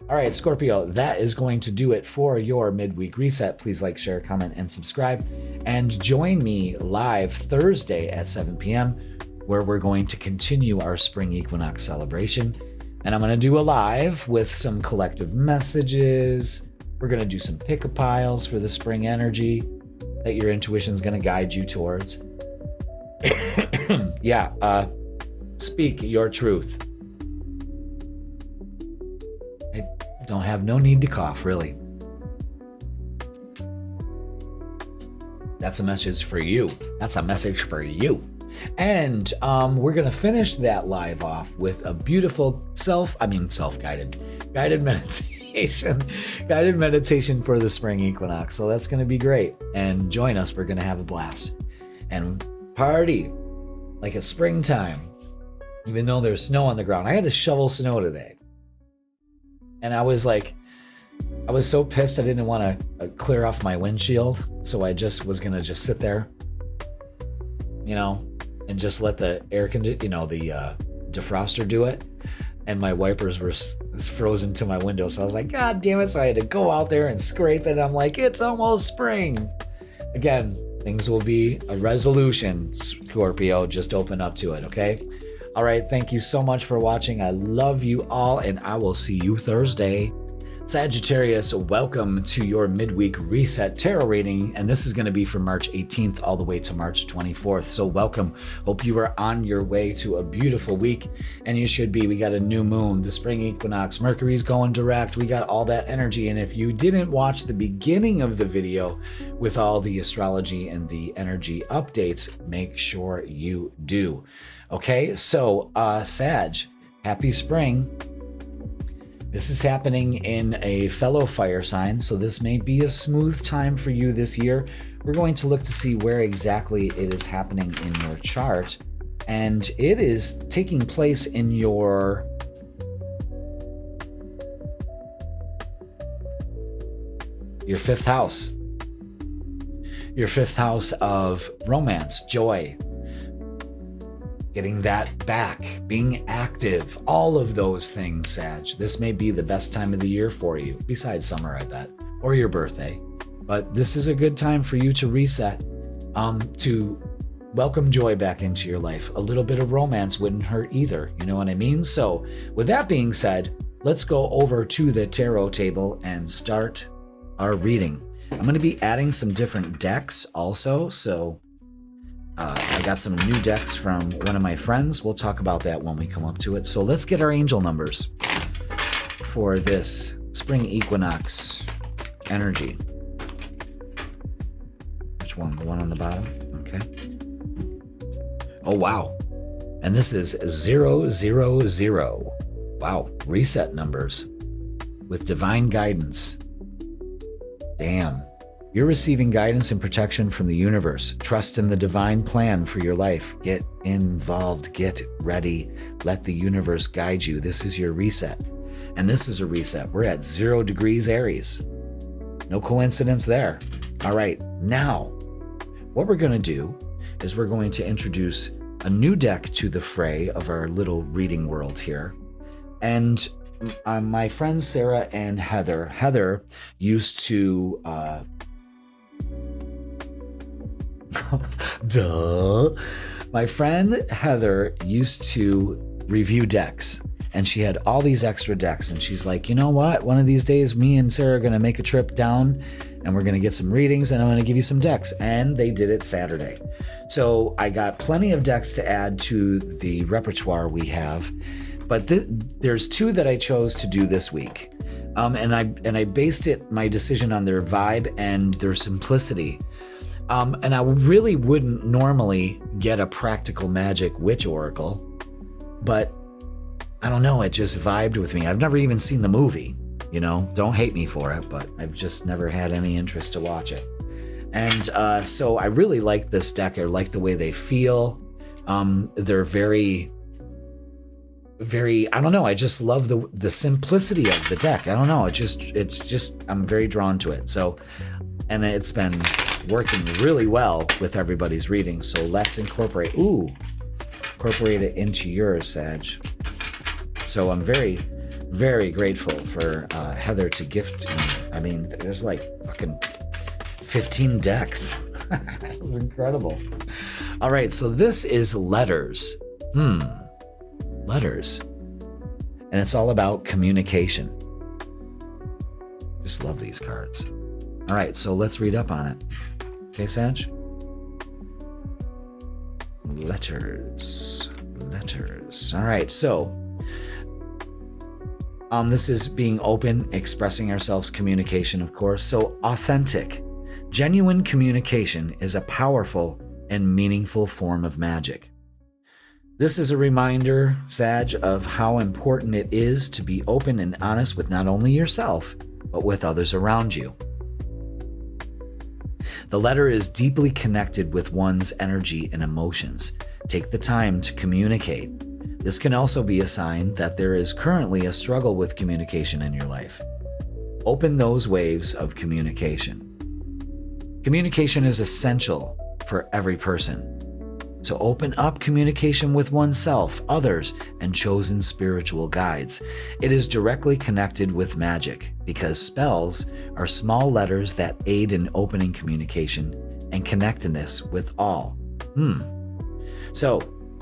All right, Scorpio, that is going to do it for your midweek reset. Please like, share, comment, and subscribe. And join me live Thursday at 7 p.m., where we're going to continue our Spring Equinox celebration. And I'm going to do a live with some collective messages. We're going to do some pick-a piles for the spring energy that your intuition is going to guide you towards. Speak your truth. I don't have no need to cough, really. That's a message for you. That's a message for you. And we're going to finish that live off with a beautiful self-guided meditation for the spring equinox. So that's going to be great. And join us. We're going to have a blast and party like it's springtime, even though there's snow on the ground. I had to shovel snow today. And I was so pissed I didn't want to clear off my windshield. So I just was going to just sit there, and just let the the defroster do it. And my wipers were frozen to my window. So I was like, God damn it. So I had to go out there and scrape it. I'm like, it's almost spring. Again, things will be a resolution, Scorpio. Just open up to it, okay? All right. Thank you so much for watching. I love you all, and I will see you Thursday. Sagittarius, welcome to your midweek reset tarot reading, and this is going to be from March 18th all the way to March 24th. So welcome. Hope you are on your way to a beautiful week, and you should be. We got a new moon, the spring equinox, Mercury's going direct. We got all that energy, and if you didn't watch the beginning of the video with all the astrology and the energy updates, make sure you do. Okay, so Sag, happy spring. This is happening in a fellow fire sign, so this may be a smooth time for you this year. We're going to look to see where exactly it is happening in your chart, and it is taking place in your fifth house. Your fifth house of romance, joy, getting that back, being active, all of those things, Sag. This may be the best time of the year for you, besides summer, I bet, or your birthday. But this is a good time for you to reset, to welcome joy back into your life. A little bit of romance wouldn't hurt either, you know what I mean? So with that being said, let's go over to the tarot table and start our reading. I'm going to be adding some different decks also, so I got some new decks from one of my friends. We'll talk about that when we come up to it. So let's get our angel numbers for this spring equinox energy. Which one? The one on the bottom? Okay. Oh, wow. And this is 000. Wow. Reset numbers with divine guidance. Damn. You're receiving guidance and protection from the universe. Trust in the divine plan for your life. Get involved. Get ready. Let the universe guide you. This is your reset. And this is a reset. We're at 0 degrees Aries. No coincidence there. All right, now what we're going to do is we're going to introduce a new deck to the fray of our little reading world here. And my friends Sarah and Heather used to my friend Heather used to review decks, and she had all these extra decks, and she's like, you know what, one of these days me and Sarah are going to make a trip down and we're going to get some readings and I'm going to give you some decks. And they did it Saturday. So I got plenty of decks to add to the repertoire we have, but there's 2 that I chose to do this week. And I based my decision on their vibe and their simplicity. And I really wouldn't normally get a practical magic witch oracle, but I don't know, it just vibed with me. I've never even seen the movie, don't hate me for it, but I've just never had any interest to watch it. And so I really like this deck. I like the way they feel. They're very, very, I don't know, I just love the simplicity of the deck. I don't know, it's just I'm very drawn to it. So, and it's been working really well with everybody's reading. So let's incorporate it into yours, Sag. So I'm very, very grateful for Heather to gift me. I mean, there's like fucking 15 decks. This is incredible. All right, so this is letters. Letters. And it's all about communication. Just love these cards. All right, so let's read up on it. Okay, Sag? Letters. All right, so this is being open, expressing ourselves, communication, of course. So authentic, genuine communication is a powerful and meaningful form of magic. This is a reminder, Sag, of how important it is to be open and honest with not only yourself, but with others around you. The letter is deeply connected with one's energy and emotions. Take the time to communicate. This can also be a sign that there is currently a struggle with communication in your life. Open those waves of communication. Communication is essential for every person. So open up communication with oneself, others, and chosen spiritual guides. It is directly connected with magic because spells are small letters that aid in opening communication and connectedness with all. So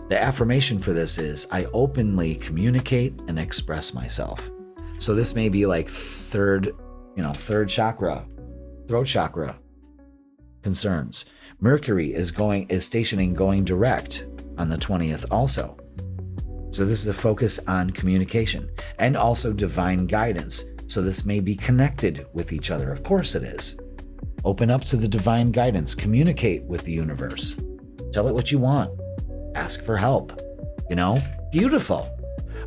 the affirmation for this is, I openly communicate and express myself. So this may be like third chakra, throat chakra concerns. Mercury is stationing going direct on the 20th also. So this is a focus on communication and also divine guidance. So this may be connected with each other. Of course it is. Open up to the divine guidance. Communicate with the universe. Tell it what you want. Ask for help. Beautiful.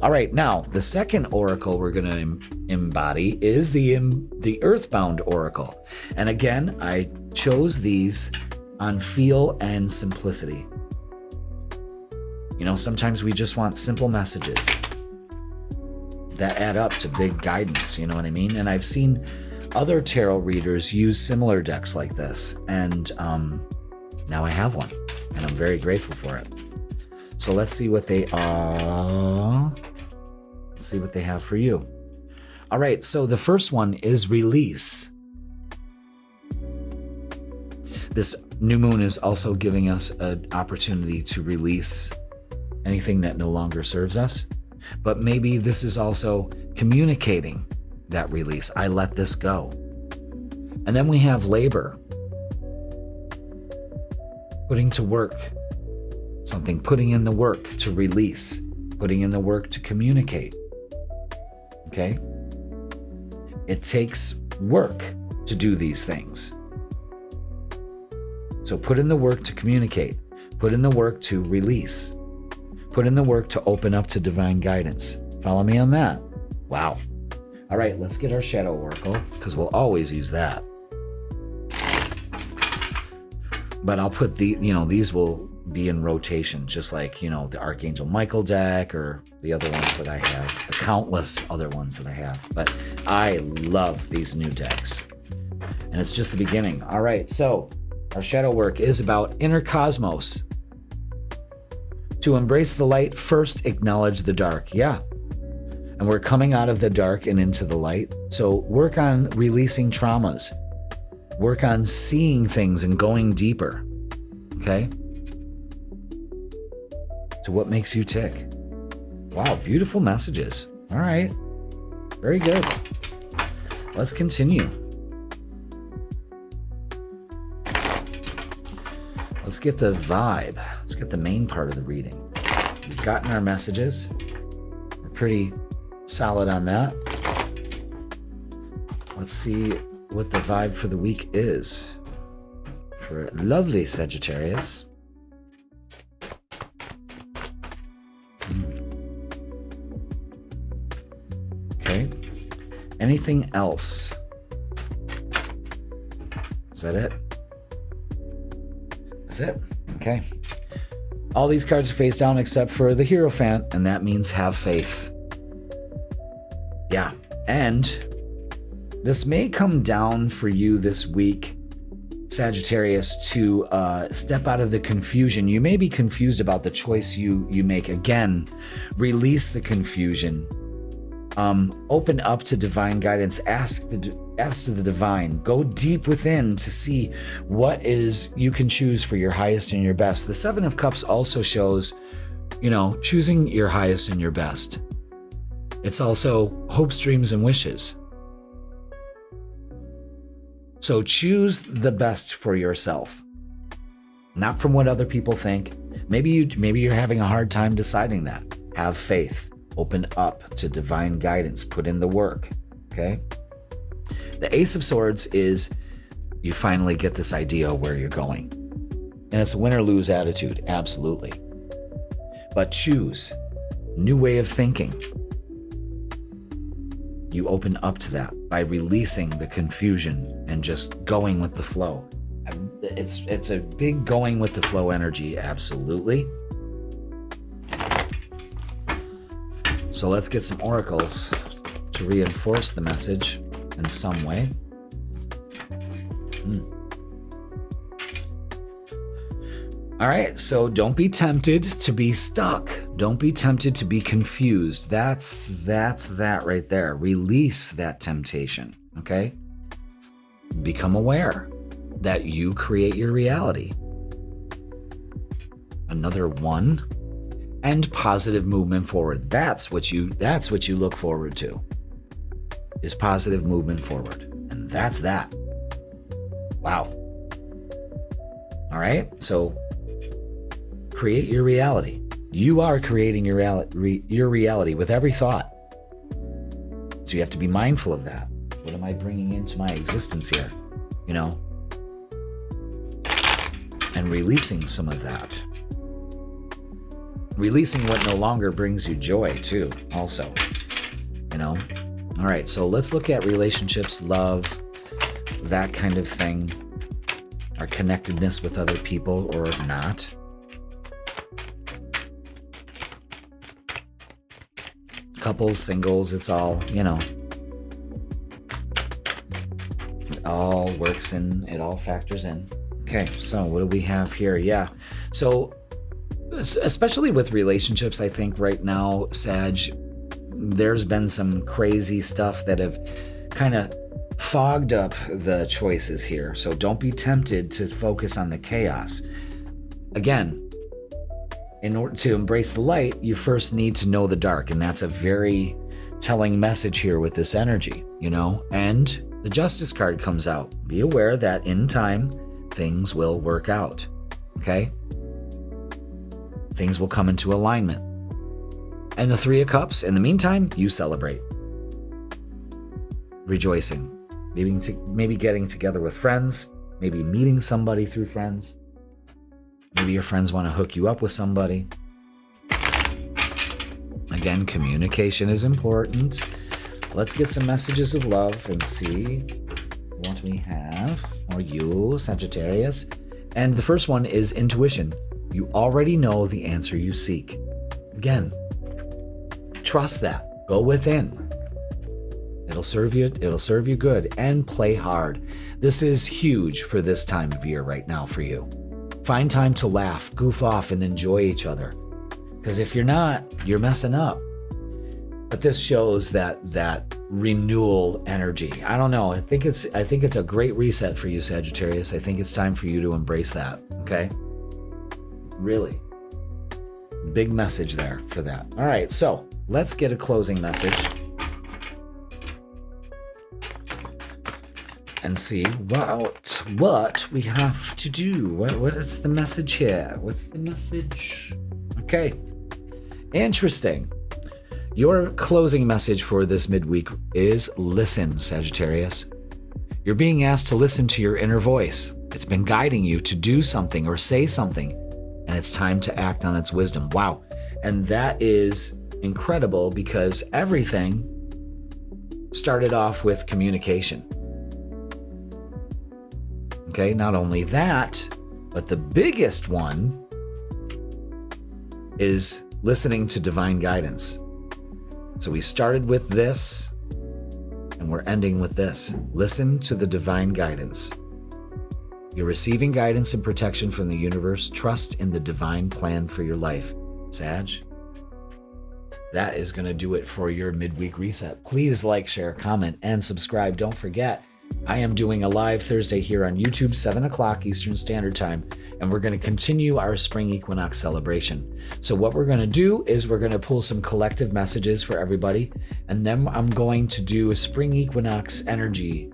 All right, now the second oracle we're going to embody is the Earthbound oracle. And again, I chose these on feel and simplicity. Sometimes we just want simple messages that add up to big guidance, you know what I mean? And I've seen other tarot readers use similar decks like this, and now I have one, and I'm very grateful for it. So let's see what they are. Let's see what they have for you. All right, so the first one is release. This new moon is also giving us an opportunity to release anything that no longer serves us. But maybe this is also communicating that release. I let this go. And then we have labor. Putting to work something, putting in the work to release, putting in the work to communicate. Okay? It takes work to do these things. So put in the work to communicate, put in the work to release, put in the work to open up to divine guidance. Follow me on that. Wow. All right, let's get our shadow oracle because we'll always use that. but I'll put these will be in rotation, just like, the Archangel Michael deck or the other ones that I have, the countless other ones that I have. But I love these new decks. And it's just the beginning. All right, so our shadow work is about inner cosmos. To embrace the light, first acknowledge the dark. Yeah. And we're coming out of the dark and into the light. So work on releasing traumas. Work on seeing things and going deeper. Okay? So what makes you tick? Wow, beautiful messages. All right. Very good. Let's continue. Let's get the vibe. Let's get the main part of the reading. We've gotten our messages. We're pretty solid on that. Let's see what the vibe for the week is for lovely Sagittarius. Okay. Anything else? Is that it? That's it. Okay. All these cards are face down except for the Hierophant, and that means have faith. Yeah. And this may come down for you this week, Sagittarius, to step out of the confusion. You may be confused about the choice you make. Again, release the confusion. Open up to divine guidance. Ask the divine. Go deep within to see what is you can choose for your highest and your best. The Seven of Cups also shows, choosing your highest and your best. It's also hopes, dreams, and wishes. So choose the best for yourself, not from what other people think. Maybe you're having a hard time deciding that. Have faith. Open up to divine guidance. Put in the work. Okay? The Ace of Swords is you finally get this idea of where you're going. And it's a win or lose attitude, absolutely. But choose new way of thinking. You open up to that by releasing the confusion and just going with the flow. It's a big going with the flow energy, absolutely. So let's get some oracles to reinforce the message in some way. All right, so don't be tempted to be stuck. Don't be tempted to be confused. That's that right there. Release that temptation, okay? Become aware that you create your reality. Another one, and positive movement forward. That's what you look forward to. Is positive movement forward. And that's that. Wow. All right, so create your reality. You are creating your reality with every thought. So you have to be mindful of that. What am I bringing into my existence here? And releasing some of that. Releasing what no longer brings you joy, too, also. All right, so let's look at relationships, love, that kind of thing. Our connectedness with other people or not. Couples, singles, it's all, it all works in, it all factors in. Okay, so what do we have here? Yeah, so especially with relationships, I think right now, Sag, there's been some crazy stuff that have kind of fogged up the choices here. So don't be tempted to focus on the chaos. Again, in order to embrace the light, you first need to know the dark. And that's a very telling message here with this energy, And the Justice card comes out. Be aware that in time, things will work out. Okay? Things will come into alignment. And the Three of Cups, in the meantime, you celebrate. Rejoicing. Maybe getting together with friends. Maybe meeting somebody through friends. Maybe your friends want to hook you up with somebody. Again, communication is important. Let's get some messages of love and see what we have for you, Sagittarius. And the first one is intuition. You already know the answer you seek. Again, trust that. Go within. It'll serve you good, and play hard. This is huge for this time of year right now for you. Find time to laugh, goof off, and enjoy each other. Because if you're not, you're messing up. But this shows that renewal energy. I don't know. I think it's a great reset for you, Sagittarius. I think it's time for you to embrace that. Okay? Really. Big message there for that. All right, so let's get a closing message and see what we have to do. What is the message here? What's the message? Okay. Interesting. Your closing message for this midweek is listen, Sagittarius. You're being asked to listen to your inner voice. It's been guiding you to do something or say something, and it's time to act on its wisdom. Wow. And that is incredible because everything started off with communication. Okay, not only that, but the biggest one is listening to divine guidance. So we started with this, and we're ending with this. Listen to the divine guidance. You're receiving guidance and protection from the universe. Trust in the divine plan for your life. Sag, that is going to do it for your midweek reset. Please like, share, comment, and subscribe. Don't forget, I am doing a live Thursday here on YouTube, 7 o'clock Eastern Standard Time, and we're going to continue our Spring Equinox celebration. So what we're going to do is we're going to pull some collective messages for everybody, and then I'm going to do a Spring Equinox energy.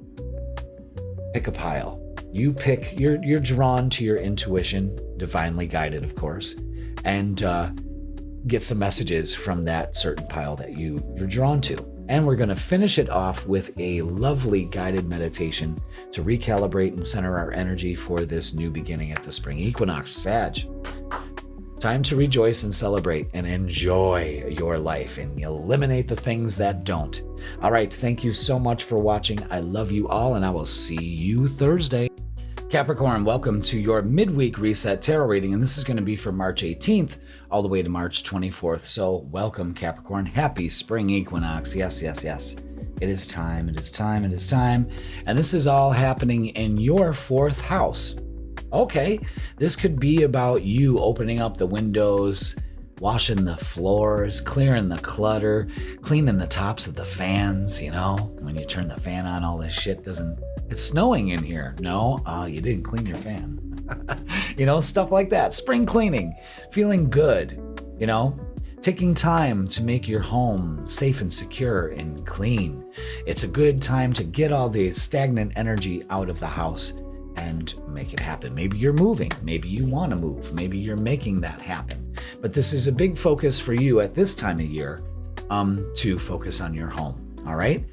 Pick a pile. You pick, you're drawn to your intuition, divinely guided, of course, and get some messages from that certain pile that you're drawn to. And we're going to finish it off with a lovely guided meditation to recalibrate and center our energy for this new beginning at the Spring Equinox. Sag, time to rejoice and celebrate and enjoy your life and eliminate the things that don't. All right, thank you so much for watching. I love you all, and I will see you Thursday. Capricorn, welcome to your midweek reset tarot reading, and this is going to be for March 18th all the way to March 24th. So welcome, Capricorn. Happy Spring Equinox. Yes, yes, yes. It is time. It is time. It is time. And this is all happening in your fourth house. Okay, this could be about you opening up the windows, washing the floors, clearing the clutter, cleaning the tops of the fans. You know, when you turn the fan on, all this shit doesn't... It's snowing in here. No, you didn't clean your fan. You know, stuff like that. Spring cleaning, feeling good, you know, taking time to make your home safe and secure and clean. It's a good time to get all the stagnant energy out of the house and make it happen. Maybe you're moving. Maybe you want to move. Maybe you're making that happen. But this is a big focus for you at this time of year to focus on your home. All right.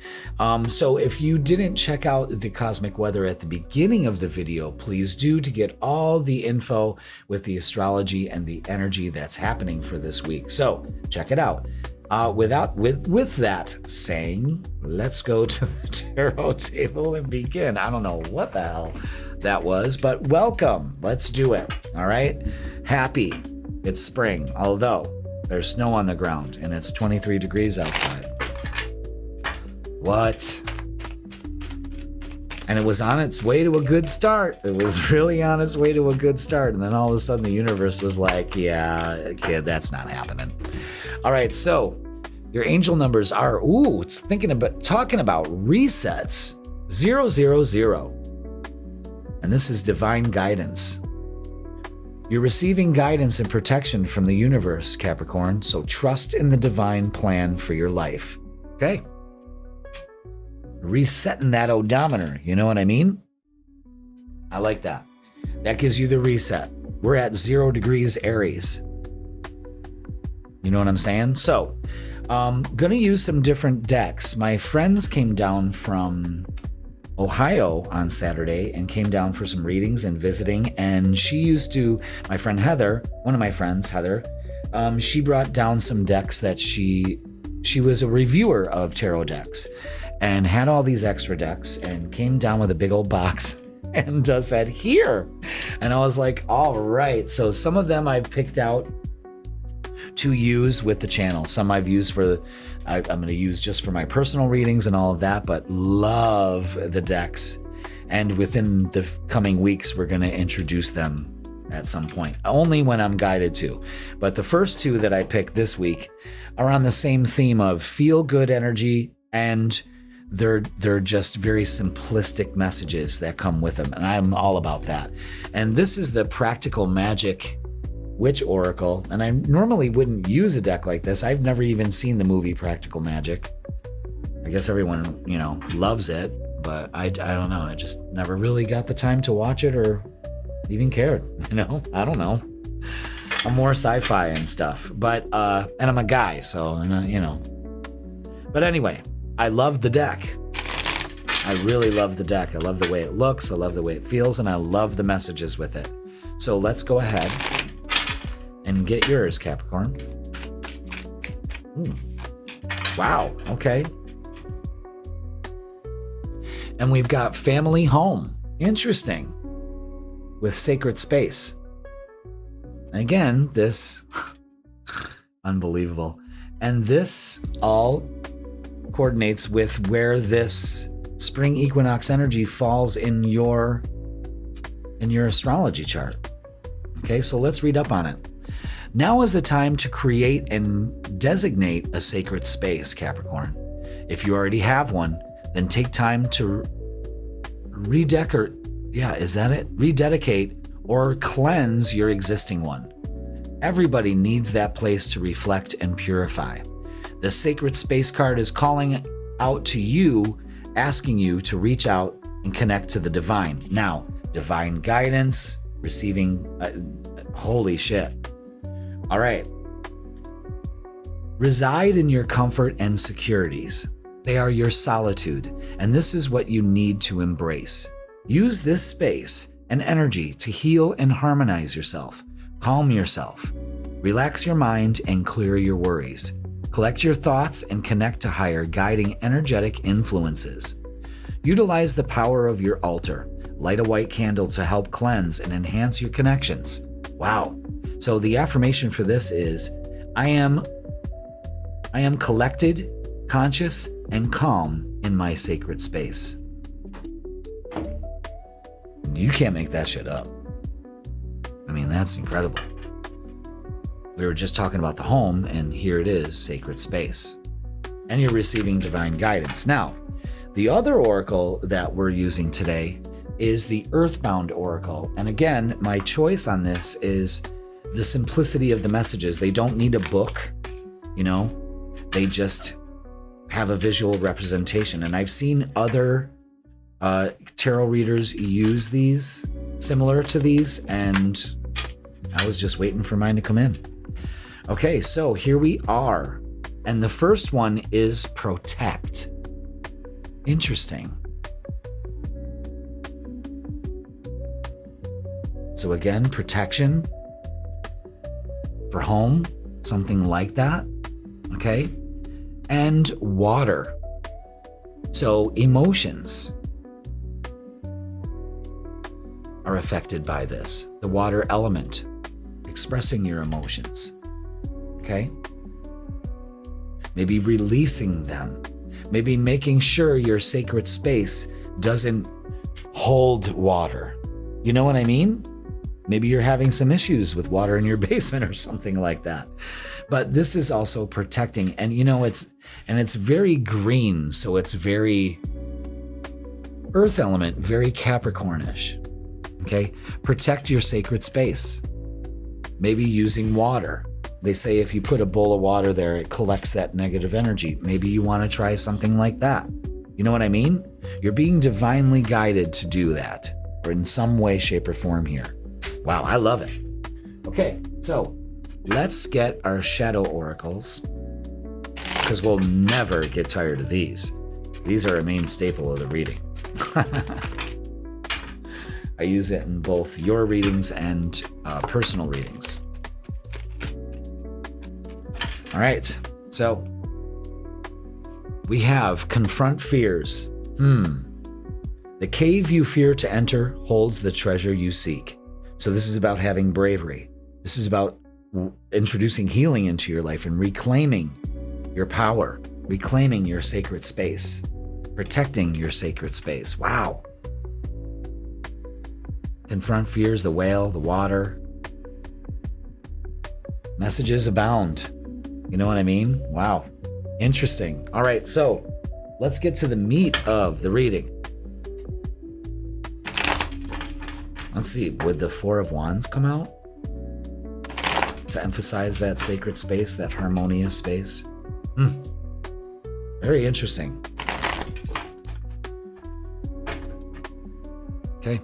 So if you didn't check out the cosmic weather at the beginning of the video, please do to get all the info with the astrology and the energy that's happening for this week. So check it out. With that saying, let's go to the tarot table and begin. I don't know what the hell that was, but welcome. Let's do it. All right. Happy. It's spring, although there's snow on the ground and it's 23 degrees outside. What? And it was on its way to a good start. It was really on its way to a good start. And then all of a sudden the universe was like, yeah, kid, that's not happening. All right, so your angel numbers are, it's talking about resets, 000. And this is divine guidance. You're receiving guidance and protection from the universe, Capricorn, so trust in the divine plan for your life. Okay. Resetting that odometer, you know what I mean? I like that. That gives you the reset. We're at 0 degrees Aries. You know what I'm saying? So, gonna use some different decks. My friends came down from Ohio on Saturday and came down for some readings and visiting. And my friend Heather, one of my friends, Heather, she brought down some decks that she was a reviewer of tarot decks and had all these extra decks and came down with a big old box and said, here. And I was like, all right. So some of them I've picked out to use with the channel. Some I've used I'm going to use just for my personal readings and all of that, but love the decks. And within the coming weeks, we're going to introduce them at some point, only when I'm guided to. But the first two that I picked this week are on the same theme of feel good energy, and they're just very simplistic messages that come with them. And I'm all about that. And this is the Practical Magic Witch Oracle. And I normally wouldn't use a deck like this. I've never even seen the movie Practical Magic. I guess everyone, loves it, but I don't know. I just never really got the time to watch it or even cared, I don't know. I'm more sci-fi and stuff, but, and I'm a guy, so, But anyway, I love the deck. I really love the deck. I love the way it looks. I love the way it feels, and I love the messages with it. So let's go ahead and get yours, Capricorn. Wow, okay. And we've got family home. Interesting. With sacred space. Again, this, unbelievable. And this all coordinates with where this spring equinox energy falls in your astrology chart. Okay, so let's read up on it. Now is the time to create and designate a sacred space, Capricorn. If you already have one, then take time to rededicate or cleanse your existing one. Everybody needs that place to reflect and purify. The Sacred Space card is calling out to you, asking you to reach out and connect to the divine. Now, divine guidance, receiving, holy shit. All right. Reside in your comfort and securities. They are your solitude, and this is what you need to embrace. Use this space and energy to heal and harmonize yourself. Calm yourself. Relax your mind and clear your worries. Collect your thoughts and connect to higher guiding energetic influences. Utilize the power of your altar. Light a white candle to help cleanse and enhance your connections. Wow. So the affirmation for this is, I am collected, conscious, and calm in my sacred space. You can't make that shit up. I mean, that's incredible. We were just talking about the home, and here it is, sacred space. And you're receiving divine guidance. Now, the other oracle that we're using today is the Earthbound Oracle. And again, my choice on this is the simplicity of the messages. They don't need a book, they just have a visual representation. And I've seen other tarot readers use these, similar to these, and I was just waiting for mine to come in. Okay, so here we are. And the first one is protect. Interesting. So again, protection for home, something like that. Okay. And water. So emotions are affected by this. The water element, expressing your emotions. Okay. Maybe releasing them. Maybe making sure your sacred space doesn't hold water. You know what I mean? Maybe you're having some issues with water in your basement or something like that. But this is also protecting, and it's very green, so it's very earth element, very Capricornish. Okay? Protect your sacred space. Maybe using water. They say if you put a bowl of water there, it collects that negative energy. Maybe you want to try something like that. You know what I mean? You're being divinely guided to do that, or in some way, shape, or form here. Wow, I love it. Okay, so let's get our shadow oracles, because we'll never get tired of these. These are a main staple of the reading. I use it in both your readings and personal readings. All right, so we have confront fears. The cave you fear to enter holds the treasure you seek. So this is about having bravery. This is about introducing healing into your life and reclaiming your power, reclaiming your sacred space, protecting your sacred space. Wow. Confront fears, the whale, the water. Messages abound. You know what I mean? Wow. Interesting. All right, so let's get to the meat of the reading. Let's see, would the Four of Wands come out to emphasize that sacred space, that harmonious space? Very interesting. Okay.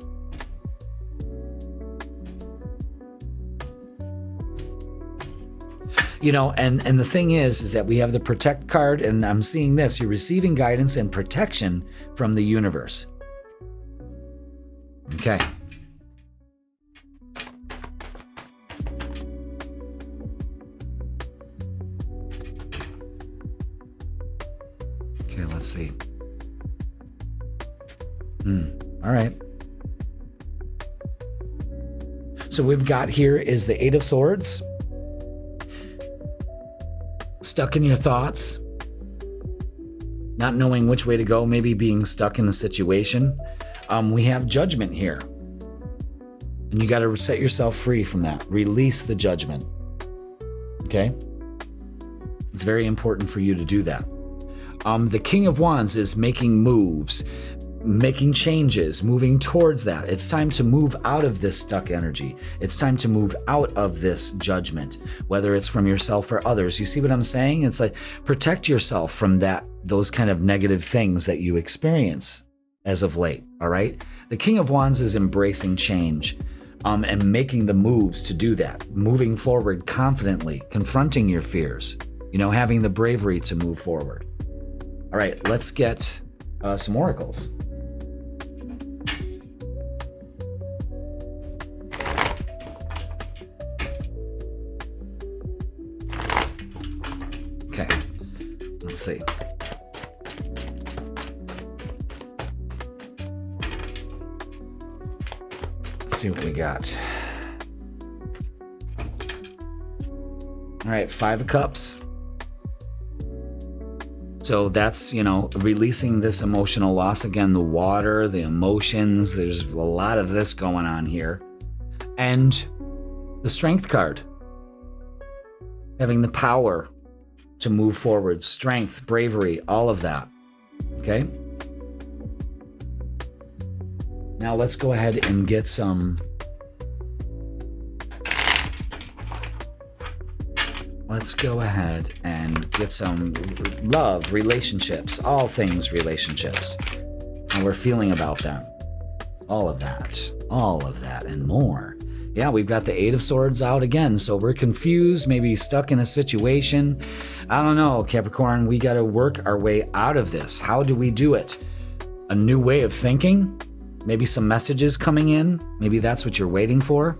You know, and the thing is that we have the protect card, and I'm seeing this. You're receiving guidance and protection from the universe. Okay. Okay, let's see. All right. So we've got here is the Eight of Swords. Stuck in your thoughts, not knowing which way to go, maybe being stuck in a situation. We have Judgment here. And you got to set yourself free from that. Release the judgment. Okay? It's very important for you to do that. The King of Wands is making moves, making changes, moving towards that. It's time to move out of this stuck energy. It's time to move out of this judgment, whether it's from yourself or others. You see what I'm saying? It's like protect yourself from those kind of negative things that you experience as of late, all right? The King of Wands is embracing change and making the moves to do that, moving forward confidently, confronting your fears, having the bravery to move forward. All right, let's get some oracles. Okay, let's see. Let's see what we got. All right, Five of Cups. So that's, releasing this emotional loss. Again, the water, the emotions, there's a lot of this going on here. And the Strength card. Having the power to move forward, strength, bravery, all of that. Okay? Now let's go ahead and get some... Let's go ahead and get some love, relationships, all things relationships. How we're feeling about them. All of that and more. Yeah, we've got the Eight of Swords out again. So we're confused, maybe stuck in a situation. I don't know, Capricorn, we got to work our way out of this. How do we do it? A new way of thinking? Maybe some messages coming in? Maybe that's what you're waiting for?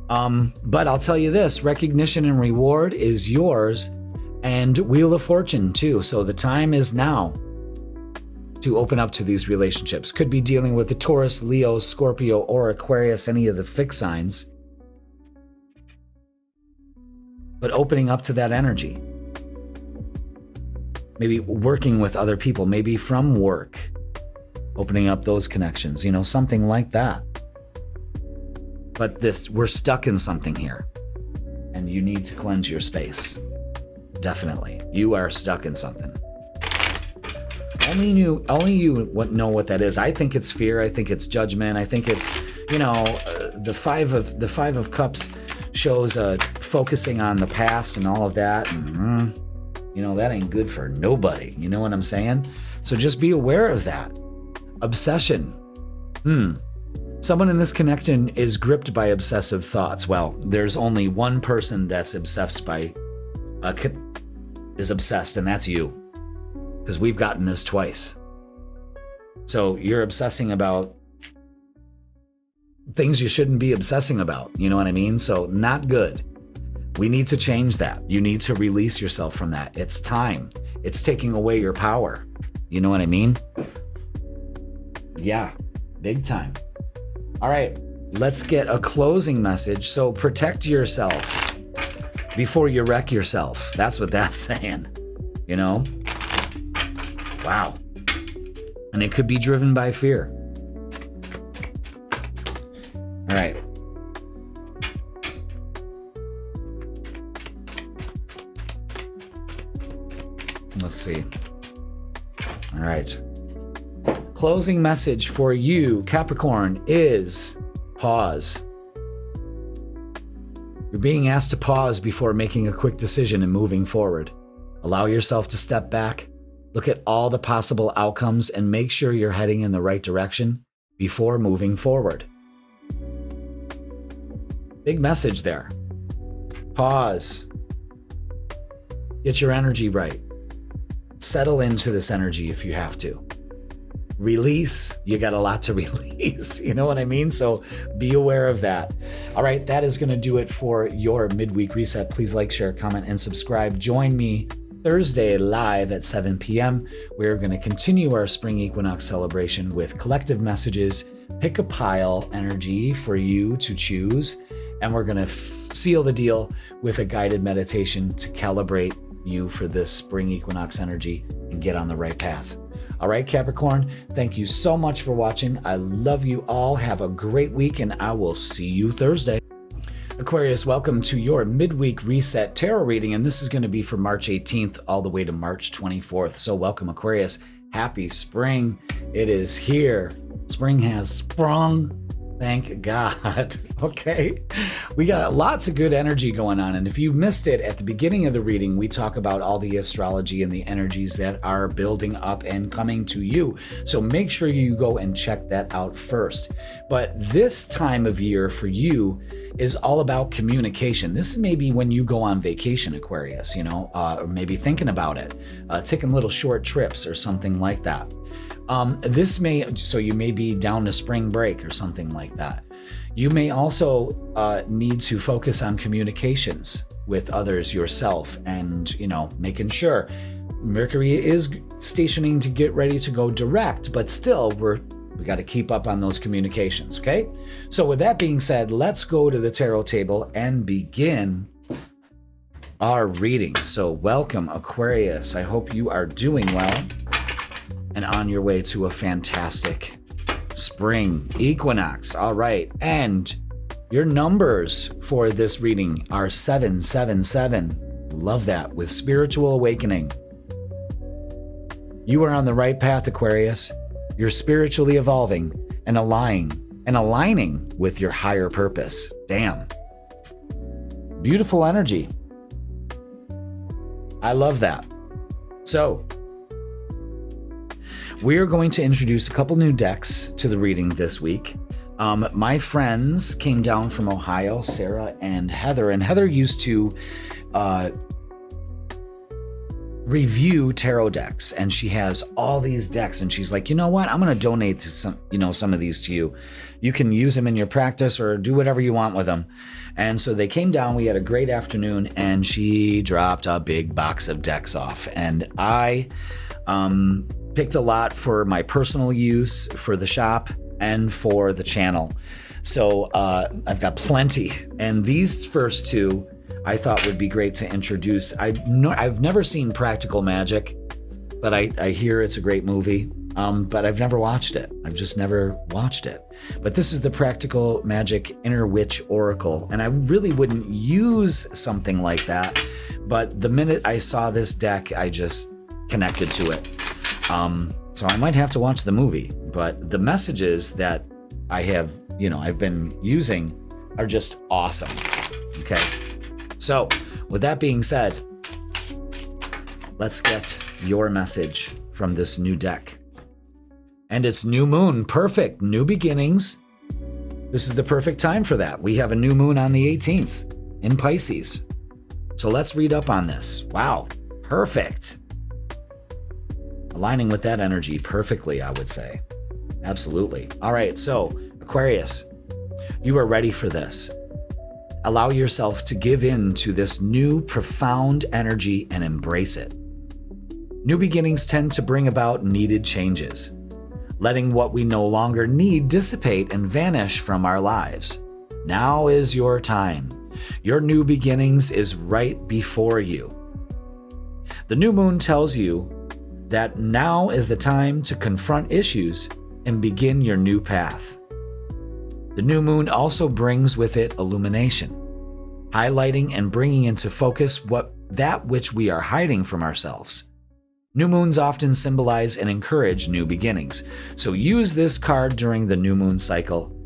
But I'll tell you this, recognition and reward is yours, and Wheel of Fortune too. So the time is now to open up to these relationships. Could be dealing with a Taurus, Leo, Scorpio, or Aquarius, any of the fixed signs. But opening up to that energy. Maybe working with other people, maybe from work. Opening up those connections, something like that. But we're stuck in something here. And you need to cleanse your space. Definitely. You are stuck in something. Only you know what that is. I think it's fear. I think it's judgment. I think it's, the Five of Cups shows focusing on the past and all of that. And, that ain't good for nobody. You know what I'm saying? So just be aware of that. Obsession. Someone in this connection is gripped by obsessive thoughts. Well, there's only one person that's obsessed is obsessed, and that's you. Because we've gotten this twice. So you're obsessing about things you shouldn't be obsessing about. You know what I mean? So not good. We need to change that. You need to release yourself from that. It's time. It's taking away your power. You know what I mean? Yeah, big time. All right, let's get a closing message. So protect yourself before you wreck yourself. That's what that's saying, you know? Wow. And it could be driven by fear. All right. Let's see. All right. Closing message for you, Capricorn, is pause. You're being asked to pause before making a quick decision and moving forward. Allow yourself to step back, look at all the possible outcomes, and make sure you're heading in the right direction before moving forward. Big message there. Pause. Get your energy right. Settle into this energy if you have to. Release. You got a lot to release. You know what I mean? So be aware of that. All right, that is going to do it for your midweek reset. Please like, share, comment, and subscribe. Join me Thursday live at 7 p.m. We're going to continue our Spring Equinox celebration with collective messages, pick a pile energy for you to choose, and we're going to seal the deal with a guided meditation to calibrate you for this Spring Equinox energy and get on the right path. All right, Capricorn, thank you so much for watching. I love you all. Have a great week, and I will see you Thursday. Aquarius, welcome to your midweek reset tarot reading, and this is going to be from March 18th all the way to March 24th. So welcome, Aquarius. Happy spring. It is here. Spring has sprung. Thank God. Okay. We got lots of good energy going on. And if you missed it at the beginning of the reading, we talk about all the astrology and the energies that are building up and coming to you. So make sure you go and check that out first. But this time of year for you is all about communication. This is maybe when you go on vacation, Aquarius, or maybe thinking about it, taking little short trips or something like that. So you may be down to spring break or something like that. You may also need to focus on communications with others, yourself, and, making sure Mercury is stationing to get ready to go direct, but still we got to keep up on those communications. Okay. So with that being said, let's go to the tarot table and begin our reading. So welcome, Aquarius. I hope you are doing well and on your way to a fantastic spring equinox. All right. And your numbers for this reading are 777. Love that. With spiritual awakening. You are on the right path, Aquarius. You're spiritually evolving and aligning with your higher purpose. Damn. Beautiful energy. I love that. So, we are going to introduce a couple new decks to the reading this week. My friends came down from Ohio, Sarah and Heather used to review tarot decks, and she has all these decks, and she's like, you know what? I'm going to donate to some of these to you. You can use them in your practice or do whatever you want with them. And so they came down, we had a great afternoon, and she dropped a big box of decks off. And I picked a lot for my personal use, for the shop, and for the channel. So I've got plenty. And these first two I thought would be great to introduce. I've never seen Practical Magic, but I hear it's a great movie. But I've never watched it. I've just never watched it. But this is the Practical Magic Inner Witch Oracle. And I really wouldn't use something like that. But the minute I saw this deck, I just connected to it. So I might have to watch the movie, but the messages that I have, I've been using are just awesome. Okay. So with that being said, let's get your message from this new deck. And it's new moon. Perfect. New beginnings. This is the perfect time for that. We have a new moon on the 18th in Pisces. So let's read up on this. Wow. Perfect. Aligning with that energy perfectly, I would say. Absolutely. All right, so Aquarius, you are ready for this. Allow yourself to give in to this new profound energy and embrace it. New beginnings tend to bring about needed changes. letting what we no longer need dissipate and vanish from our lives. Now is your time. Your new beginnings is right before you. The new moon tells you that now is the time to confront issues and begin your new path. The new moon also brings with it illumination, highlighting and bringing into focus that which we are hiding from ourselves. New moons often symbolize and encourage new beginnings, so use this card during the new moon cycle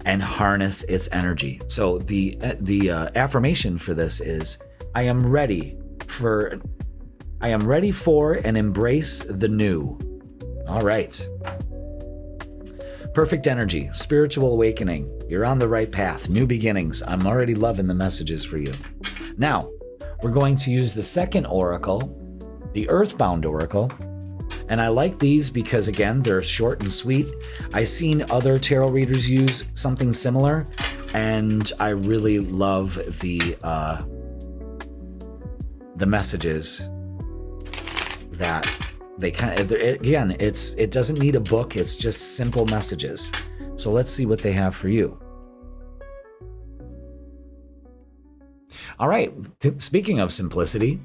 and harness its energy. So the affirmation for this is, I am ready for and embrace the new. All right. Perfect energy, spiritual awakening. You're on the right path, new beginnings. I'm already loving the messages for you. Now, we're going to use the second oracle, the Earthbound Oracle. And I like these because, again, they're short and sweet. I've seen other tarot readers use something similar, and I really love the messages that they again, it doesn't need a book. It's just simple messages. So let's see what they have for you. All right. Speaking of simplicity.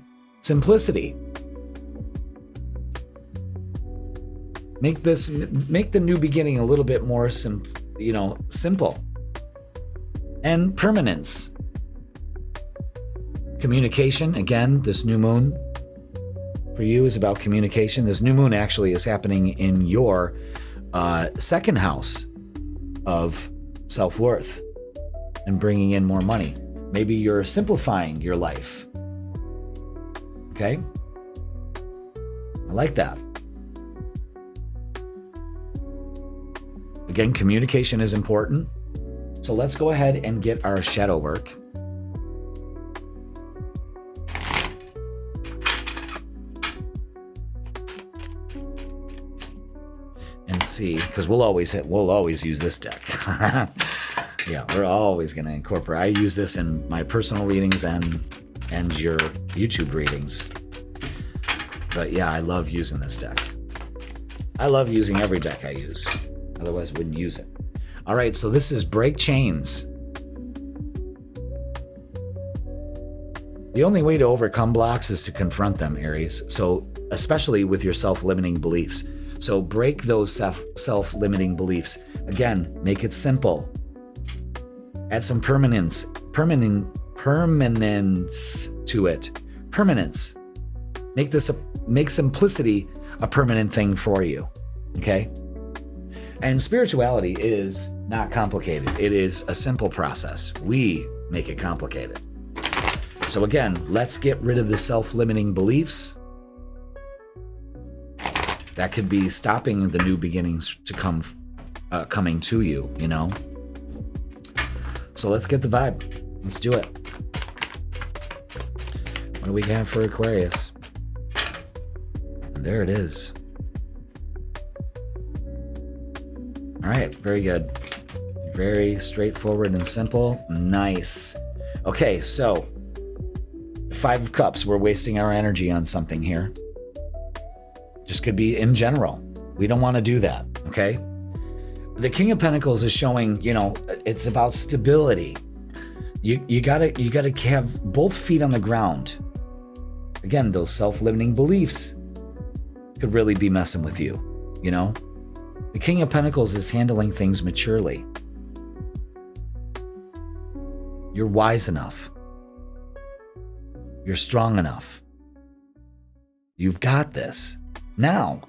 Make the new beginning a little bit more simple. And permanence. Communication. Again, this new moon for you is about communication. This new moon actually is happening in your second house of self-worth and bringing in more money. Maybe you're simplifying your life. Okay? I like that. Again, communication is important. So let's go ahead and get our shadow work. And see, because we'll always use this deck. Yeah, we're always going to incorporate. I use this in my personal readings and your YouTube readings. But yeah, I love using this deck. I love using every deck I use. Otherwise, I wouldn't use it. All right, so this is Break Chains. The only way to overcome blocks is to confront them, Aries. So, especially with your self-limiting beliefs. So break those self-limiting beliefs. Again, make it simple. Add some permanence to it. Permanence. Make simplicity a permanent thing for you. Okay? And spirituality is not complicated. It is a simple process. We make it complicated. So again, let's get rid of the self-limiting beliefs. That could be stopping the new beginnings to coming to you, you know? So let's get the vibe. Let's do it. What do we have for Aquarius? And there it is. All right, very good. Very straightforward and simple. Nice. Okay, so 5 of Cups. We're wasting our energy on something here. Just could be in general. We don't want to do that, okay? The King of Pentacles is showing, it's about stability. You gotta have both feet on the ground. Again, those self-limiting beliefs could really be messing with you, The King of Pentacles is handling things maturely. You're wise enough. You're strong enough. You've got this. Now,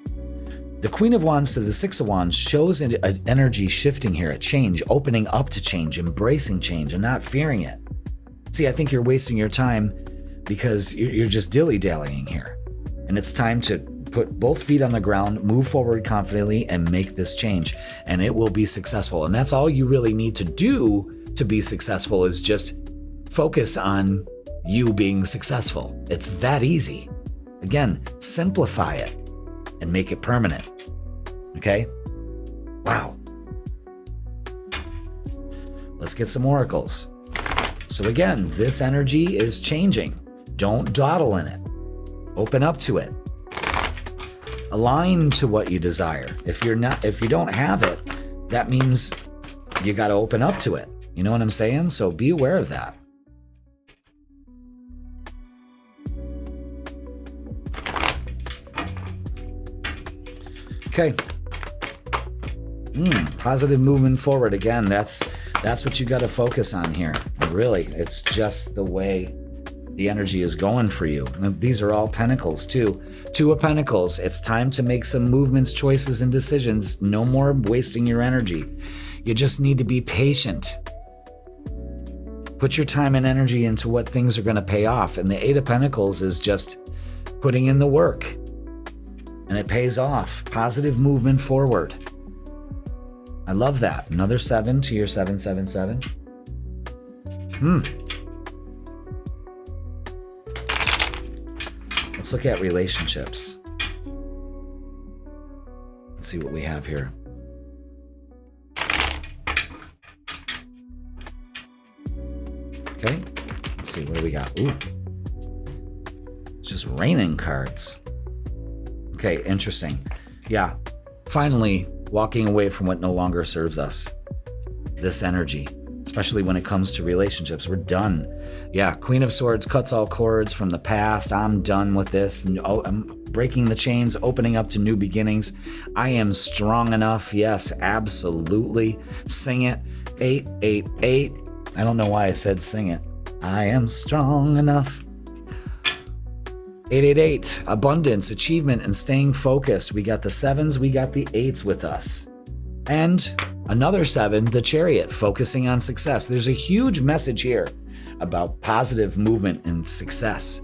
the Queen of Wands to the Six of Wands shows an energy shifting here, a change, opening up to change, embracing change, and not fearing it. See, I think you're wasting your time because you're just dilly-dallying here. And it's time to put both feet on the ground, move forward confidently, and make this change. And it will be successful. And that's all you really need to do to be successful, is just focus on you being successful. It's that easy. Again, simplify it and make it permanent. Okay? Wow. Let's get some oracles. So again, this energy is changing. Don't dawdle in it. Open up to it. align to what you desire. If you don't have it, that means you got to open up to it. You know what I'm saying? So be aware of that. Okay. Positive movement forward. Again, that's what you got to focus on here. Really, it's just the way the energy is going for you. And these are all pentacles too. Two of Pentacles. It's time to make some movements, choices, and decisions. No more wasting your energy. You just need to be patient. Put your time and energy into what things are going to pay off. And the Eight of Pentacles is just putting in the work. And it pays off. Positive movement forward. I love that. Another 7 to your 777. Let's look at relationships. Let's see what we have here. Okay. Let's see, what do we got? Ooh. It's just raining cards. Okay, interesting. Yeah. Finally, walking away from what no longer serves us. This energy, especially when it comes to relationships. We're done. Yeah, Queen of Swords cuts all cords from the past. I'm done with this. I'm breaking the chains, opening up to new beginnings. I am strong enough. Yes, absolutely. Sing it. 888. I don't know why I said sing it. I am strong enough. 888, abundance, achievement, and staying focused. We got the 7s, we got the 8s with us. And another 7, the Chariot, focusing on success. There's a huge message here about positive movement and success.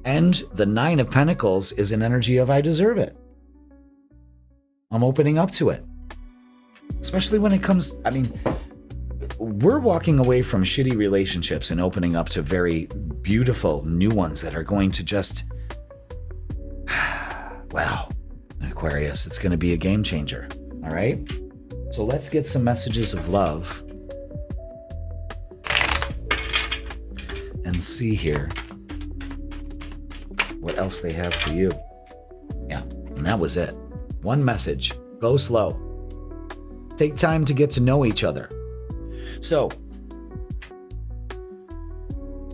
And the 9 of Pentacles is an energy of I deserve it. I'm opening up to it. Especially when it comes, we're walking away from shitty relationships and opening up to very beautiful new ones that are going to just, wow, Aquarius, it's going to be a game changer. All right. So let's get some messages of love and see here what else they have for you. Yeah, and that was it. One message. Go slow. Take time to get to know each other. So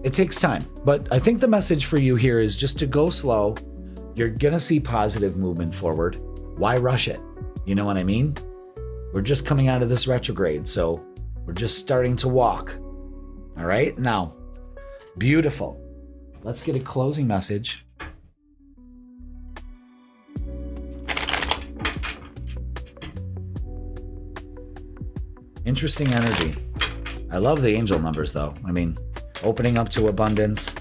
it takes time, but I think the message for you here is just to go slow. You're going to see positive movement forward. Why rush it? You know what I mean? We're just coming out of this retrograde, so we're just starting to walk. All right? Now, beautiful. Let's get a closing message. Interesting energy. I love the angel numbers, though. Opening up to abundance.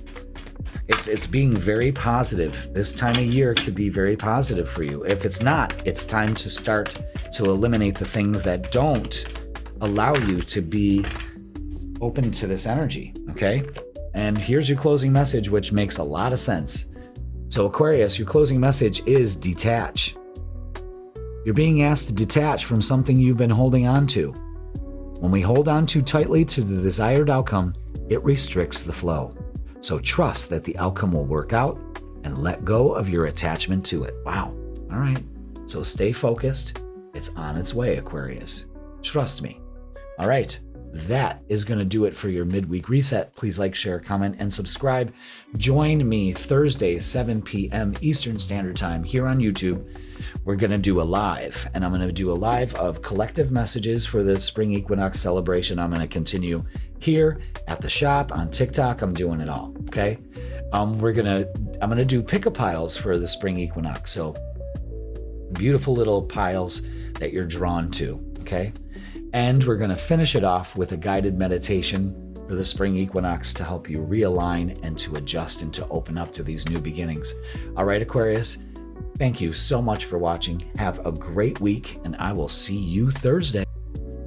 It's being very positive. This time of year could be very positive for you. If it's not, it's time to start to eliminate the things that don't allow you to be open to this energy, okay? And here's your closing message, which makes a lot of sense. So Aquarius, your closing message is detach. You're being asked to detach from something you've been holding on to. When we hold on too tightly to the desired outcome, it restricts the flow. So trust that the outcome will work out and let go of your attachment to it. Wow. All right. So stay focused. It's on its way, Aquarius. Trust me. All right. That is going to do it for your midweek reset. Please like, share, comment, and subscribe. Join me Thursday, 7 p.m. Eastern Standard Time here on YouTube. We're going to do a live, and I'm going to do a live of collective messages for the Spring Equinox celebration. I'm going to continue here at the shop, on TikTok. I'm doing it all, okay? I'm going to do pick-a piles for the Spring Equinox. So beautiful little piles that you're drawn to, okay? And we're going to finish it off with a guided meditation for the Spring Equinox to help you realign and to adjust and to open up to these new beginnings. All right, Aquarius, thank you so much for watching. Have a great week, and I will see you Thursday.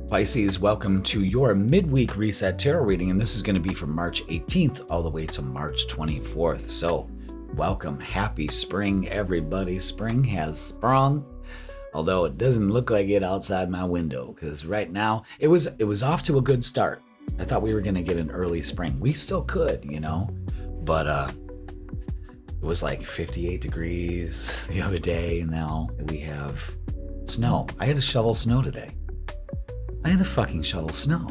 Pisces, welcome to your midweek reset tarot reading, and this is going to be from March 18th all the way to March 24th. So welcome. Happy spring, everybody. Spring has sprung. Although it doesn't look like it outside my window, because right now it was off to a good start. I thought we were going to get an early spring. We still could, but It was like 58 degrees the other day, and now we have snow. I had to shovel snow today. I had to fucking shovel snow.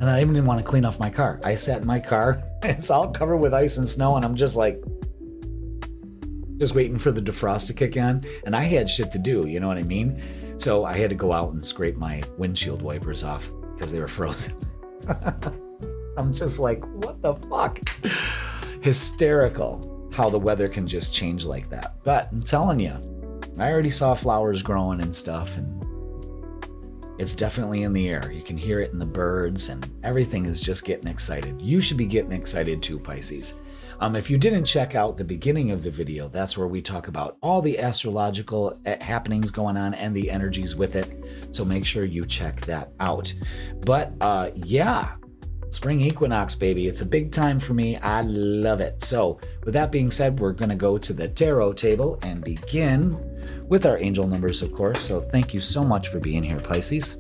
And I even didn't want to clean off my car. I sat in my car, it's all covered with ice and snow, and I'm just like, just waiting for the defrost to kick in. And I had shit to do, you know what I mean? So I had to go out and scrape my windshield wipers off because they were frozen. I'm just like, what the fuck? Hysterical how the weather can just change like that. But I'm telling you, I already saw flowers growing and stuff, and it's definitely in the air. You can hear it in the birds, and everything is just getting excited. You should be getting excited too, Pisces. If you didn't check out the beginning of the video, that's where we talk about all the astrological happenings going on and the energies with it. So make sure you check that out. But yeah, Spring Equinox, baby. It's a big time for me. I love it. So with that being said, we're going to go to the tarot table and begin with our angel numbers, of course. So thank you so much for being here, Pisces.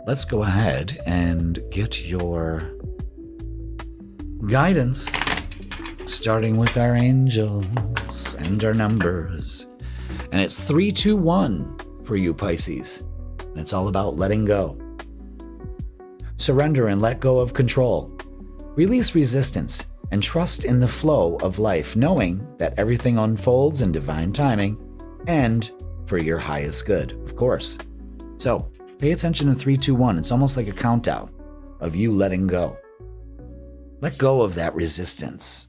Let's go ahead and get your guidance, starting with our angels and our numbers. And it's 321 for you, Pisces. And it's all about letting go. Surrender and let go of control. Release resistance and trust in the flow of life, knowing that everything unfolds in divine timing and for your highest good, of course. So pay attention to 321. It's almost like a countdown of you letting go. Let go of that resistance.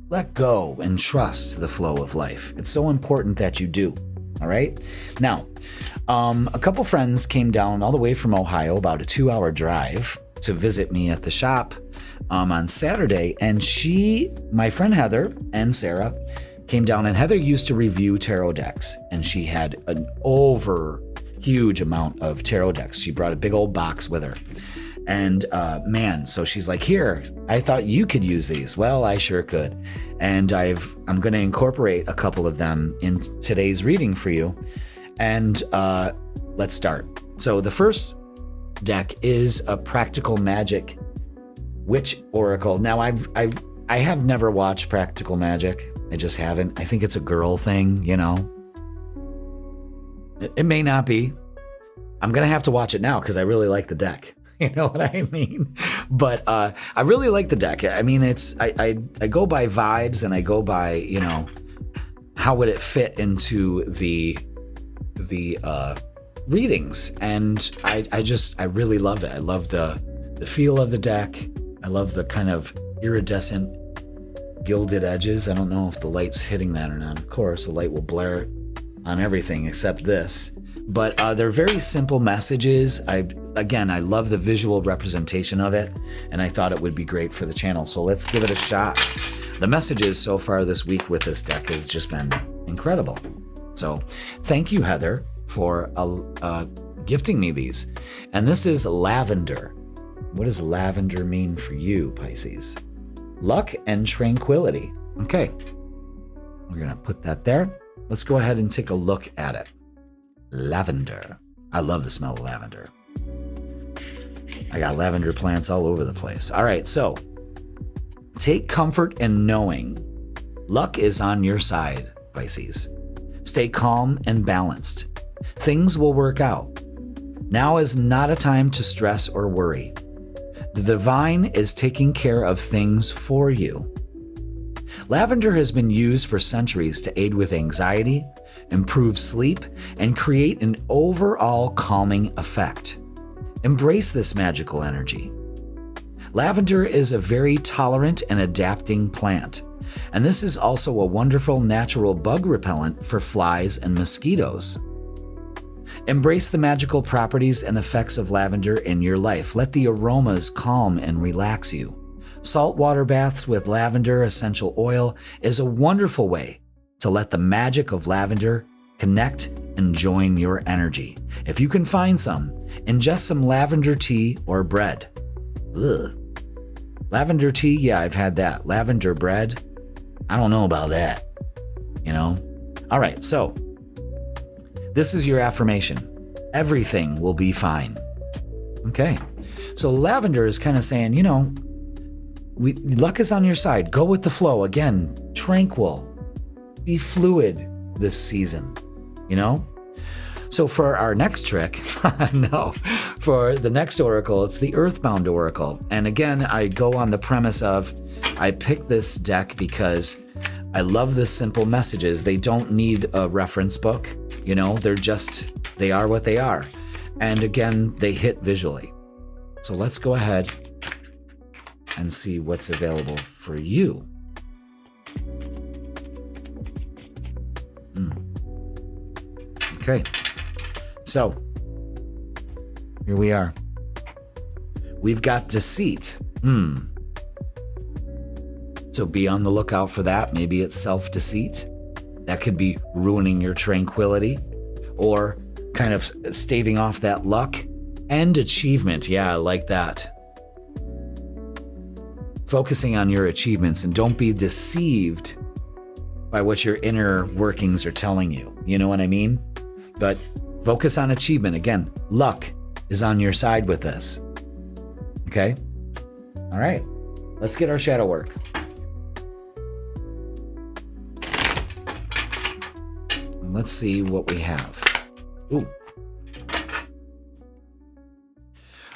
Let go and trust the flow of life. It's so important that you do. All right. Now, a couple friends came down all the way from Ohio, about a 2-hour drive, to visit me at the shop on Saturday. And my friend Heather and Sarah came down, and Heather used to review tarot decks, and she had an huge amount of tarot decks. She brought a big old box with her. And so she's like, here, I thought you could use these. Well, I sure could. And I'm going to incorporate a couple of them in today's reading for you. And let's start. So the first deck is a Practical Magic Witch Oracle. Now, I have never watched Practical Magic. I just haven't. I think it's a girl thing, you know. It may not be. I'm going to have to watch it now because I really like the deck. You know what I mean? But I really like the deck. I mean, I go by vibes, and I go by, you know, how would it fit into the readings. And I really love it. I love the feel of the deck. I love the kind of iridescent gilded edges. I don't know if the light's hitting that or not. Of course, the light will blare on everything except this. But they're very simple messages. I love the visual representation of it, and I thought it would be great for the channel. So let's give it a shot. The messages so far this week with this deck has just been incredible. So thank you, Heather, for gifting me these. And this is lavender. What does lavender mean for you, Pisces? Luck and tranquility. Okay, we're going to put that there. Let's go ahead and take a look at it. Lavender. I love the smell of lavender. I got lavender plants all over the place. All right, so take comfort in knowing luck is on your side, Pisces. Stay calm and balanced. Things will work out. Now is not a time to stress or worry. The divine is taking care of things for you. Lavender has been used for centuries to aid with anxiety, improve sleep, and create an overall calming effect. Embrace this magical energy. Lavender is a very tolerant and adapting plant, and this is also a wonderful natural bug repellent for flies and mosquitoes. Embrace the magical properties and effects of lavender in your life. Let the aromas calm and relax you. Saltwater baths with lavender essential oil is a wonderful way to let the magic of lavender connect and join your energy. If you can find some, ingest some lavender tea or bread. Ugh. Lavender tea, yeah, I've had that. Lavender bread, I don't know about that, you know? All right, so this is your affirmation. Everything will be fine. Okay, so lavender is kind of saying, you know, luck is on your side. Go with the flow. Again, tranquil. Be fluid this season, you know? So for our next trick, for the next oracle, it's the Earthbound Oracle. And again, I go on the premise of I picked this deck because I love the simple messages. They don't need a reference book, you know, they are what they are. And again, they hit visually. So let's go ahead and see what's available for you. Okay, so here we are. We've got deceit. So be on the lookout for that. Maybe it's self-deceit. That could be ruining your tranquility or kind of staving off that luck. And achievement. Yeah, I like that. Focusing on your achievements and don't be deceived by what your inner workings are telling you. You know what I mean? But focus on achievement. Again, luck is on your side with this. Okay? All right. Let's get our shadow work. Let's see what we have. Ooh.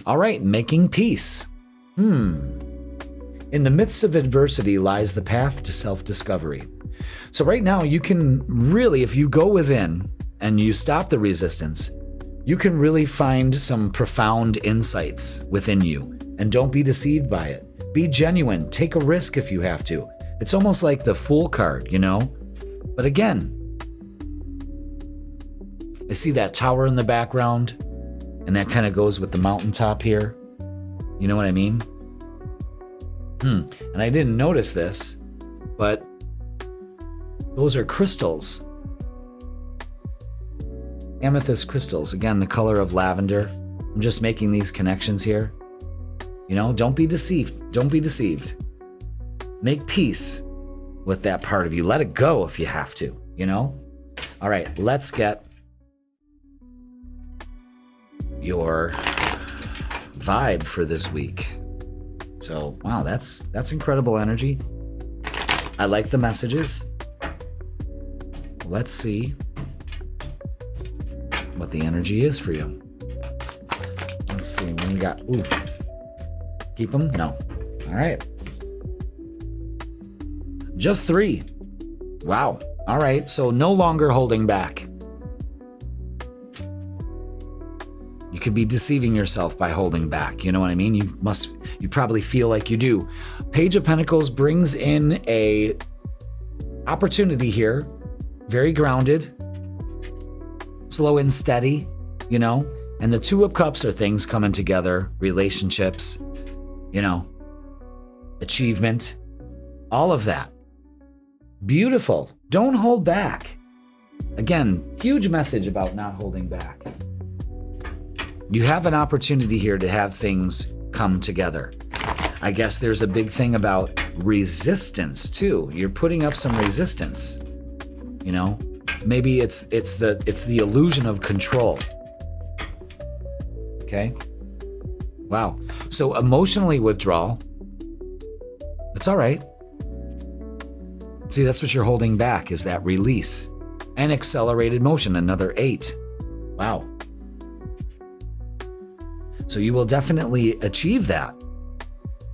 All right, making peace. In the midst of adversity lies the path to self-discovery. So right now you can really, if you go within and you stop the resistance, you can really find some profound insights within you. And don't be deceived by it. Be genuine. Take a risk if you have to. It's almost like the Fool card, you know? But again, I see that tower in the background, and that kind of goes with the mountaintop here. You know what I mean? And I didn't notice this, but those are crystals. Amethyst crystals. Again, the color of lavender. I'm just making these connections here. You know, don't be deceived. Don't be deceived. Make peace with that part of you. Let it go if you have to, you know? All right, let's get your vibe for this week. So, wow, that's incredible energy. I like the messages. Let's see what the energy is for you. Let's see what we got. Ooh. Keep them? No. All right. Just 3. Wow. All right. So no longer holding back. You could be deceiving yourself by holding back. You know what I mean? You probably feel like you do. Page of Pentacles brings in a opportunity here. Very grounded. Slow and steady, you know? And the Two of Cups are things coming together. Relationships, you know, achievement, all of that. Beautiful. Don't hold back. Again, huge message about not holding back. You have an opportunity here to have things come together. I guess there's a big thing about resistance too. You're putting up some resistance. You know, maybe it's the illusion of control. Okay. Wow. So emotionally withdrawal. It's all right. See, that's what you're holding back, is that release. And accelerated motion, another 8. Wow. So you will definitely achieve that.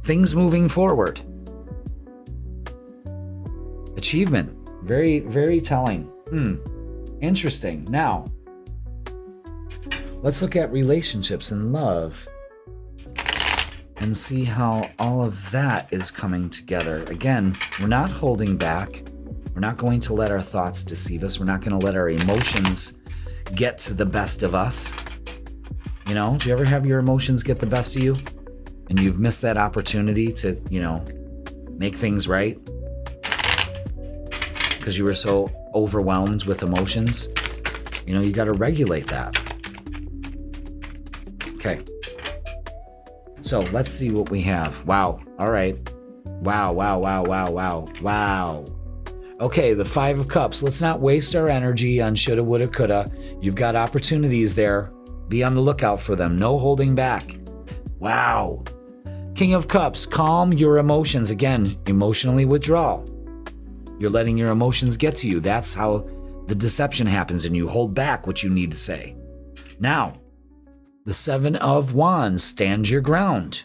Things moving forward. Achievement. Very, very telling. Interesting. Now, let's look at relationships and love and see how all of that is coming together. Again, we're not holding back. We're not going to let our thoughts deceive us. We're not going to let our emotions get to the best of us. You know, do you ever have your emotions get the best of you? And you've missed that opportunity to, you know, make things right? Because you were so overwhelmed with emotions. You know, you got to regulate that. Okay. So let's see what we have. Wow. All right. Wow, wow, wow, wow, wow, wow. Okay, the 5 of Cups. Let's not waste our energy on shoulda, woulda, coulda. You've got opportunities there. Be on the lookout for them. No holding back. Wow. King of Cups, calm your emotions. Again, emotionally withdraw. You're letting your emotions get to you. That's how the deception happens, and you hold back what you need to say. Now, the Seven of Wands, stand your ground.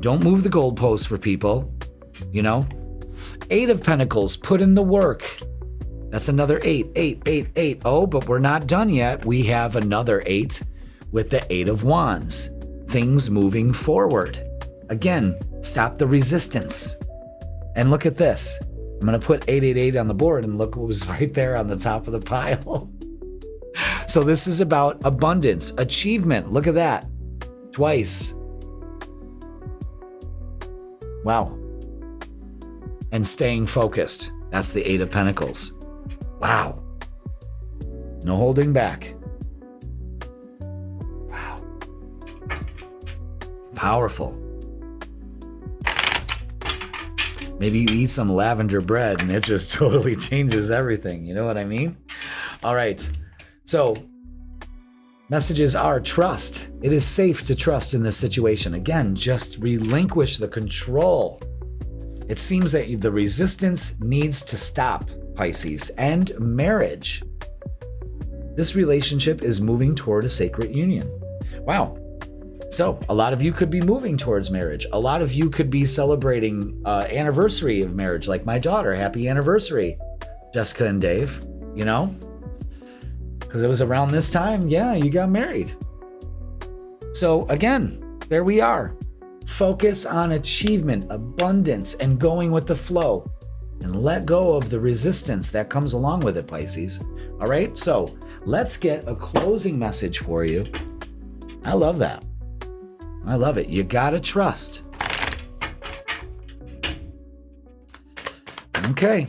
Don't move the goalposts for people, you know. Eight of Pentacles, put in the work. That's another 8, 8, 8, 8. Oh, but we're not done yet. We have another 8 with the Eight of Wands. Things moving forward. Again, stop the resistance. And look at this. I'm going to put 888 on the board, and look what was right there on the top of the pile. So this is about abundance, achievement. Look at that. Twice. Wow. And staying focused. That's the Eight of Pentacles. Wow. No holding back. Wow. Powerful. Maybe you eat some lavender bread and it just totally changes everything. You know what I mean? All right. So messages are trust. It is safe to trust in this situation. Again, just relinquish the control. It seems that the resistance needs to stop, Pisces, and marriage. This relationship is moving toward a sacred union. Wow. So a lot of you could be moving towards marriage. A lot of you could be celebrating anniversary of marriage, like my daughter. Happy anniversary, Jessica and Dave, you know? Because it was around this time, yeah, you got married. So again, there we are. Focus on achievement, abundance, and going with the flow. And let go of the resistance that comes along with it, Pisces. All right, so let's get a closing message for you. I love that. I love it. You gotta trust. Okay,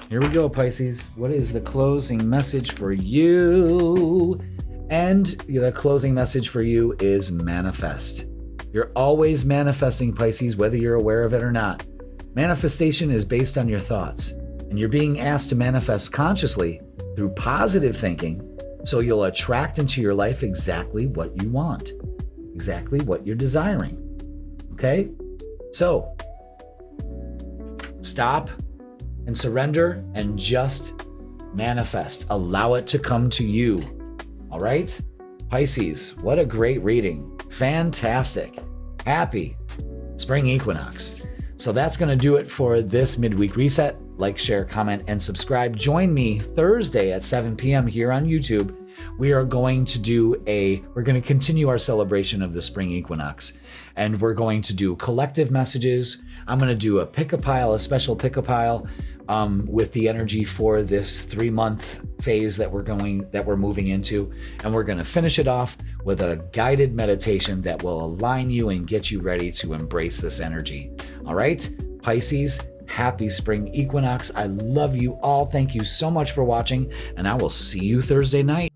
here we go, Pisces. What is the closing message for you? And the closing message for you is manifest. You're always manifesting, Pisces, whether you're aware of it or not. Manifestation is based on your thoughts, and you're being asked to manifest consciously through positive thinking, so you'll attract into your life exactly what you want. Exactly what you're desiring. Okay? So, stop and surrender and just manifest. Allow it to come to you. All right? Pisces, what a great reading. Fantastic. Happy Spring Equinox. So that's going to do it for this midweek reset. Like, share, comment, and subscribe. Join me Thursday at 7 p.m. here on YouTube. We are going to we're going to continue our celebration of the spring equinox, and we're going to do collective messages. I'm going to do a special pick-a-pile with the energy for this 3-month phase that we're moving into. And we're going to finish it off with a guided meditation that will align you and get you ready to embrace this energy. All right, Pisces, happy spring equinox. I love you all. Thank you so much for watching, and I will see you Thursday night.